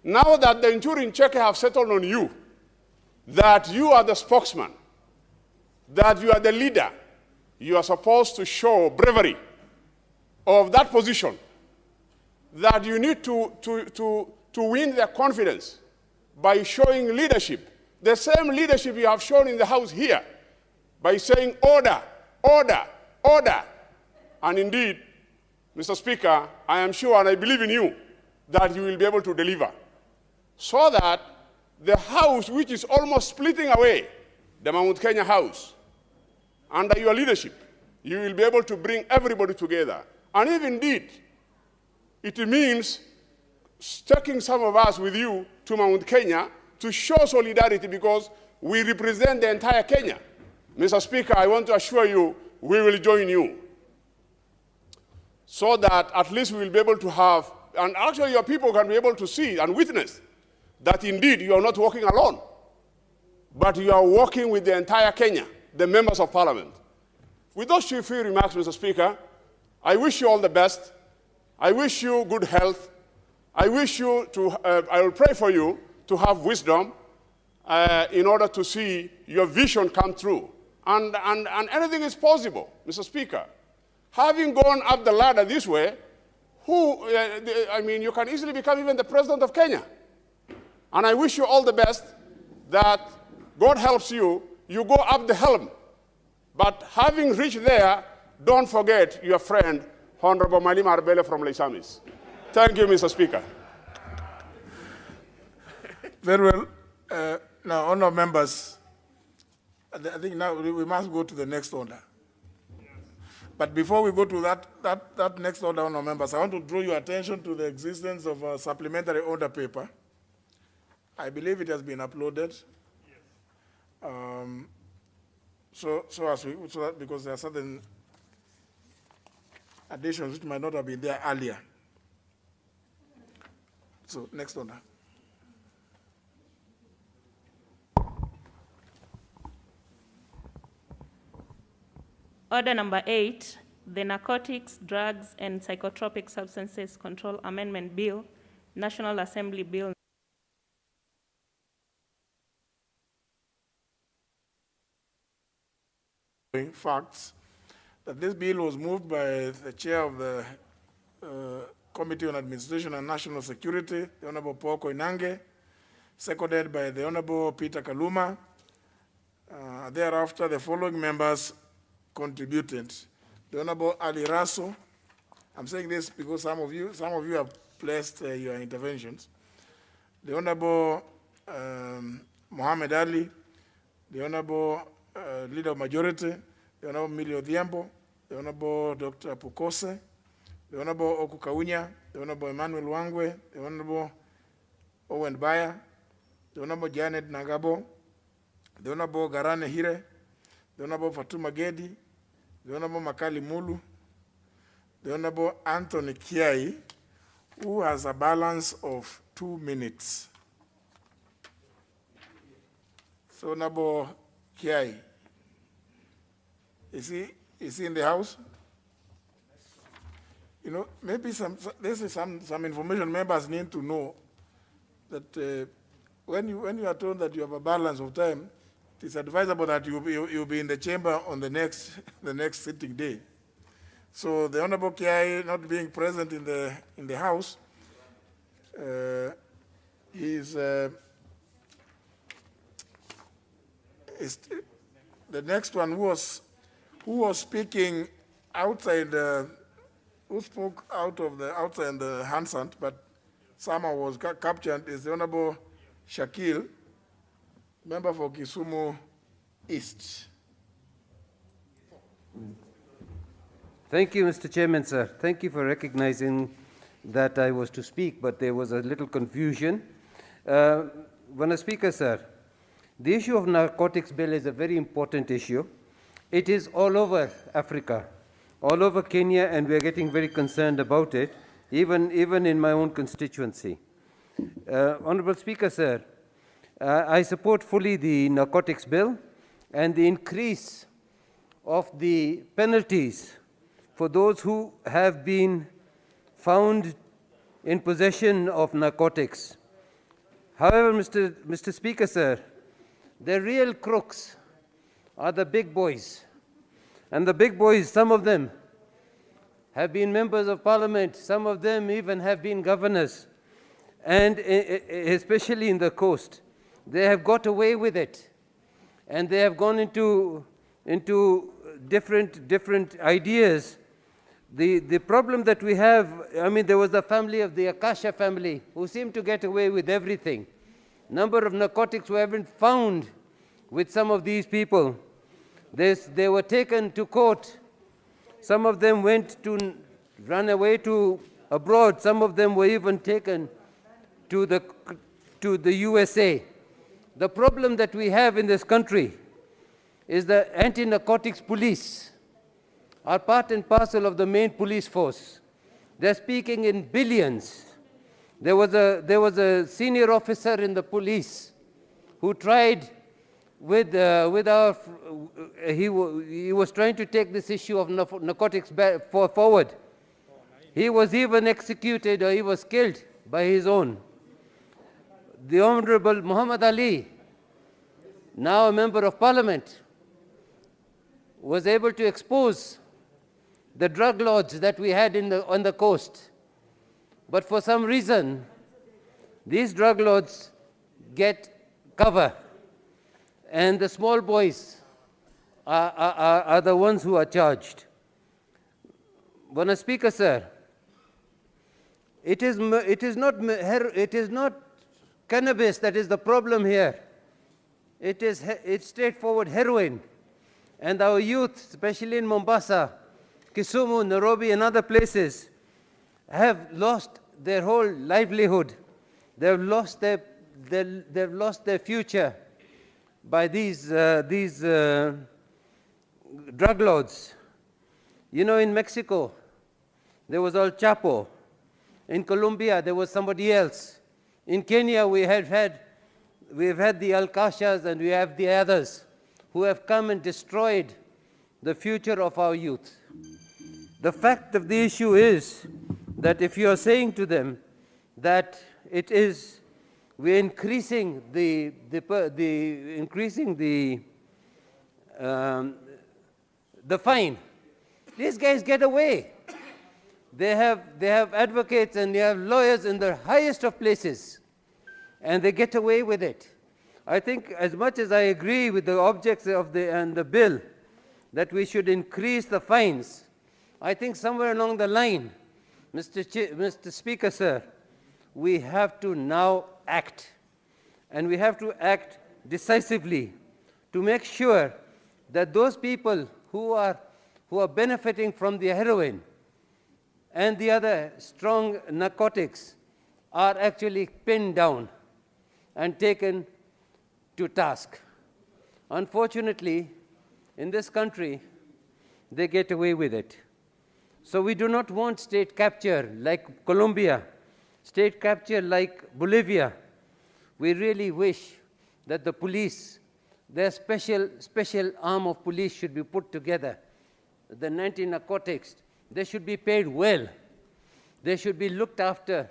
Now that the Nchurin Cheke have settled on you, that you are the spokesman, that you are the leader, you are supposed to show bravery of that position, that you need to win their confidence by showing leadership, the same leadership you have shown in the House here, by saying order, order, order. And indeed, Mr. Speaker, I am sure and I believe in you that you will be able to deliver, so that the House, which is almost splitting away, the Mount Kenya House, under your leadership, you will be able to bring everybody together. And if indeed it means taking some of us with you to Mount Kenya to show solidarity, because we represent the entire Kenya, Mr. Speaker, I want to assure you we will join you, so that at least we will be able to have, and actually your people can be able to see and witness that indeed you are not walking alone, but you are walking with the entire Kenya, the members of parliament. With those few remarks, Mr. Speaker, I wish you all the best. I wish you good health. I wish you to, I will pray for you to have wisdom in order to see your vision come true. And anything is possible, Mr. Speaker. Having gone up the ladder this way, you can easily become even the president of Kenya. And I wish you all the best, that God helps you, you go up the helm. But having reached there, don't forget your friend, Honorable Malima Arbele from Leisamis. Thank you, Mr. Speaker. Very well. Now, honourable members, I think now we must go to the next order. But before we go to that next order, honourable members, I want to draw your attention to the existence of a supplementary order paper. I believe it has been uploaded. Because there are certain additions which might not have been there earlier. So, next order. Order number 8, the Narcotics, Drugs, and Psychotropic Substances Control Amendment Bill, National Assembly Bill. Facts that this bill was moved by the chair of the Committee on Administration and National Security, the Honorable Paul Koinange, seconded by the Honorable Peter Kaluma. Thereafter, the following members contributed: the Honorable Ali Raso. I'm saying this because some of you have placed your interventions. The Honorable Mohammed Ali, the Honorable Leader of Majority, the Honorable Millie Odhiambo, the Honorable Dr. Pukose, the Honorable Oku Kaunya, the Honorable Emmanuel Wangwe, the Honorable Owen Baya, the Honorable Janet Nagabo, the Honorable Garane Hire, the Honorable Fatuma Gedi, the Honorable Makali Mulu, the Honorable Anthony Kiai, who has a balance of 2 minutes. So, Honorable Kiai, is he in the house? You know, maybe this is some information members need to know, that when you are told that you have a balance of time, it is advisable that you'll be in the chamber on the next sitting day. So the Honorable Kiai not being present in the house, the next one who was speaking outside, who spoke outside the Hansant, but somehow was captured, is the Honorable Shakil, member for Kisumu East. Thank you, Mr. Chairman, sir. Thank you for recognizing that I was to speak, but there was a little confusion. When Speaker, sir, the issue of narcotics bill is a very important issue. It is all over Africa, all over Kenya, and we are getting very concerned about it, even in my own constituency. Honorable Speaker, sir, I support fully the narcotics bill and the increase of the penalties for those who have been found in possession of narcotics. However, Mr. Speaker, sir, the real crooks are the big boys. And the big boys, some of them have been members of parliament, some of them even have been governors, and especially in the coast. They have got away with it, and they have gone into different ideas. The problem that we have, I mean, there was the family of the Akasha family who seemed to get away with everything. Number of narcotics were even found with some of these people. They were taken to court. Some of them went to run away to abroad. Some of them were even taken to the USA. The problem that we have in this country is the anti-narcotics police are part and parcel of the main police force. They're speaking in billions. There was a senior officer in the police who tried he was trying to take this issue of narcotics forward. He was even executed, or he was killed by his own. The Honorable Muhammad Ali, now a member of parliament, was able to expose the drug lords that we had on the coast. But for some reason, these drug lords get cover, and the small boys are the ones who are charged. When Speaker, sir, it is not cannabis that is the problem here. It's straightforward heroin. And our youth, especially in Mombasa, Kisumu, Nairobi, and other places, have lost their whole livelihood. They've lost their future by these drug lords. You know, in Mexico, there was El Chapo. In Colombia, there was somebody else. In Kenya, we have had the Al-Qashas, and we have the others who have come and destroyed the future of our youth. The fact of the issue is that if you are saying to them that we're increasing the fine, these guys get away. They have advocates and they have lawyers in the highest of places, and they get away with it. I think, as much as I agree with the objects of the bill, that we should increase the fines, I think somewhere along the line, Mr. Speaker, sir, we have to now act, and we have to act decisively to make sure that those people who are benefiting from the heroin and the other strong narcotics are actually pinned down and taken to task. Unfortunately, in this country, they get away with it. So we do not want state capture like Colombia, state capture like Bolivia. We really wish that the police, their special arm of police should be put together. The anti-narcotics, they should be paid well. They should be looked after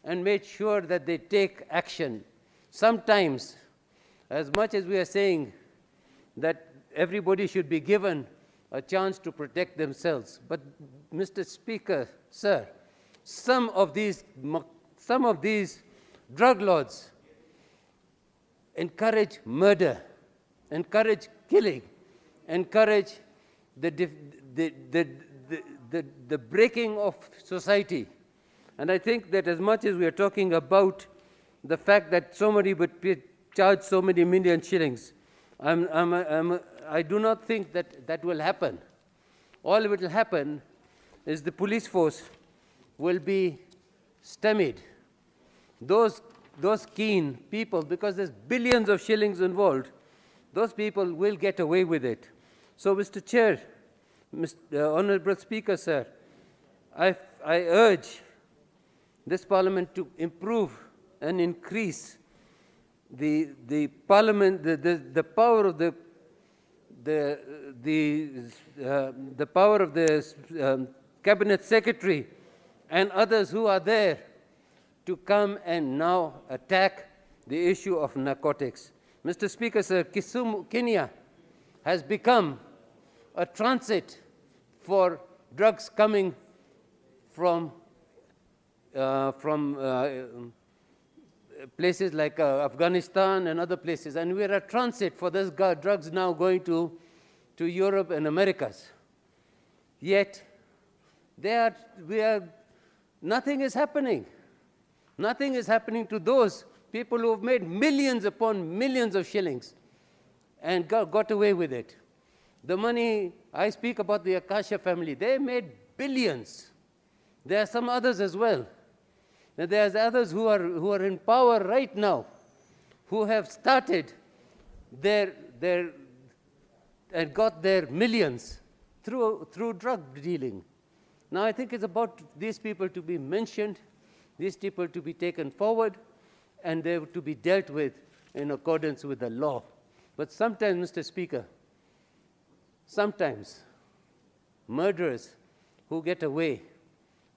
and made sure that they take action. Sometimes, as much as we are saying that everybody should be given a chance to protect themselves, but Mr. Speaker, sir, some of these drug lords encourage murder, encourage killing, encourage the breaking of society. And I think that as much as we are talking about the fact that somebody would charge so many million shillings, I do not think that will happen. all that will happen is the police force will be stymied. Those keen people, because there's billions of shillings involved, those people will get away with it. So, Mr. Chair, Honourable Speaker, sir, I urge this Parliament to improve and increase the Parliament, the power of the power of the Cabinet Secretary and others who are there to come and now attack the issue of narcotics. Mr. Speaker, sir, Kisumu, Kenya has become a transit for drugs coming from places like Afghanistan and other places, and we are a transit for those drugs now going to Europe and Americas. Yet, nothing is happening. Nothing is happening to those people who have made millions upon millions of shillings and got away with it. The money, I speak about the Akasha family, they made billions. There are some others as well. And there's others who are in power right now, who have started and got their millions through drug dealing. Now I think it's about these people to be mentioned, these people to be taken forward, and they to be dealt with in accordance with the law. But sometimes, Mr. Speaker, sometimes murderers who get away,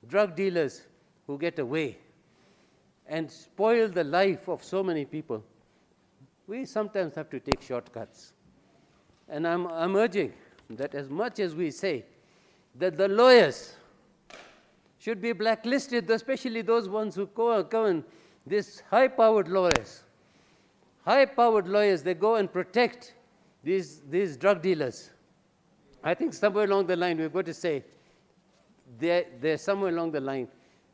drug dealers who get away and spoil the life of so many people, we sometimes have to take shortcuts. And I'm urging that as much as we say that the lawyers should be blacklisted, especially those ones who go and these high-powered lawyers. High-powered lawyers, they go and protect these drug dealers. I think somewhere along the line we've got to say, there's somewhere along the line,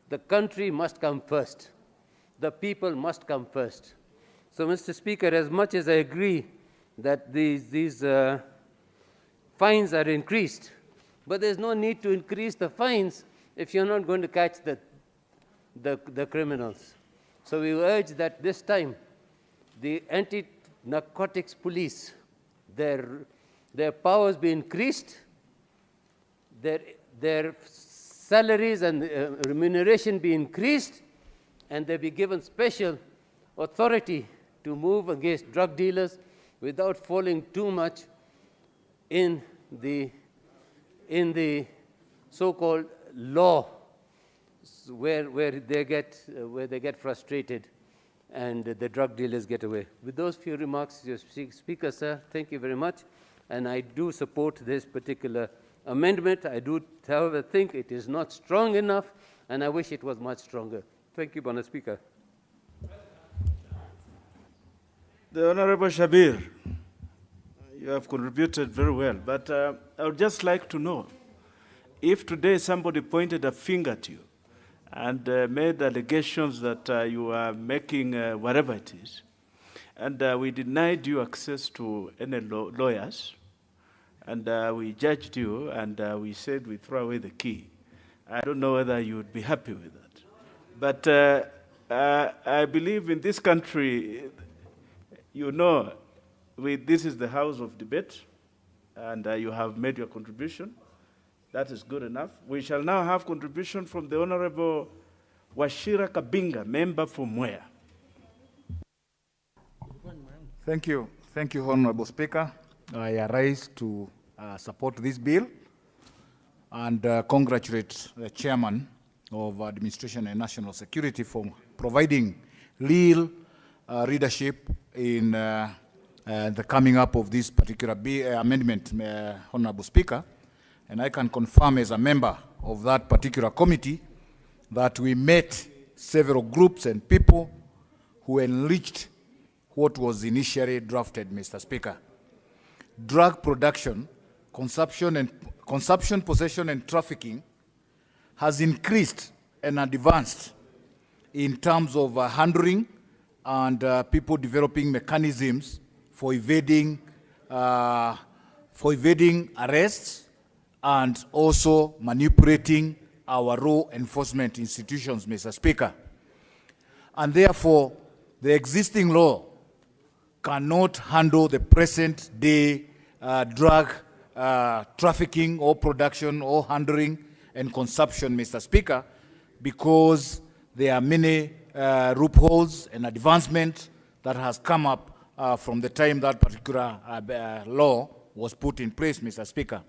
the country must come first. The people must come first. So, Mr. Speaker, as much as I agree that these fines are increased, but there's no need to increase the fines if you're not going to catch the criminals. So we urge that this time the anti-narcotics police, their powers be increased, their salaries and remuneration be increased, and they be given special authority to move against drug dealers without falling too much in the so-called law, where they get frustrated and the drug dealers get away. With those few remarks, Speaker, sir, thank you very much, and I do support this particular amendment. I do, however, think it is not strong enough, and I wish it was much stronger. Thank you, Mr. Speaker. The Honorable Shabir, you have contributed very well, but I would just like to know, if today somebody pointed a finger at you and made allegations that you are making whatever it is, and we denied you access to any lawyers, and we judged you, and we said we throw away the key, I don't know whether you would be happy with that. But I believe in this country, you know, this is the house of debate, and you have made your contribution. That is good enough. We shall now have contribution from the Honorable Washira Kabinga, member for Mwea. Thank you. Thank you, Honorable Speaker. I arise to support this bill and congratulate the Chairman of Administration and National Security for providing real leadership in the coming up of this particular amendment, Honorable Speaker. And I can confirm as a member of that particular committee that we met several groups and people who enriched what was initially drafted, Mr. Speaker. Drug production, consumption, possession, and trafficking has increased and advanced in terms of handling and people developing mechanisms for evading arrests and also manipulating our law enforcement institutions, Mr. Speaker. And therefore, the existing law cannot handle the present day drug trafficking or production or handling and consumption, Mr. Speaker, because there are many loopholes and advancement that has come up from the time that particular law was put in place, Mr. Speaker.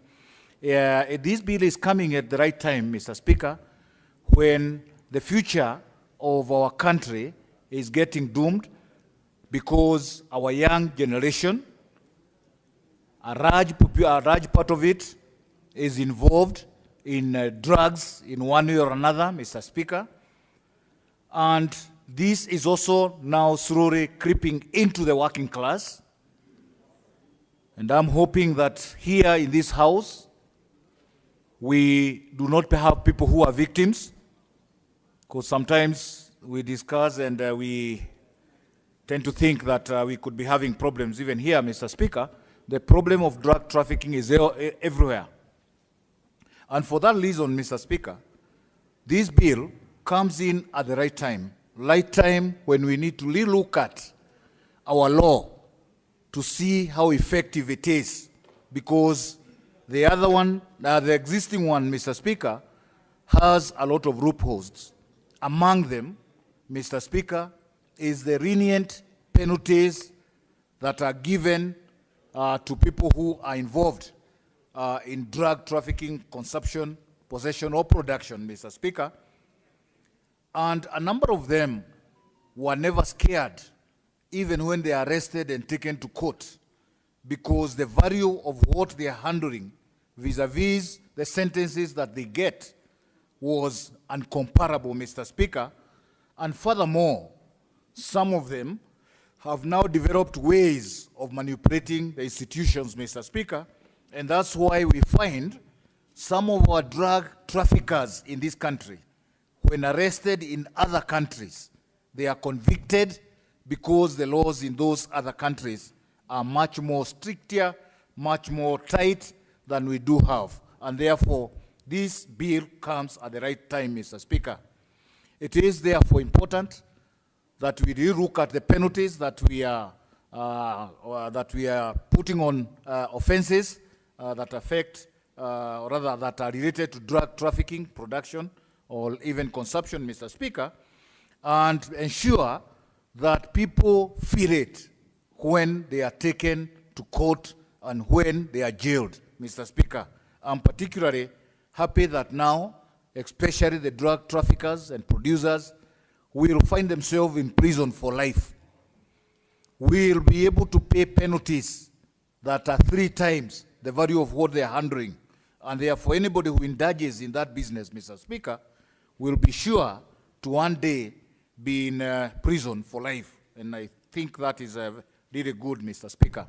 This bill is coming at the right time, Mr. Speaker, when the future of our country is getting doomed because our young generation, a large part of it is involved in drugs in one way or another, Mr. Speaker. And this is also now slowly creeping into the working class. And I'm hoping that here in this house, we do not have people who are victims, because sometimes we discuss and we tend to think that we could be having problems even here, Mr. Speaker. The problem of drug trafficking is everywhere. And for that reason, Mr. Speaker, this bill comes in at the right time when we need to relook at our law to see how effective it is, because the other one, the existing one, Mr. Speaker, has a lot of loopholes. Among them, Mr. Speaker, is the lenient penalties that are given to people who are involved in drug trafficking, consumption, possession, or production, Mr. Speaker. And a number of them were never scared, even when they are arrested and taken to court, because the value of what they are handling vis-a-vis the sentences that they get was incomparable, Mr. Speaker. And furthermore, some of them have now developed ways of manipulating the institutions, Mr. Speaker, and that's why we find some of our drug traffickers in this country, when arrested in other countries, they are convicted because the laws in those other countries are much more stricter, much more tight than we do have. And therefore, this bill comes at the right time, Mr. Speaker. It is therefore important that we look at the penalties that we are putting on offenses that affect, or rather that are related to drug trafficking, production, or even consumption, Mr. Speaker, and ensure that people feel it when they are taken to court and when they are jailed, Mr. Speaker. I'm particularly happy that now, especially the drug traffickers and producers, will find themselves in prison for life. We'll be able to pay penalties that are 3 times the value of what they're handling. And therefore, anybody who indulges in that business, Mr. Speaker, will be sure to one day be in prison for life. And I think that is really good, Mr. Speaker.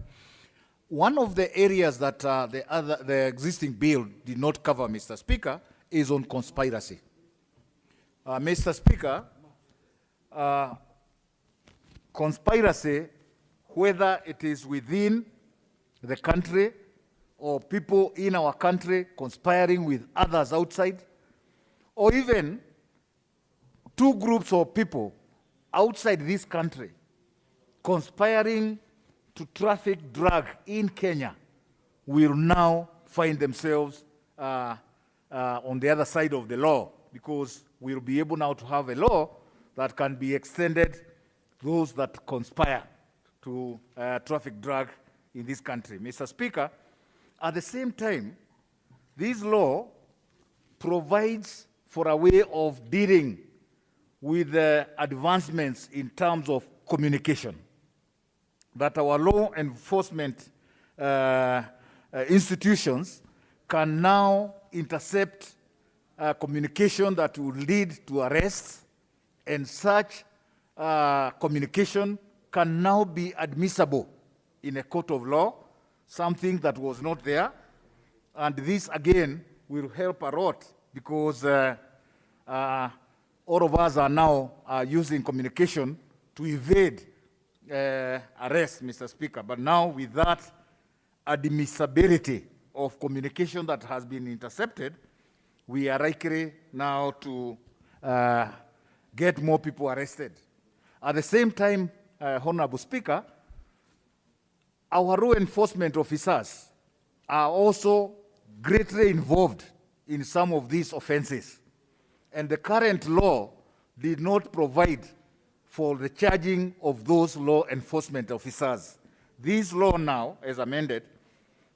One of the areas that the existing bill did not cover, Mr. Speaker, is on conspiracy. Mr. Speaker, conspiracy, whether it is within the country or people in our country conspiring with others outside, or even 2 groups of people outside this country conspiring to traffic drug in Kenya, will now find themselves on the other side of the law, because we'll be able now to have a law that can be extended to those that conspire to traffic drug in this country. Mr. Speaker, at the same time, this law provides for a way of dealing with the advancements in terms of communication, that our law enforcement institutions can now intercept communication that will lead to arrests, and such communication can now be admissible in a court of law, something that was not there. And this, again, will help a lot, because all of us are now using communication to evade arrest, Mr. Speaker. But now with that admissibility of communication that has been intercepted, we are likely now to get more people arrested. At the same time, Honorable Speaker, our law enforcement officers are also greatly involved in some of these offenses. And the current law did not provide for the charging of those law enforcement officers. This law now, as amended,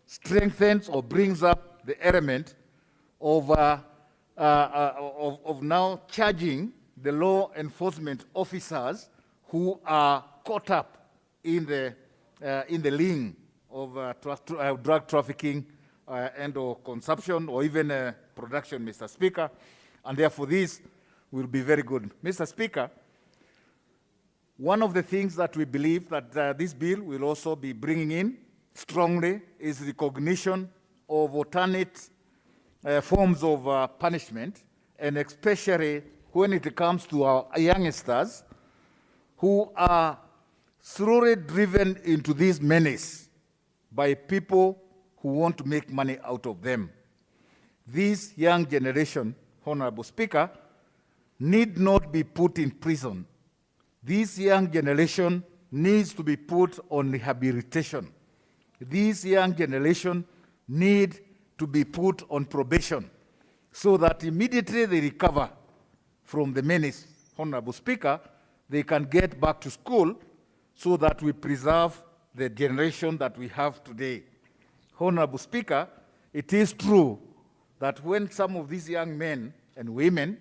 strengthens or brings up the element of now charging the law enforcement officers who are caught up in the link of drug trafficking and/or consumption or even production, Mr. Speaker, and therefore this will be very good. Mr. Speaker, one of the things that we believe that this bill will also be bringing in strongly is recognition of alternate forms of punishment, and especially when it comes to our youngsters who are slowly driven into this menace by people who want to make money out of them. This young generation, Honorable Speaker, need not be put in prison. This young generation needs to be put on rehabilitation. This young generation need to be put on probation so that immediately they recover from the menace, Honorable Speaker, they can get back to school so that we preserve the generation that we have today. Honorable Speaker, it is true that when some of these young men and women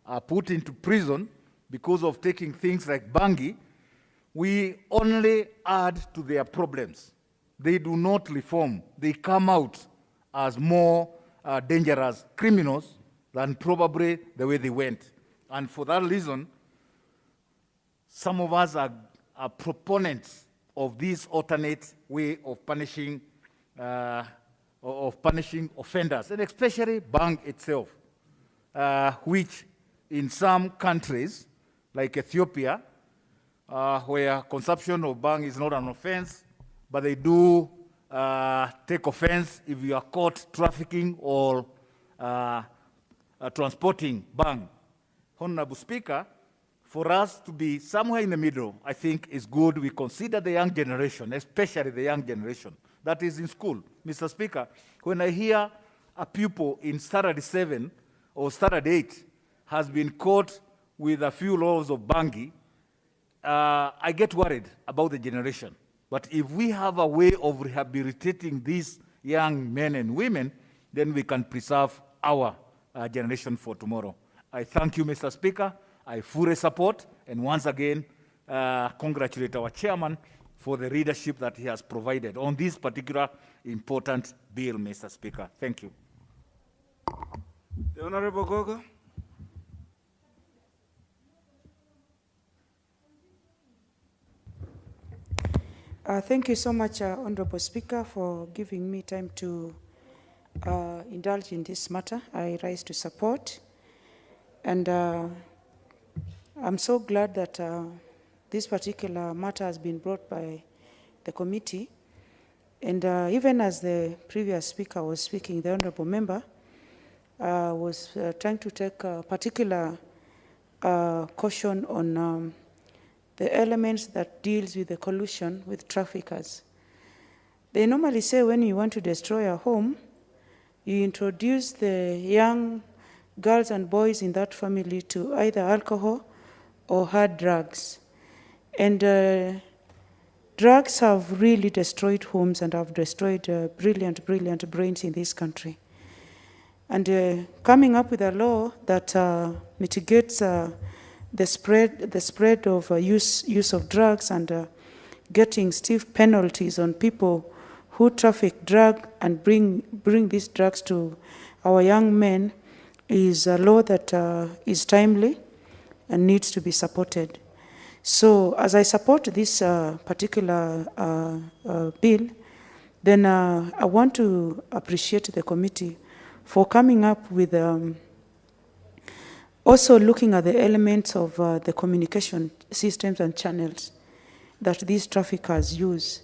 are put into prison because of taking things like bangi, we only add to their problems. They do not reform. They come out as more dangerous criminals than probably the way they went. And for that reason, some of us are proponents of this alternate way of punishing offenders, and especially bang itself, which in some countries, like Ethiopia, where consumption of bang is not an offense, but they do take offense if you are caught trafficking or transporting bang. Honorable Speaker, for us to be somewhere in the middle, I think is good. We consider the young generation, especially the young generation that is in school. Mr. Speaker, when I hear a pupil in Standard 7 or Standard 8 has been caught with a few loaves of bangi, I get worried about the generation. But if we have a way of rehabilitating these young men and women, then we can preserve our generation for tomorrow. I thank you, Mr. Speaker. I fully support, and once again, congratulate our chairman for the leadership that he has provided on this particular important bill, Mr. Speaker. Thank you. The Honorable Gogo. Thank you so much, Honorable Speaker, for giving me time to indulge in this matter. I rise to support. And I'm so glad that this particular matter has been brought by the committee. And even as the previous speaker was speaking, the Honorable Member was trying to take particular caution on the elements that deals with the collusion with traffickers. They normally say when you want to destroy a home, you introduce the young girls and boys in that family to either alcohol or hard drugs. And drugs have really destroyed homes and have destroyed brilliant brains in this country. And coming up with a law that mitigates the spread of use of drugs and getting stiff penalties on people who traffic drug and bring these drugs to our young men is a law that is timely and needs to be supported. So as I support this particular bill, then I want to appreciate the committee for coming up with also looking at the elements of the communication systems and channels that these traffickers use.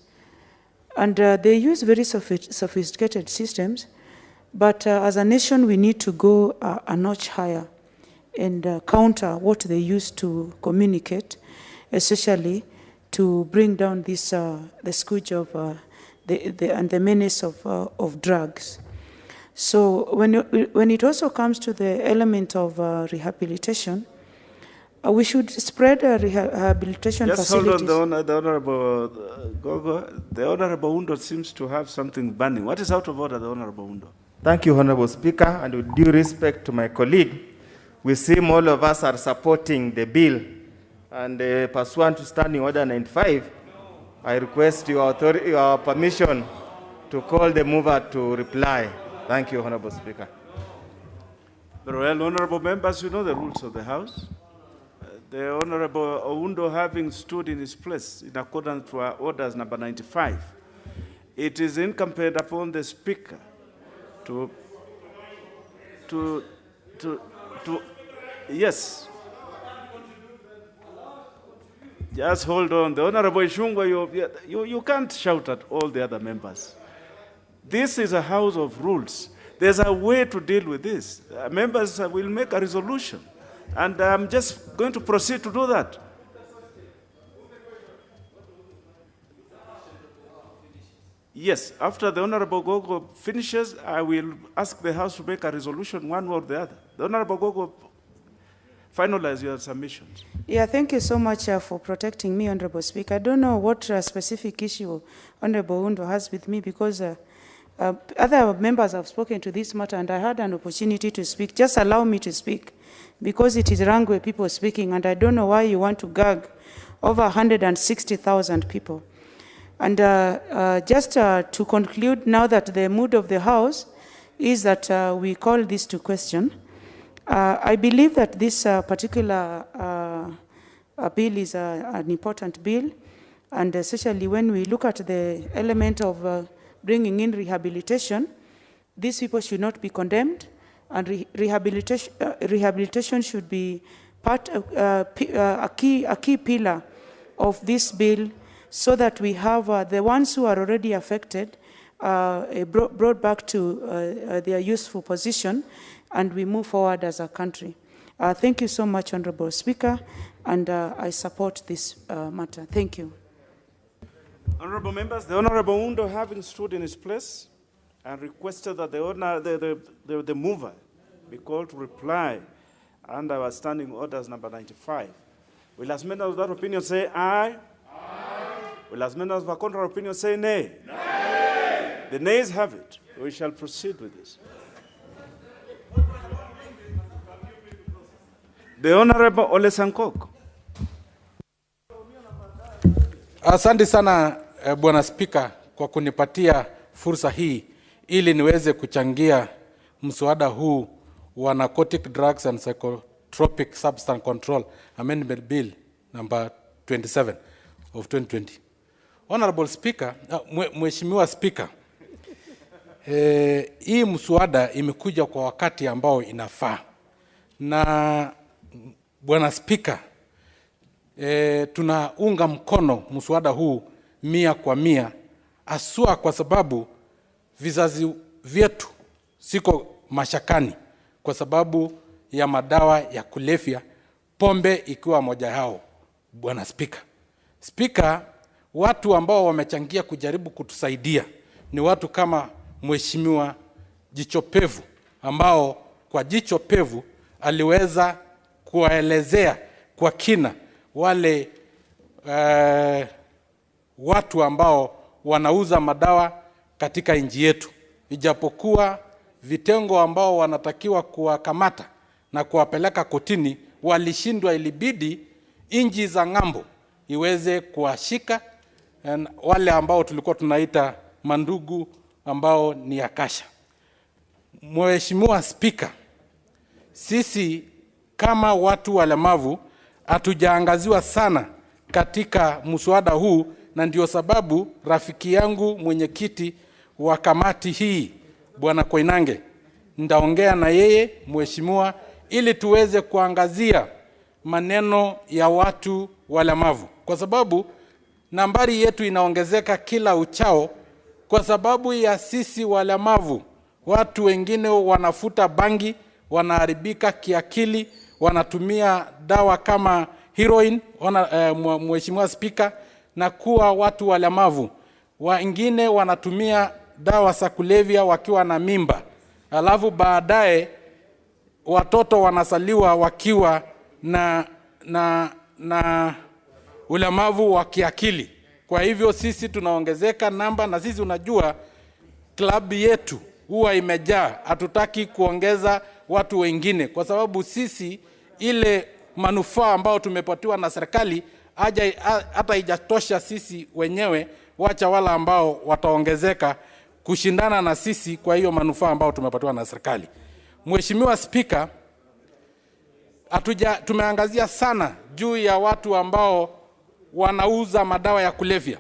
And they use very sophisticated systems, but as a nation, we need to go a notch higher and counter what they use to communicate, especially to bring down this the scourge of and the menace of drugs. So when it also comes to the element of rehabilitation, we should spread rehabilitation facilities. Just hold on, the Honorable Gogo. The Honorable Undo seems to have something burning. What is out of order, the Honorable Undo? Thank you, Honorable Speaker, and with due respect to my colleague, we seem all of us are supporting the bill, and pursuant to Standing Order 95, I request your permission to call the mover to reply. Thank you, Honorable Speaker. Very well, honorable members, you know the rules of the House. The Honorable Oundo, having stood in his place in accordance to our orders number 95, it is incumbent upon the Speaker yes. Just hold on. The Honorable Ishungwa, you can't shout at all the other members. This is a house of rules. There's a way to deal with this. Members will make a resolution, and I'm just going to proceed to do that. Yes, after the Honorable Gogo finishes, I will ask the House to make a resolution, one or the other. The Honorable Gogo, finalize your submissions. Yeah, thank you so much for protecting me, Honorable Speaker. I don't know what specific issue Honorable Undo has with me, because other members have spoken to this matter and I had an opportunity to speak. Just allow me to speak, because it is Rangwe people speaking, and I don't know why you want to gag over 160,000 people. And just to conclude, now that the mood of the House is that we call this to question, I believe that this particular bill is an important bill, and especially when we look at the element of bringing in rehabilitation, these people should not be condemned, and rehabilitation should be part of, a key pillar of this bill, so that we have the ones who are already affected brought back to their useful position, and we move forward as a country. Thank you so much, Honorable Speaker, and I support this matter. Thank you. Honorable members, the Honorable Undo, having stood in his place and requested that the mover be called to reply under our Standing Orders number 95. Will as many of that opinion say aye? Will as many of our contrary opinion say nay? Nay! The nays have it. We shall proceed with this. The Honorable Ole Sankok. Asante sana Bwana Spika kwa kunipatia fursa hii ili niweze kuchangia mswada huu wa Narcotic Drugs and Psychotropic Substance Control Amendment Bill number 27 of 2020. Honorable Speaker, Mheshimiwa Speaker, hii mswada imekuja kwa wakati ambao inafaa. Na Bwana Speaker, tunaunga mkono mswada huu 100%, asua kwa sababu vizazi vyetu siko mashakani kwa sababu ya madawa ya kulevya, pombe ikiwa moja yao. Bwana Speaker, Speaker, watu ambao wamechangia kujaribu kutusaidia ni watu kama Mheshimiwa Jicho Pevu, ambao kwa Jicho Pevu aliweza kuwaelezea kwa kina wale watu ambao wanauza madawa katika nchi yetu, ijapokuwa vitengo ambao wanatakiwa kuwakamata na kuwapeleka kotini walishindwa, ilibidi nchi za ng'ambo iweze kuwashika wale ambao tulikuwa tunaita mandugu ambao ni akasha. Mheshimiwa Speaker, sisi kama watu walemavu hatujaangaziwa sana katika mswada huu, na ndio sababu rafiki yangu mwenyekiti wa kamati hii Bwana Koinange, ndaongea na yeye mheshimiwa, ili tuweze kuangazia maneno ya watu walemavu, kwa sababu nambari yetu inaongezeka kila uchao kwa sababu ya sisi walemavu. Watu wengine wanafuta bangi, wanaharibika kiakili, wanatumia dawa kama heroin, Mheshimiwa Spika, na kuwa watu walemavu. Wengine wanatumia dawa za kulevya wakiwa na mimba. Alafu baadaye watoto wanasaliwa wakiwa na ulemavu wa kiakili. Kwa hivyo sisi tunaongezeka namba, na sisi unajua klabu yetu huwa imejaa. Hatutaki kuongeza watu wengine kwa sababu sisi ile manufaa ambao tumepatiwa na serikali hata haijatosha sisi wenyewe, wacha wala ambao wataongezeka kushindana na sisi kwa hiyo manufaa ambao tumepatiwa na serikali. Mheshimiwa Spika, tumeangazia sana juu ya watu ambao wanauza madawa ya kulevya,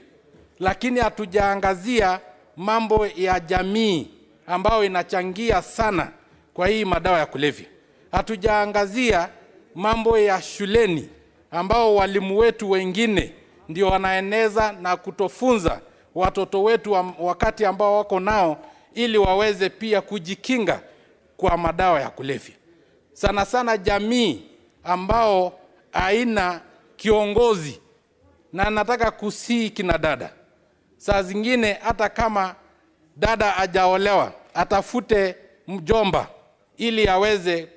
lakini hatujaangazia mambo ya jamii ambao inachangia sana kwa hii madawa ya kulevya. Hatujaangazia mambo ya shuleni ambao walimu wetu wengine ndio wanaeneza na kutofunza watoto wetu wakati ambao wako nao ili waweze pia kujikinga kwa madawa ya kulevya. Sana sana jamii ambao haina kiongozi, na nataka kusii kina dada. Saa zingine hata kama dada hajaolewa, atafute mjomba ili aweze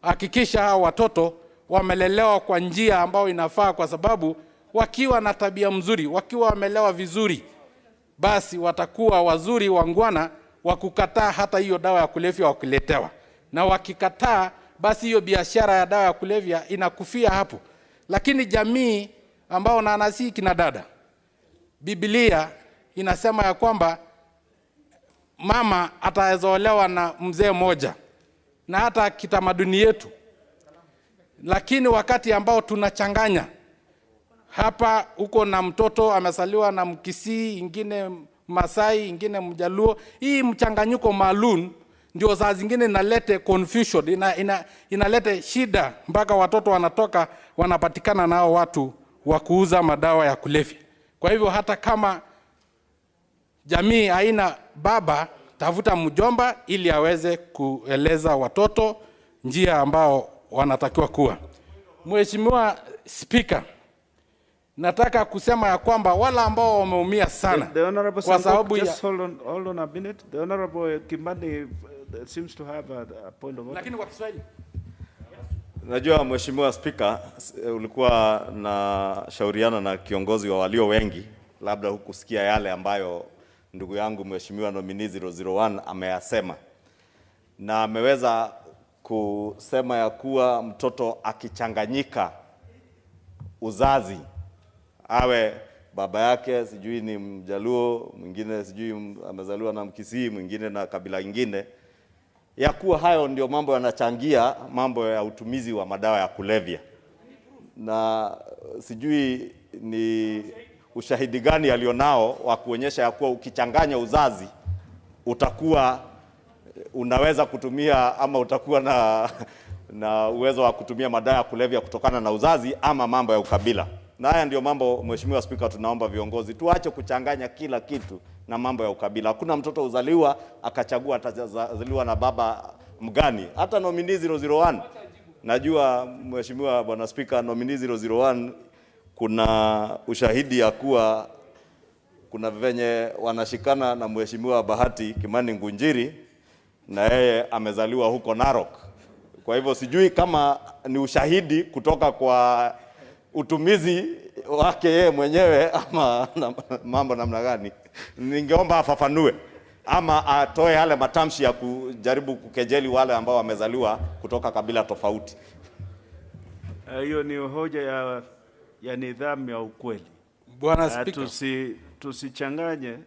kuhakikisha hao watoto wamelelewa kwa njia ambao inafaa, kwa sababu wakiwa na tabia mzuri, wakiwa wamelewa vizuri, basi watakuwa wazuri wangwana wa kukataa hata hiyo dawa ya kulevya wakiletewa. Na wakikataa, basi hiyo biashara ya dawa ya kulevya inakufia hapo. Lakini jamii ambao naanasi kina dada, Biblia inasema ya kwamba mama ataezolewa na mzee mmoja, na hata kitamaduni yetu. Lakini wakati ambao tunachanganya hapa, uko na mtoto amesaliwa na Mkisii, ingine Masai, ingine Mjaluo, hii mchanganyiko maalum ndio saa zingine inalete confusion, inalete shida mpaka watoto wanatoka wanapatikana nao watu wa kuuza madawa ya kulevya. Kwa hivyo hata kama jamii haina baba, tafuta mjomba ili aweze kueleza watoto njia ambao wanatakiwa kuwa. Mheshimiwa Spika, nataka kusema ya kwamba wala ambao wameumia sana kwa sababu just hold on a minute. The Honorable Kimani seems to have a point of order. Lakini kwa Kiswahili. Najua Mheshimiwa Spika, ulikuwa na shauriana na kiongozi wa walio wengi, labda hukusikia yale ambayo ndugu yangu Mheshimiwa nominee 001 ameyasema. Na ameweza kusema ya kuwa mtoto akichanganyika uzazi, awe baba yake sijui ni Mjaluo, mwingine sijui amezaliwa na Mkisii, mwingine na kabila ingine, ya kuwa hayo ndio mambo yanachangia mambo ya utumizi wa madawa ya kulevya. Na sijui ni ushahidi gani alionao wa kuonyesha ya kuwa ukichanganya uzazi utakuwa unaweza kutumia ama utakuwa na uwezo wa kutumia madawa ya kulevya kutokana na uzazi ama mambo ya ukabila. Na haya ndio mambo, Mheshimiwa Spika, tunaomba viongozi tuache kuchanganya kila kitu na mambo ya ukabila. Hakuna mtoto uzaliwa akachagua atazaliwa na baba mgani. Hata nominee 001, najua Mheshimiwa Bwana Spika, nominee 001 kuna ushahidi ya kuwa kuna venye wanashikana na Mheshimiwa Bahati Kimani Ngunjiri, na yeye amezaliwa huko Narok. Kwa hivyo sijui kama ni ushahidi kutoka kwa utumizi wake yeye mwenyewe ama mambo namna gani. Ningeomba afafanue ama atoe yale matamshi ya kujaribu kukejeli wale ambao wamezaliwa kutoka kabila tofauti. Hiyo ni hoja ya nidhamu ya ukweli. Bwana Spika, tusichanganye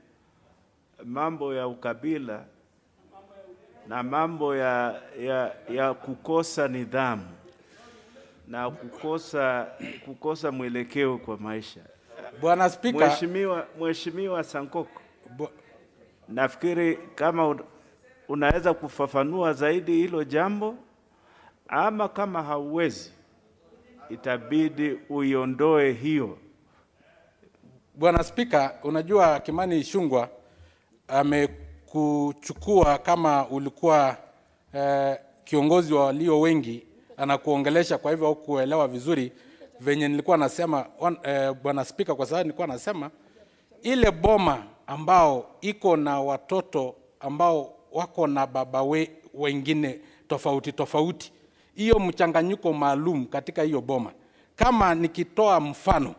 mambo ya ukabila na mambo ya kukosa nidhamu na kukosa mwelekeo kwa maisha. Bwana Spika, Mheshimiwa Sankoko, nafikiri kama unaweza kufafanua zaidi hilo jambo, ama kama hauwezi itabidi uiondoe hiyo. Bwana Spika, unajua Kimani Ichung'wah amekuchukua kama ulikuwa kiongozi wa walio wengi, anakuongelesha, kwa hivyo hukuelewa vizuri venye nilikuwa nasema Bwana Spika, kwa sababu nilikuwa nasema ile boma ambao iko na watoto ambao wako na baba wengine tofauti tofauti, hiyo mchanganyiko maalum katika hiyo boma. Kama nikitoa mfano,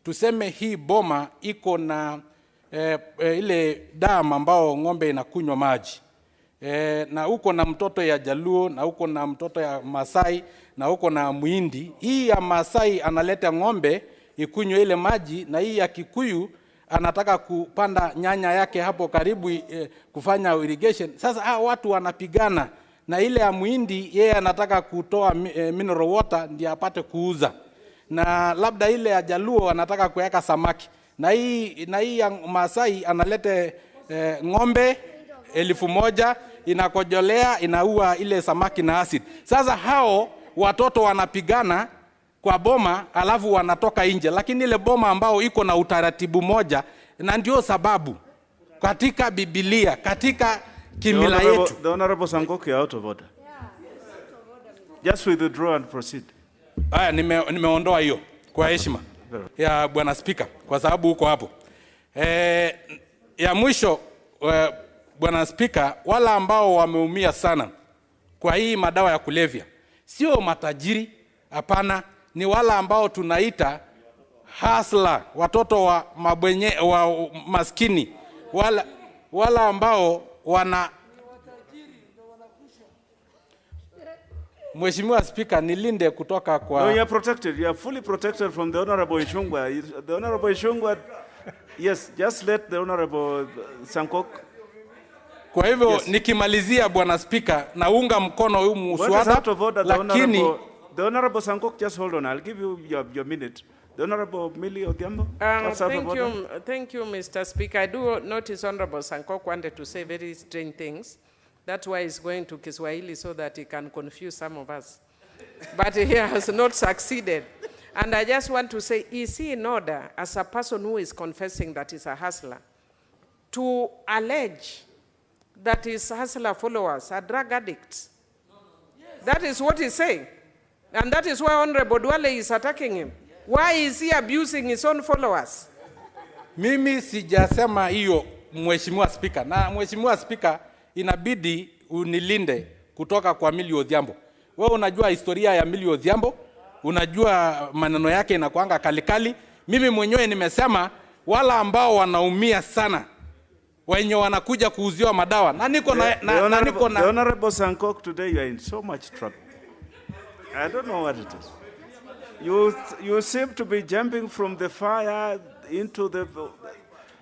tuseme hii boma iko na ile damu ambao ng'ombe inakunywa maji, na uko na mtoto ya Jaluo, na uko na mtoto ya Masai, na uko na Muhindi. Hii ya Masai analeta ng'ombe ikunywe ile maji, na hii ya Kikuyu anataka kupanda nyanya yake hapo karibu kufanya irrigation. Sasa watu wanapigana, na ile ya Muhindi yeye anataka kutoa mineral water ndio apate kuuza, na labda ile ya Jaluo anataka kuweka samaki, na hii ya Masai analete ng'ombe 1,000 inakojolea, inaua ile samaki na acid. Sasa hao watoto wanapigana kwa boma alafu wanatoka nje, lakini ile boma ambao iko na utaratibu moja, na ndio sababu katika Biblia, katika kimila yetu. The Honorable Sankok, you're out of order. Just withdraw and proceed. Haya, nimeondoa hiyo kwa heshima ya Bwana Spika, kwa sababu uko hapo. Ya mwisho, Bwana Spika, wala ambao wameumia sana kwa hii madawa ya kulevya sio matajiri, hapana, ni wala ambao tunaita hustler, watoto wa mabwenye wa maskini, wala ambao wana. Mheshimiwa Speaker, nilinde kutoka kwa. No, you are protected. You are fully protected from the Honorable Ishungwa. The Honorable Ishungwa, yes, just let the Honorable Sankok. Kwa hivyo yes, nikimalizia Bwana Speaker, naunga mkono huu muswada, lakini the Honorable Sankok, just hold on. I'll give you your minute. The Honorable Millie Odhiambo. Thank you, Mr. Speaker. I do notice Honorable Sankok wanted to say very strange things. That's why he's going to Kiswahili so that he can confuse some of us. But he has not succeeded. And I just want to say, is he in order, as a person who is confessing that he's a hustler, to allege that his hustler followers are drug addicts? That is what he's saying. And that is why Honorable Duale is attacking him. Why is he abusing his own followers? Mimi sijasema hiyo, Mheshimiwa Speaker. Na Mheshimiwa Speaker, inabidi unilinde kutoka kwa Millie Odhiambo. Wewe unajua historia ya Millie Odhiambo, unajua maneno yake inakuanga kalikali. Mimi mwenyewe nimesema wala ambao wanaumia sana, wenye wanakuja kuuziwa madawa. Na niko na The Honorable Sankok, today you are in so much trouble. I don't know what it is. You seem to be jumping from the fire into the.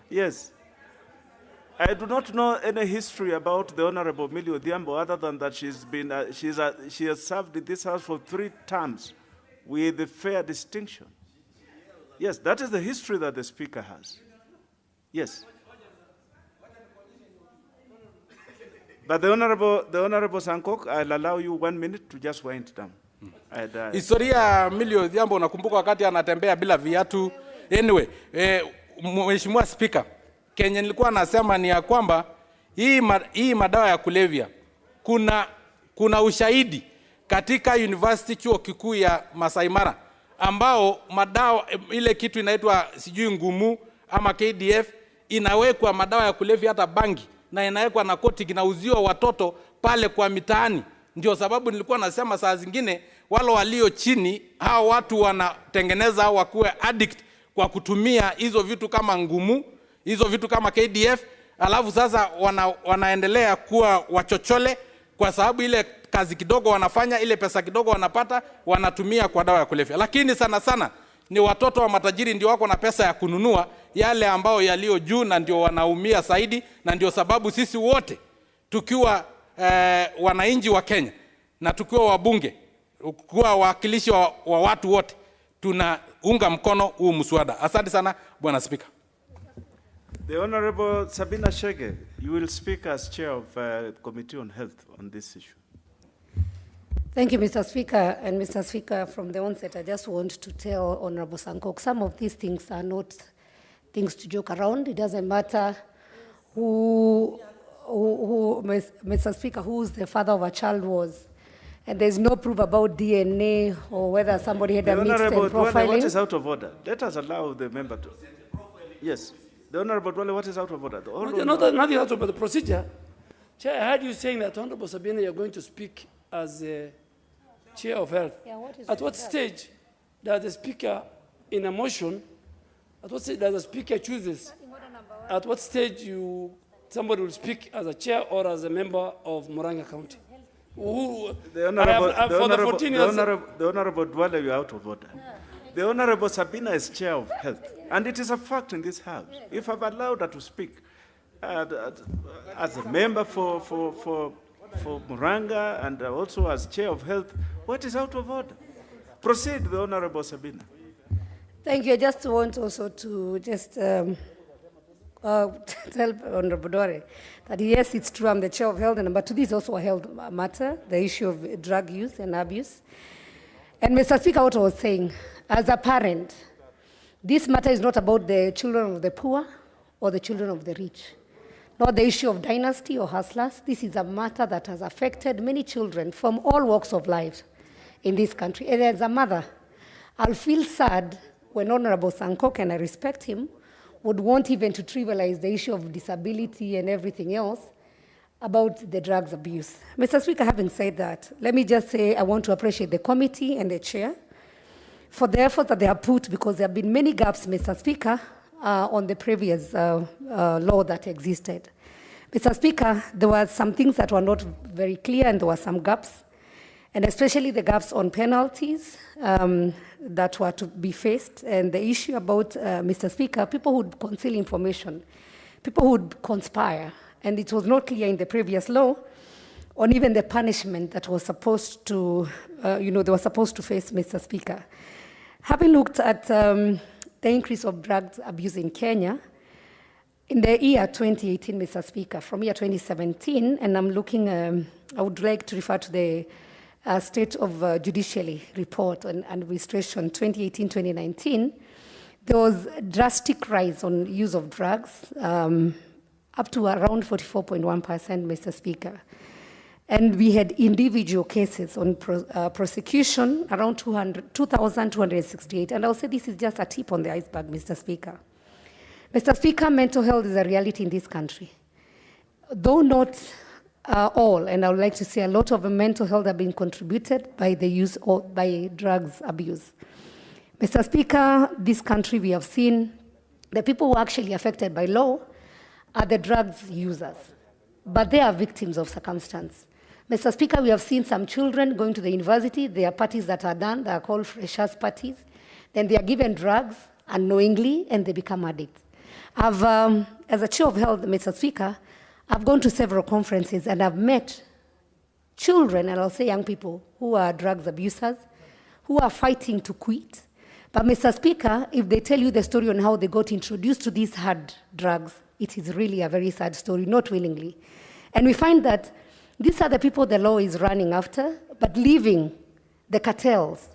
Yes. I do not know any history about the Honorable Millie Odhiambo other than that she has served in this house for 3 terms with a fair distinction. Yes, that is the history that the Speaker has. Yes. But the Honorable Sankok, I'll allow you 1 minute to just wind down. Historia Millie Odhiambo, nakumbuka wakati anatembea bila viatu. Anyway, Mheshimiwa Speaker, Kenya nilikuwa nasema ni ya kwamba hii madawa ya kulevya kuna ushahidi katika University chuo kikuu ya Masai Mara ambao madawa ile kitu inaitwa sijui ngumu ama KDF inawekwa madawa ya kulevya, hata bangi, na inawekwa narcotic inauziwa watoto pale kwa mitaani. Ndio sababu nilikuwa nasema saa zingine wale walio chini, hao watu wanatengeneza wakuwe addict kwa kutumia hizo vitu kama ngumu, hizo vitu kama KDF, alafu sasa wanaendelea kuwa wachochole kwa sababu ile kazi kidogo wanafanya, ile pesa kidogo wanapata, wanatumia kwa dawa ya kulevya. Lakini sana sana ni watoto wa matajiri ndio wako na pesa ya kununua yale ambao yalio juu, na ndio wanaumia zaidi, na ndio sababu sisi wote tukiwa wananchi wa Kenya na tukiwa wabunge, kuwa wawakilishi wa watu wote, tunaunga mkono huu mswada. Asante sana Bwana Speaker. The Honorable Sabina Chege, you will speak as chair of the Committee on Health on this issue. Thank you, Mr. Speaker. And Mr. Speaker, from the onset, I just want to tell Honorable Sankok, some of these things are not things to joke around. It doesn't matter Mr. Speaker, who the father of a child was. And there's no proof about DNA or whether somebody had a mixed Honorable Dwale, profiling. what is out of order? Let us allow the member to. Yes. The Honorable Dwale, what is out of order? Nothing out of the procedure. Chair, I heard you saying that, Honorable Sabina, you're going to speak as the Chair of Health. Yeah, what is at what stage does the Speaker, in a motion, at what stage does the Speaker chooses? At what stage somebody will speak as a chair or as a member of Murang'a County? The Honorable Dwale, you are out of order. The Honorable Sabina is Chair of Health, and it is a fact in this House. If I've allowed her to speak as a member for Murang'a and also as Chair of Health, what is out of order? Proceed, the Honorable Sabina. Thank you. I just want also to tell Honorable Dwale that yes, it's true, I'm the Chair of Health, but to this is also a health matter, the issue of drug use and abuse. And Mr. Speaker, what I was saying, as a parent, this matter is not about the children of the poor or the children of the rich, not the issue of dynasty or hustlers. This is a matter that has affected many children from all walks of life in this country. And as a mother, I'll feel sad when Honorable Sankok, and I respect him, would want even to trivialize the issue of disability and everything else about the drugs abuse. Mr. Speaker, having said that, let me just say I want to appreciate the committee and the chair for the effort that they have put, because there have been many gaps, Mr. Speaker, on the previous law that existed. Mr. Speaker, there were some things that were not very clear, and there were some gaps, and especially the gaps on penalties that were to be faced, and the issue about, Mr. Speaker, people who would conceal information, people who would conspire, and it was not clear in the previous law on even the punishment that was supposed to, they were supposed to face, Mr. Speaker. Having looked at the increase of drug abuse in Kenya, in the year 2018, Mr. Speaker, from year 2017, and I'm looking, I would like to refer to the State of Judiciary Report on Administration 2018-2019, there was a drastic rise on use of drugs, up to around 44.1%, Mr. Speaker. And we had individual cases on prosecution, around 2,268. And I'll say this is just a tip on the iceberg, Mr. Speaker. Mr. Speaker, mental health is a reality in this country. Though not all, and I would like to say a lot of mental health have been contributed by the use of by drugs abuse. Mr. Speaker, this country we have seen the people who are actually affected by law are the drugs users, but they are victims of circumstance. Mr. Speaker, we have seen some children going to the university. There are parties that are done, they are called freshers parties. Then they are given drugs unknowingly and they become addicts. As a Chair of Health, Mr. Speaker, I've gone to several conferences and I've met children, and I'll say young people, who are drugs abusers, who are fighting to quit. But Mr. Speaker, if they tell you the story on how they got introduced to these hard drugs, it is really a very sad story, not willingly. And we find that these are the people the law is running after, but leaving the cartels,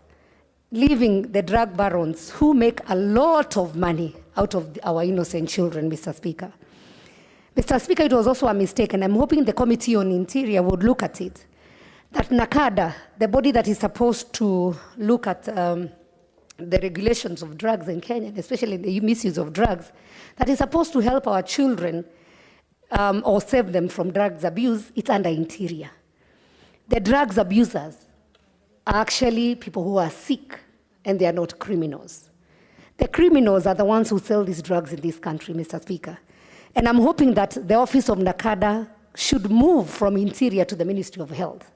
leaving the drug barons who make a lot of money out of our innocent children, Mr. Speaker. Mr. Speaker, it was also a mistake, and I'm hoping the Committee on Interior would look at it, that NACADA, the body that is supposed to look at the regulations of drugs in Kenya, especially the misuse of drugs, that is supposed to help our children or save them from drugs abuse, it's under Interior. The drugs abusers are actually people who are sick, and they are not criminals. The criminals are the ones who sell these drugs in this country, Mr. Speaker. And I'm hoping that the office of NACADA should move from Interior to the Ministry of Health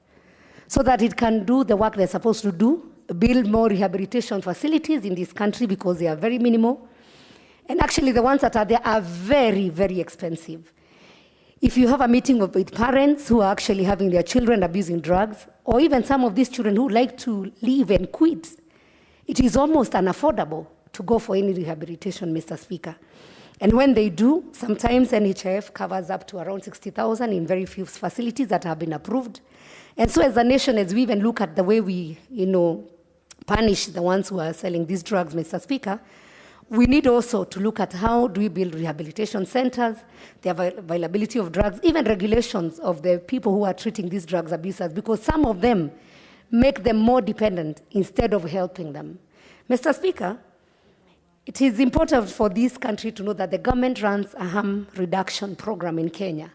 so that it can do the work they're supposed to do, build more rehabilitation facilities in this country because they are very minimal. And actually the ones that are there are very, very expensive. If you have a meeting with parents who are actually having their children abusing drugs, or even some of these children who like to leave and quit, it is almost unaffordable to go for any rehabilitation, Mr. Speaker. And when they do, sometimes NHIF covers up to around 60,000 in very few facilities that have been approved. And so as a nation, as we even look at the way we, punish the ones who are selling these drugs, Mr. Speaker, we need also to look at how do we build rehabilitation centers, the availability of drugs, even regulations of the people who are treating these drugs abusers, because some of them make them more dependent instead of helping them. Mr. Speaker, it is important for this country to know that the government runs a harm reduction program in Kenya,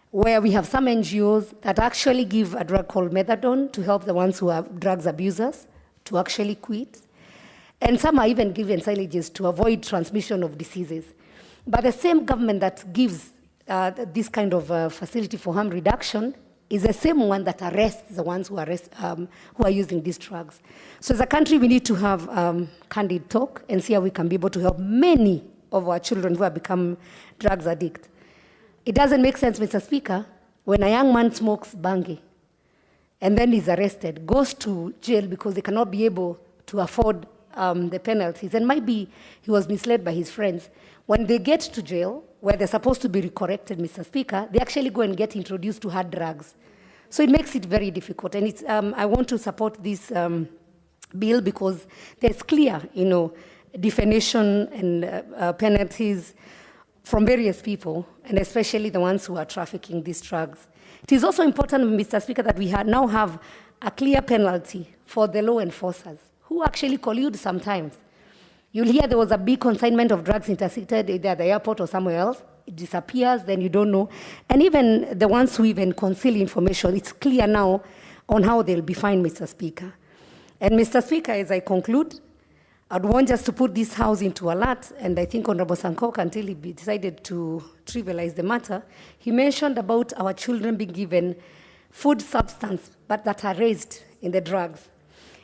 where we have some NGOs that actually give a drug called methadone to help the ones who are drugs abusers to actually quit. And some are even given syringes to avoid transmission of diseases. But the same government that gives this kind of facility for harm reduction is the same one that arrests the ones who are using these drugs. So as a country, we need to have candid talk and see how we can be able to help many of our children who have become drugs addicts. It doesn't make sense, Mr. Speaker, when a young man smokes bangi and then is arrested, goes to jail because they cannot be able to afford the penalties, and might be he was misled by his friends. When they get to jail, where they're supposed to be recorrected, Mr. Speaker, they actually go and get introduced to hard drugs. So it makes it very difficult. And it's, I want to support this bill because there's clear, definition and penalties from various people, and especially the ones who are trafficking these drugs. It is also important, Mr. Speaker, that we now have a clear penalty for the law enforcers who actually collude sometimes. You'll hear there was a big consignment of drugs intercepted either at the airport or somewhere else. It disappears, then you don't know. And even the ones who even conceal information, it's clear now on how they'll be fined, Mr. Speaker. And Mr. Speaker, as I conclude, I'd want just to put this House into alert, and I think Honorable Sankok, until he decided to trivialize the matter, he mentioned about our children being given food substance, but that are raised in the drugs.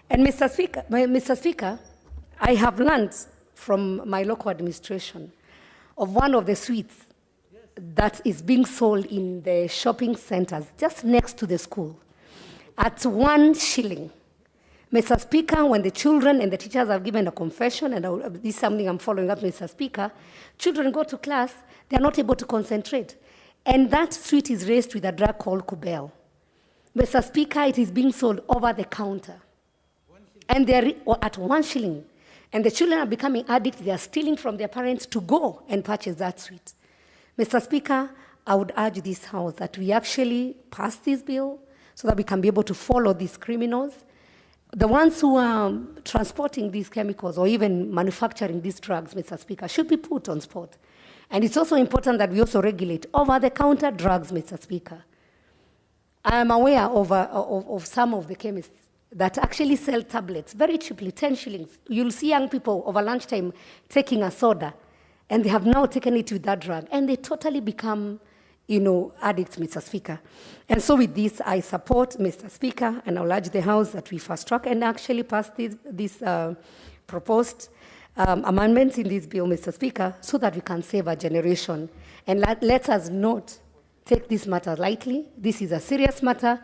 And Mr. Speaker, I have learned from my local administration of one of the sweets that is being sold in the shopping centers just next to the school at 1 shilling. Mr. Speaker, when the children and the teachers are given a confession, and this is something I'm following up, Mr. Speaker, children go to class, they're not able to concentrate. And that sweet is raised with a drug called Kubel. Mr. Speaker, it is being sold over the counter. And they're at 1 shilling. And the children are becoming addicts. They are stealing from their parents to go and purchase that sweet. Mr. Speaker, I would urge this House that we actually pass this bill so that we can be able to follow these criminals. The ones who are transporting these chemicals or even manufacturing these drugs, Mr. Speaker, should be put on spot. And it's also important that we also regulate over-the-counter drugs, Mr. Speaker. I am aware of some of the chemists that actually sell tablets very cheaply, 10 shillings. You'll see young people over lunchtime taking a soda, and they have now taken it with that drug, and they totally become, addicts, Mr. Speaker. And so with this, I support, Mr. Speaker, and I'll urge the House that we fast track and actually pass these proposed amendments in this bill, Mr. Speaker, so that we can save a generation. And let us not take this matter lightly. This is a serious matter.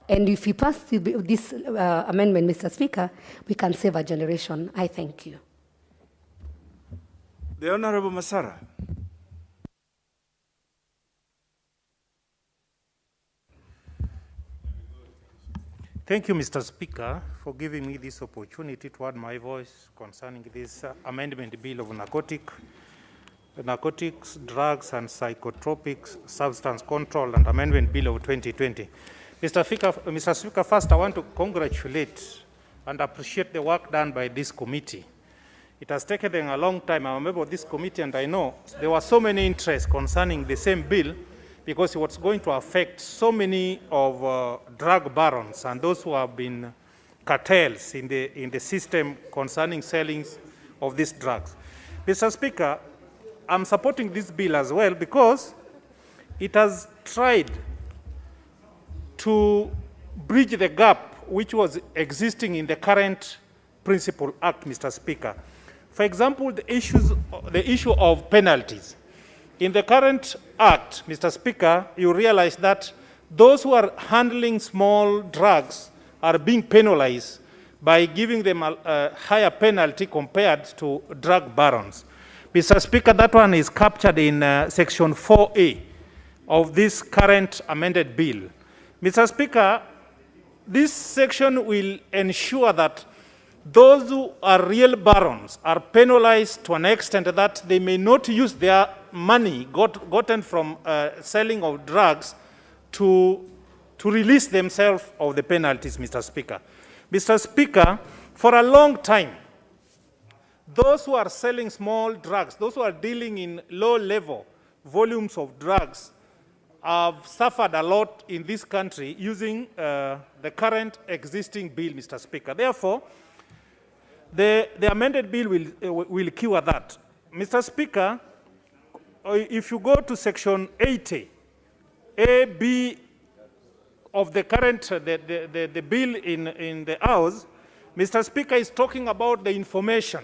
And if we pass this amendment, Mr. Speaker, we can save a generation. I thank you. The Honorable Masara. Thank you, Mr. Speaker, for giving me this opportunity to add my voice concerning this amendment bill of narcotics, drugs, and psychotropic substance control and amendment bill of 2020. Mr. Speaker, first I want to congratulate and appreciate the work done by this committee. It has taken them a long time. I'm a member of this committee, and I know there were so many interests concerning the same bill because it was going to affect so many of drug barons and those who have been cartels in the system concerning selling of these drugs. Mr. Speaker, I'm supporting this bill as well because it has tried to bridge the gap which was existing in the current Principal Act, Mr. Speaker. For example, the issue of penalties. In the current Act, Mr. Speaker, you realize that those who are handling small drugs are being penalized by giving them a higher penalty compared to drug barons. Mr. Speaker, that one is captured in Section 4A of this current amended bill. Mr. Speaker, this section will ensure that those who are real barons are penalized to an extent that they may not use their money gotten from selling of drugs to release themselves of the penalties, Mr. Speaker. Mr. Speaker, for a long time, those who are selling small drugs, those who are dealing in low-level volumes of drugs, have suffered a lot in this country using the current existing bill, Mr. Speaker. Therefore, the amended bill will cure that. Mr. Speaker, if you go to section 80, A, B of the current, the bill in the House, Mr. Speaker, is talking about the information.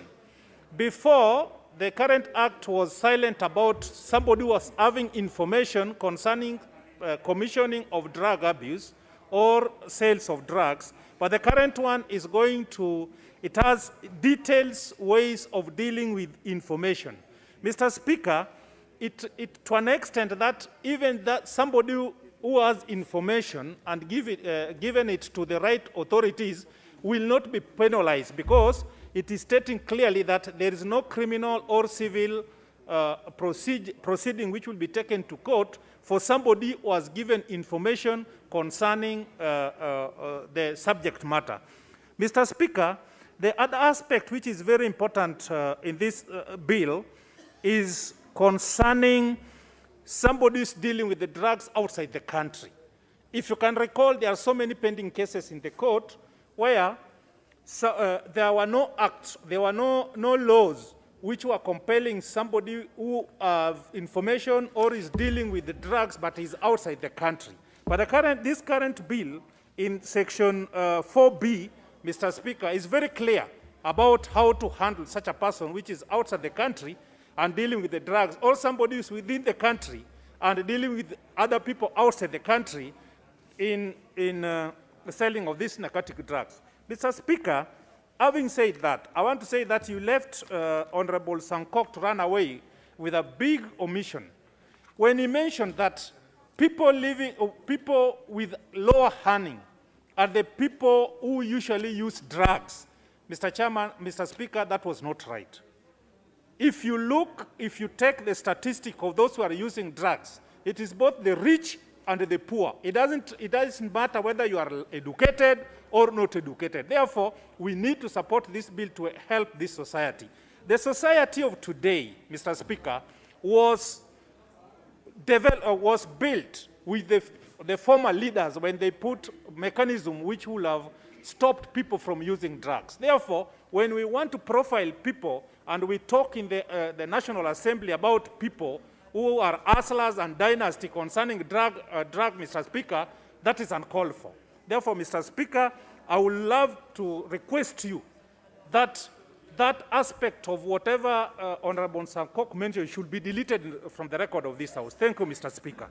Before, the current act was silent about somebody who was having information concerning commissioning of drug abuse or sales of drugs, but the current one is going to, it has details, ways of dealing with information. Mr. Speaker, to an extent that even that somebody who has information and given it to the right authorities will not be penalized, because it is stating clearly that there is no criminal or civil proceeding which will be taken to court for somebody who has given information concerning the subject matter. Mr. Speaker, the other aspect which is very important in this bill is concerning somebody who's dealing with the drugs outside the country. If you can recall, there are so many pending cases in the court where there were no acts, there were no laws which were compelling somebody who has information or is dealing with the drugs but is outside the country. But this current bill in section 4B, Mr. Speaker, is very clear about how to handle such a person which is outside the country and dealing with the drugs, or somebody who is within the country and dealing with other people outside the country in the selling of these narcotic drugs. Mr. Speaker, having said that, I want to say that you left Honorable Sankok to run away with a big omission when he mentioned that people with lower earning are the people who usually use drugs. Mr. Chairman, Mr. Speaker, that was not right. If you take the statistic of those who are using drugs, it is both the rich and the poor. It doesn't matter whether you are educated or not educated. Therefore, we need to support this bill to help this society. The society of today, Mr. Speaker, was built with the former leaders when they put mechanism which will have stopped people from using drugs. Therefore, when we want to profile people and we talk in the National Assembly about people who are hustlers and dynasty concerning drug, Mr. Speaker, that is uncalled for. Therefore, Mr. Speaker, I would love to request you that that aspect of whatever Honorable Sankok mentioned should be deleted from the record of this House. Thank you, Mr. Speaker.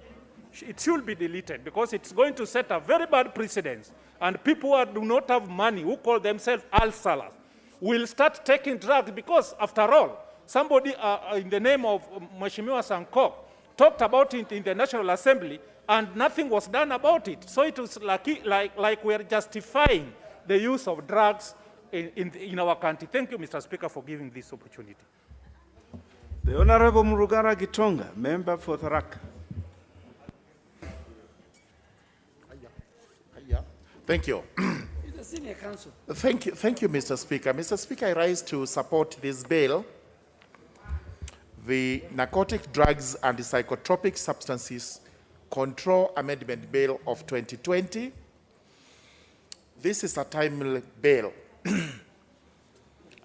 It should be deleted because it's going to set a very bad precedent, and people who do not have money, who call themselves hustlers, will start taking drugs because, after all, somebody in the name of Mheshimiwa Sankok talked about it in the National Assembly and nothing was done about it. So it was like we are justifying the use of drugs in our country. Thank you, Mr. Speaker, for giving this opportunity. The Honorable Murugara Gitonga, member for Tharaka. Thank you. Senior counsel. Thank you, Mr. Speaker. Mr. Speaker, I rise to support this bill, the Narcotic Drugs and Psychotropic Substances Control Amendment Bill of 2020. This is a timely bill,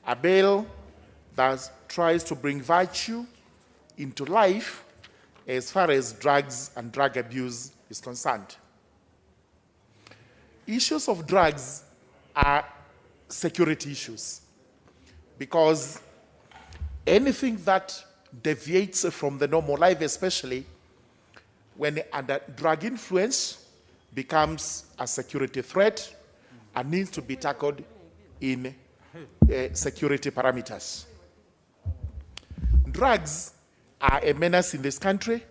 a bill that tries to bring virtue into life as far as drugs and drug abuse is concerned. Issues of drugs are security issues because anything that deviates from the normal life, especially when under drug influence, becomes a security threat and needs to be tackled in security parameters. Drugs are a menace in this country,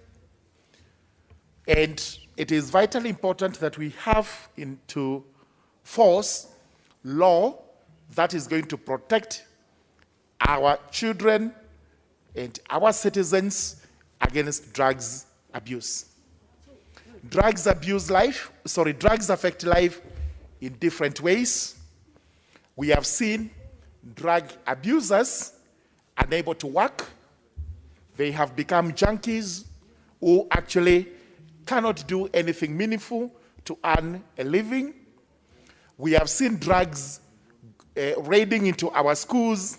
and it is vitally important that we have into force law that is going to protect our children and our citizens against drugs abuse. Drugs affect life in different ways. We have seen drug abusers unable to work. They have become junkies who actually cannot do anything meaningful to earn a living. We have seen drugs raiding into our schools,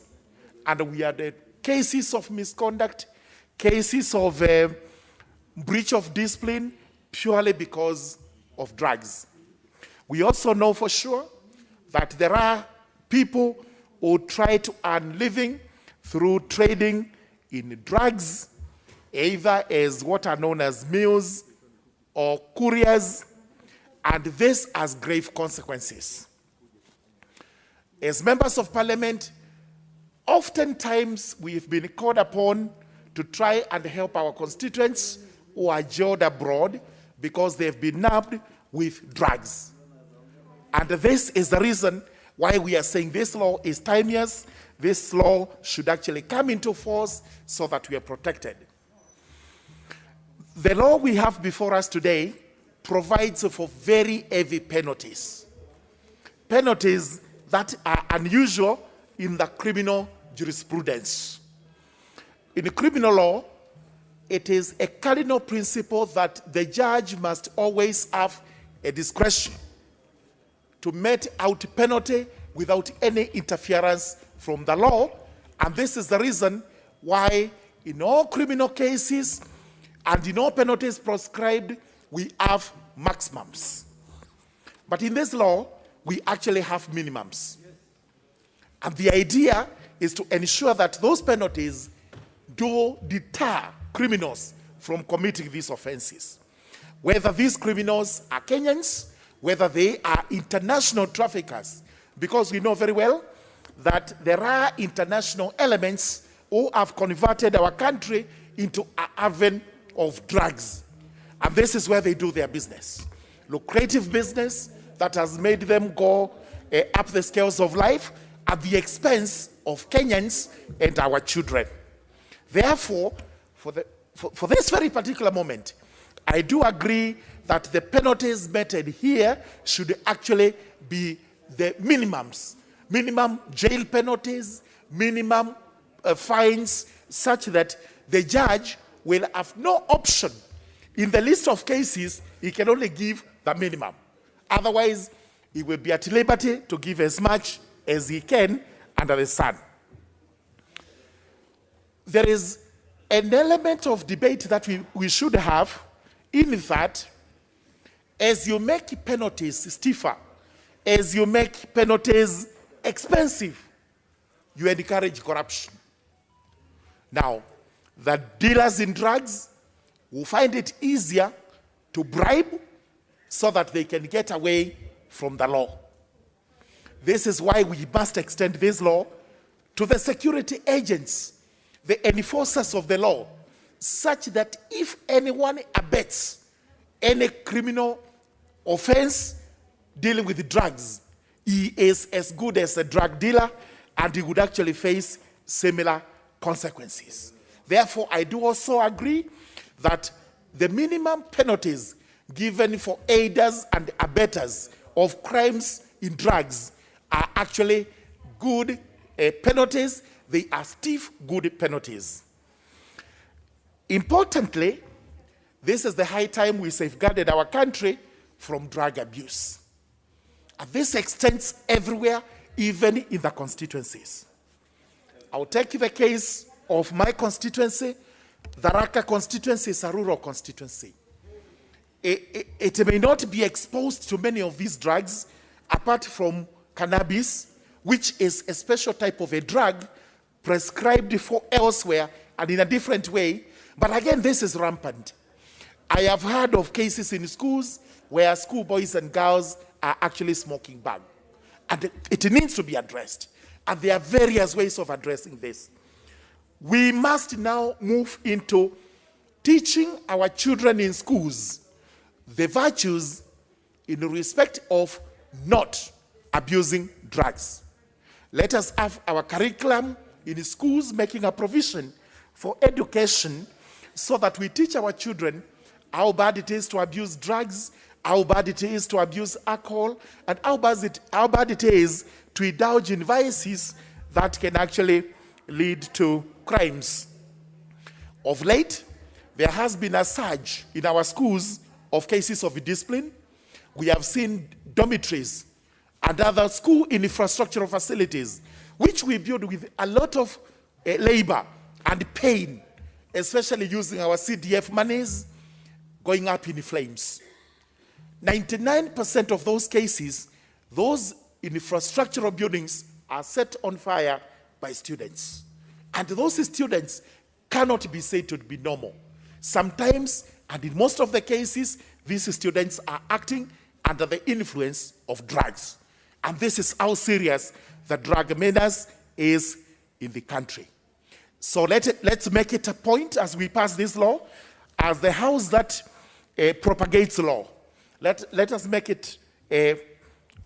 and we had cases of misconduct, cases of breach of discipline purely because of drugs. We also know for sure that there are people who try to earn living through trading in drugs, either as what are known as mules or couriers, and this has grave consequences. As members of parliament, oftentimes we've been called upon to try and help our constituents who are jailed abroad because they've been nabbed with drugs. And this is the reason why we are saying this law is timeless. This law should actually come into force so that we are protected. The law we have before us today provides for very heavy penalties. Penalties that are unusual in the criminal jurisprudence. In the criminal law, it is a cardinal principle that the judge must always have a discretion to mete out penalty without any interference from the law. And this is the reason why in all criminal cases and in all penalties prescribed, we have maximums. But in this law, we actually have minimums. And the idea is to ensure that those penalties do deter criminals from committing these offenses. Whether these criminals are Kenyans, whether they are international traffickers, because we know very well that there are international elements who have converted our country into a haven of drugs. And this is where they do their business. Lucrative business that has made them go up the scales of life at the expense of Kenyans and our children. Therefore, for this very particular moment, I do agree that the penalties meted here should actually be the minimums. Minimum jail penalties, minimum fines, such that the judge will have no option. In the list of cases, he can only give the minimum. Otherwise, he will be at liberty to give as much as he can under the sun. There is an element of debate that we should have in that as you make penalties stiffer, as you make penalties expensive, you encourage corruption. Now, the dealers in drugs will find it easier to bribe so that they can get away from the law. This is why we must extend this law to the security agents, the enforcers of the law, such that if anyone abets any criminal offense dealing with drugs, he is as good as a drug dealer and he would actually face similar consequences. Therefore, I do also agree that the minimum penalties given for aiders and abettors of crimes in drugs are actually good penalties. They are stiff, good penalties. Importantly, this is the high time we safeguarded our country from drug abuse. And this extends everywhere, even in the constituencies. I'll take the case of my constituency. The Raka constituency is a rural constituency. It may not be exposed to many of these drugs, apart from cannabis, which is a special type of a drug prescribed for elsewhere and in a different way. But again, this is rampant. I have heard of cases in schools where schoolboys and girls are actually smoking bag. And it needs to be addressed. And there are various ways of addressing this. We must now move into teaching our children in schools the virtues in respect of not abusing drugs. Let us have our curriculum in schools making a provision for education so that we teach our children how bad it is to abuse drugs, how bad it is to abuse alcohol, and how bad it is to indulge in vices that can actually lead to crimes. Of late, there has been a surge in our schools of cases of discipline. We have seen dormitories and other school infrastructural facilities, which we build with a lot of labor and pain, especially using our CDF monies, going up in flames. 99% of those cases, those infrastructural buildings are set on fire by students. And those students cannot be said to be normal. Sometimes, and in most of the cases, these students are acting under the influence of drugs. And this is how serious the drug menace is in the country. So let's make it a point as we pass this law, as the house that propagates law. Let us make it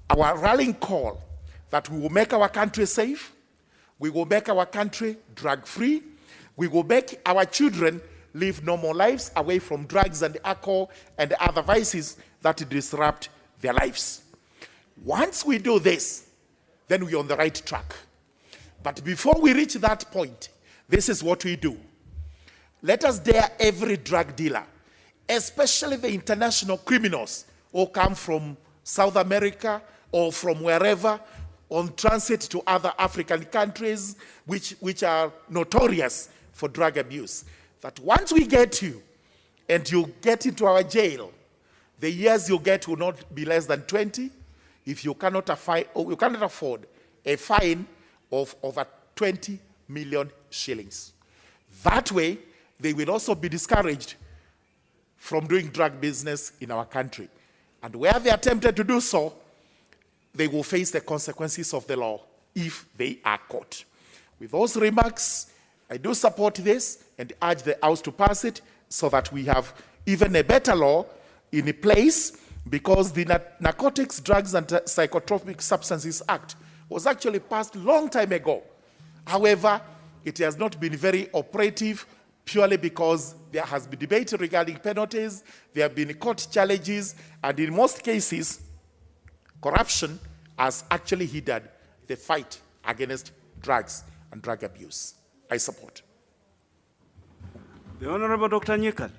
our rallying call that we will make our country safe, we will make our country drug-free, we will make our children live normal lives away from drugs and alcohol and other vices that disrupt their lives. Once we do this, then we're on the right track. But before we reach that point, this is what we do. Let us dare every drug dealer, especially the international criminals who come from South America or from wherever on transit to other African countries which are notorious for drug abuse, that once we get you and you get into our jail, the years you get will not be less than 20 if you cannot afford a fine of over 20 million shillings. That way, they will also be discouraged from doing drug business in our country. And where they are tempted to do so, they will face the consequences of the law if they are caught. With those remarks, I do support this and urge the House to pass it so that we have even a better law in place, because the Narcotics, Drugs and Psychotropic Substances Act was actually passed a long time ago. However, it has not been very operative purely because there has been debate regarding penalties, there have been court challenges, and in most cases, corruption has actually hindered the fight against drugs and drug abuse. I support. The Honorable Dr. Nyekal.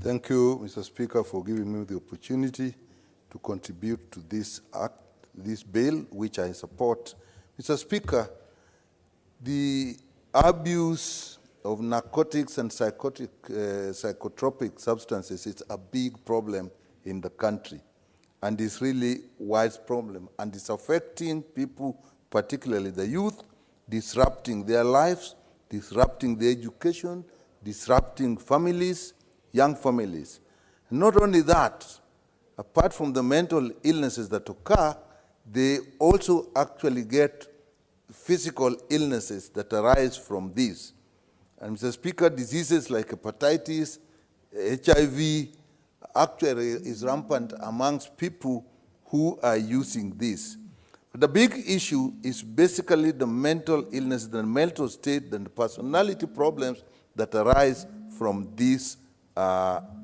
Thank you, Mr. Speaker, for giving me the opportunity to contribute to this act, this bill, which I support. Mr. Speaker, the abuse of narcotics and psychotropic substances is a big problem in the country, and it's really a wide problem, and it's affecting people, particularly the youth, disrupting their lives, disrupting their education, disrupting families, young families. And not only that, apart from the mental illnesses that occur, they also actually get physical illnesses that arise from this. And Mr. Speaker, diseases like hepatitis, HIV, actually is rampant amongst people who are using this. But the big issue is basically the mental illness, the mental state, and the personality problems that arise from these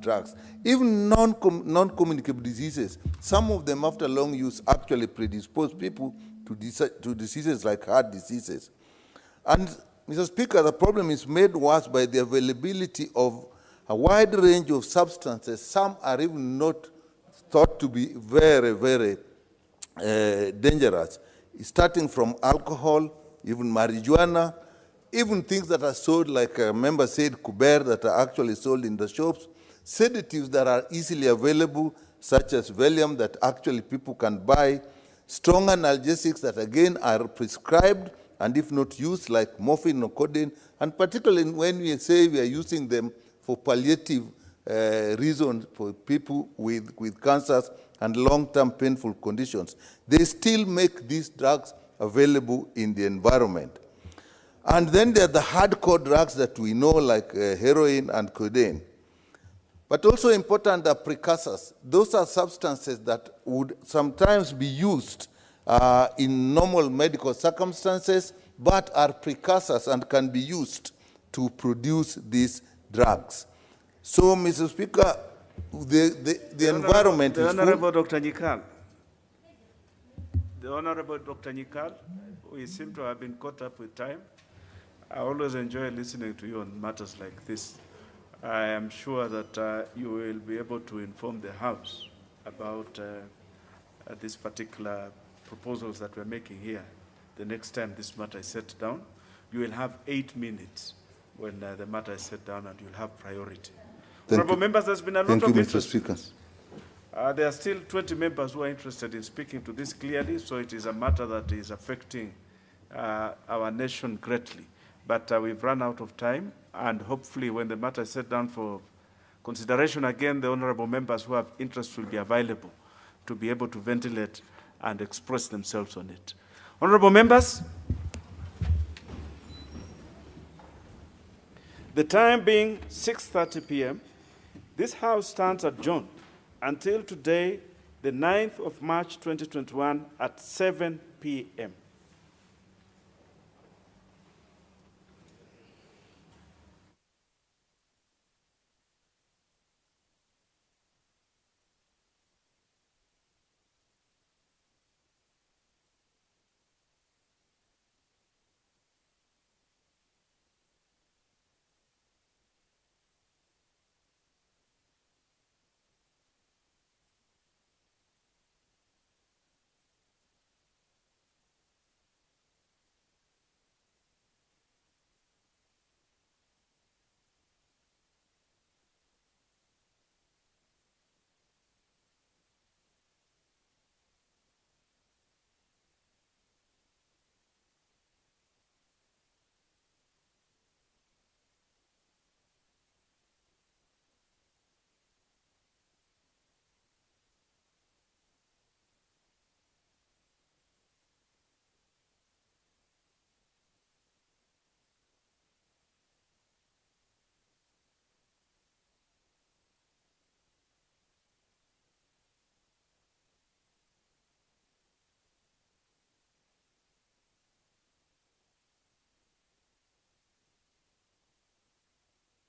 drugs. Even non-communicable diseases, some of them after long use actually predispose people to diseases like heart diseases. And Mr. Speaker, the problem is made worse by the availability of a wide range of substances. Some are even not thought to be very, very dangerous, starting from alcohol, even marijuana, even things that are sold, like a member said, kuber, that are actually sold in the shops, sedatives that are easily available, such as Valium, that actually people can buy, strong analgesics that again are prescribed, and if not used, like morphine or codeine, and particularly when we say we are using them for palliative reasons for people with cancers and long-term painful conditions, they still make these drugs available in the environment. And then there are the hardcore drugs that we know, like heroin and codeine. But also important are precursors. Those are substances that would sometimes be used in normal medical circumstances, but are precursors and can be used to produce these drugs. So, Mr. Speaker, the environment is full. Honorable Dr. Nyikal. The Honorable Dr. Nyikal, we seem to have been caught up with time. I always enjoy listening to you on matters like this. I am sure that you will be able to inform the House about these particular proposals that we're making here. The next time this matter is set down, you will have 8 minutes when the matter is set down, and you'll have priority. Honorable members, there's been a lot of interest. Mr. Speaker. There are still 20 members who are interested in speaking to this clearly, so it is a matter that is affecting our nation greatly. But we've run out of time, and hopefully when the matter is set down for consideration again, the honorable members who have interest will be available to be able to ventilate and express themselves on it. Honorable members, the time being 6:30 p.m., this House stands adjourned until today, the 9th of March 2021 at 7 p.m.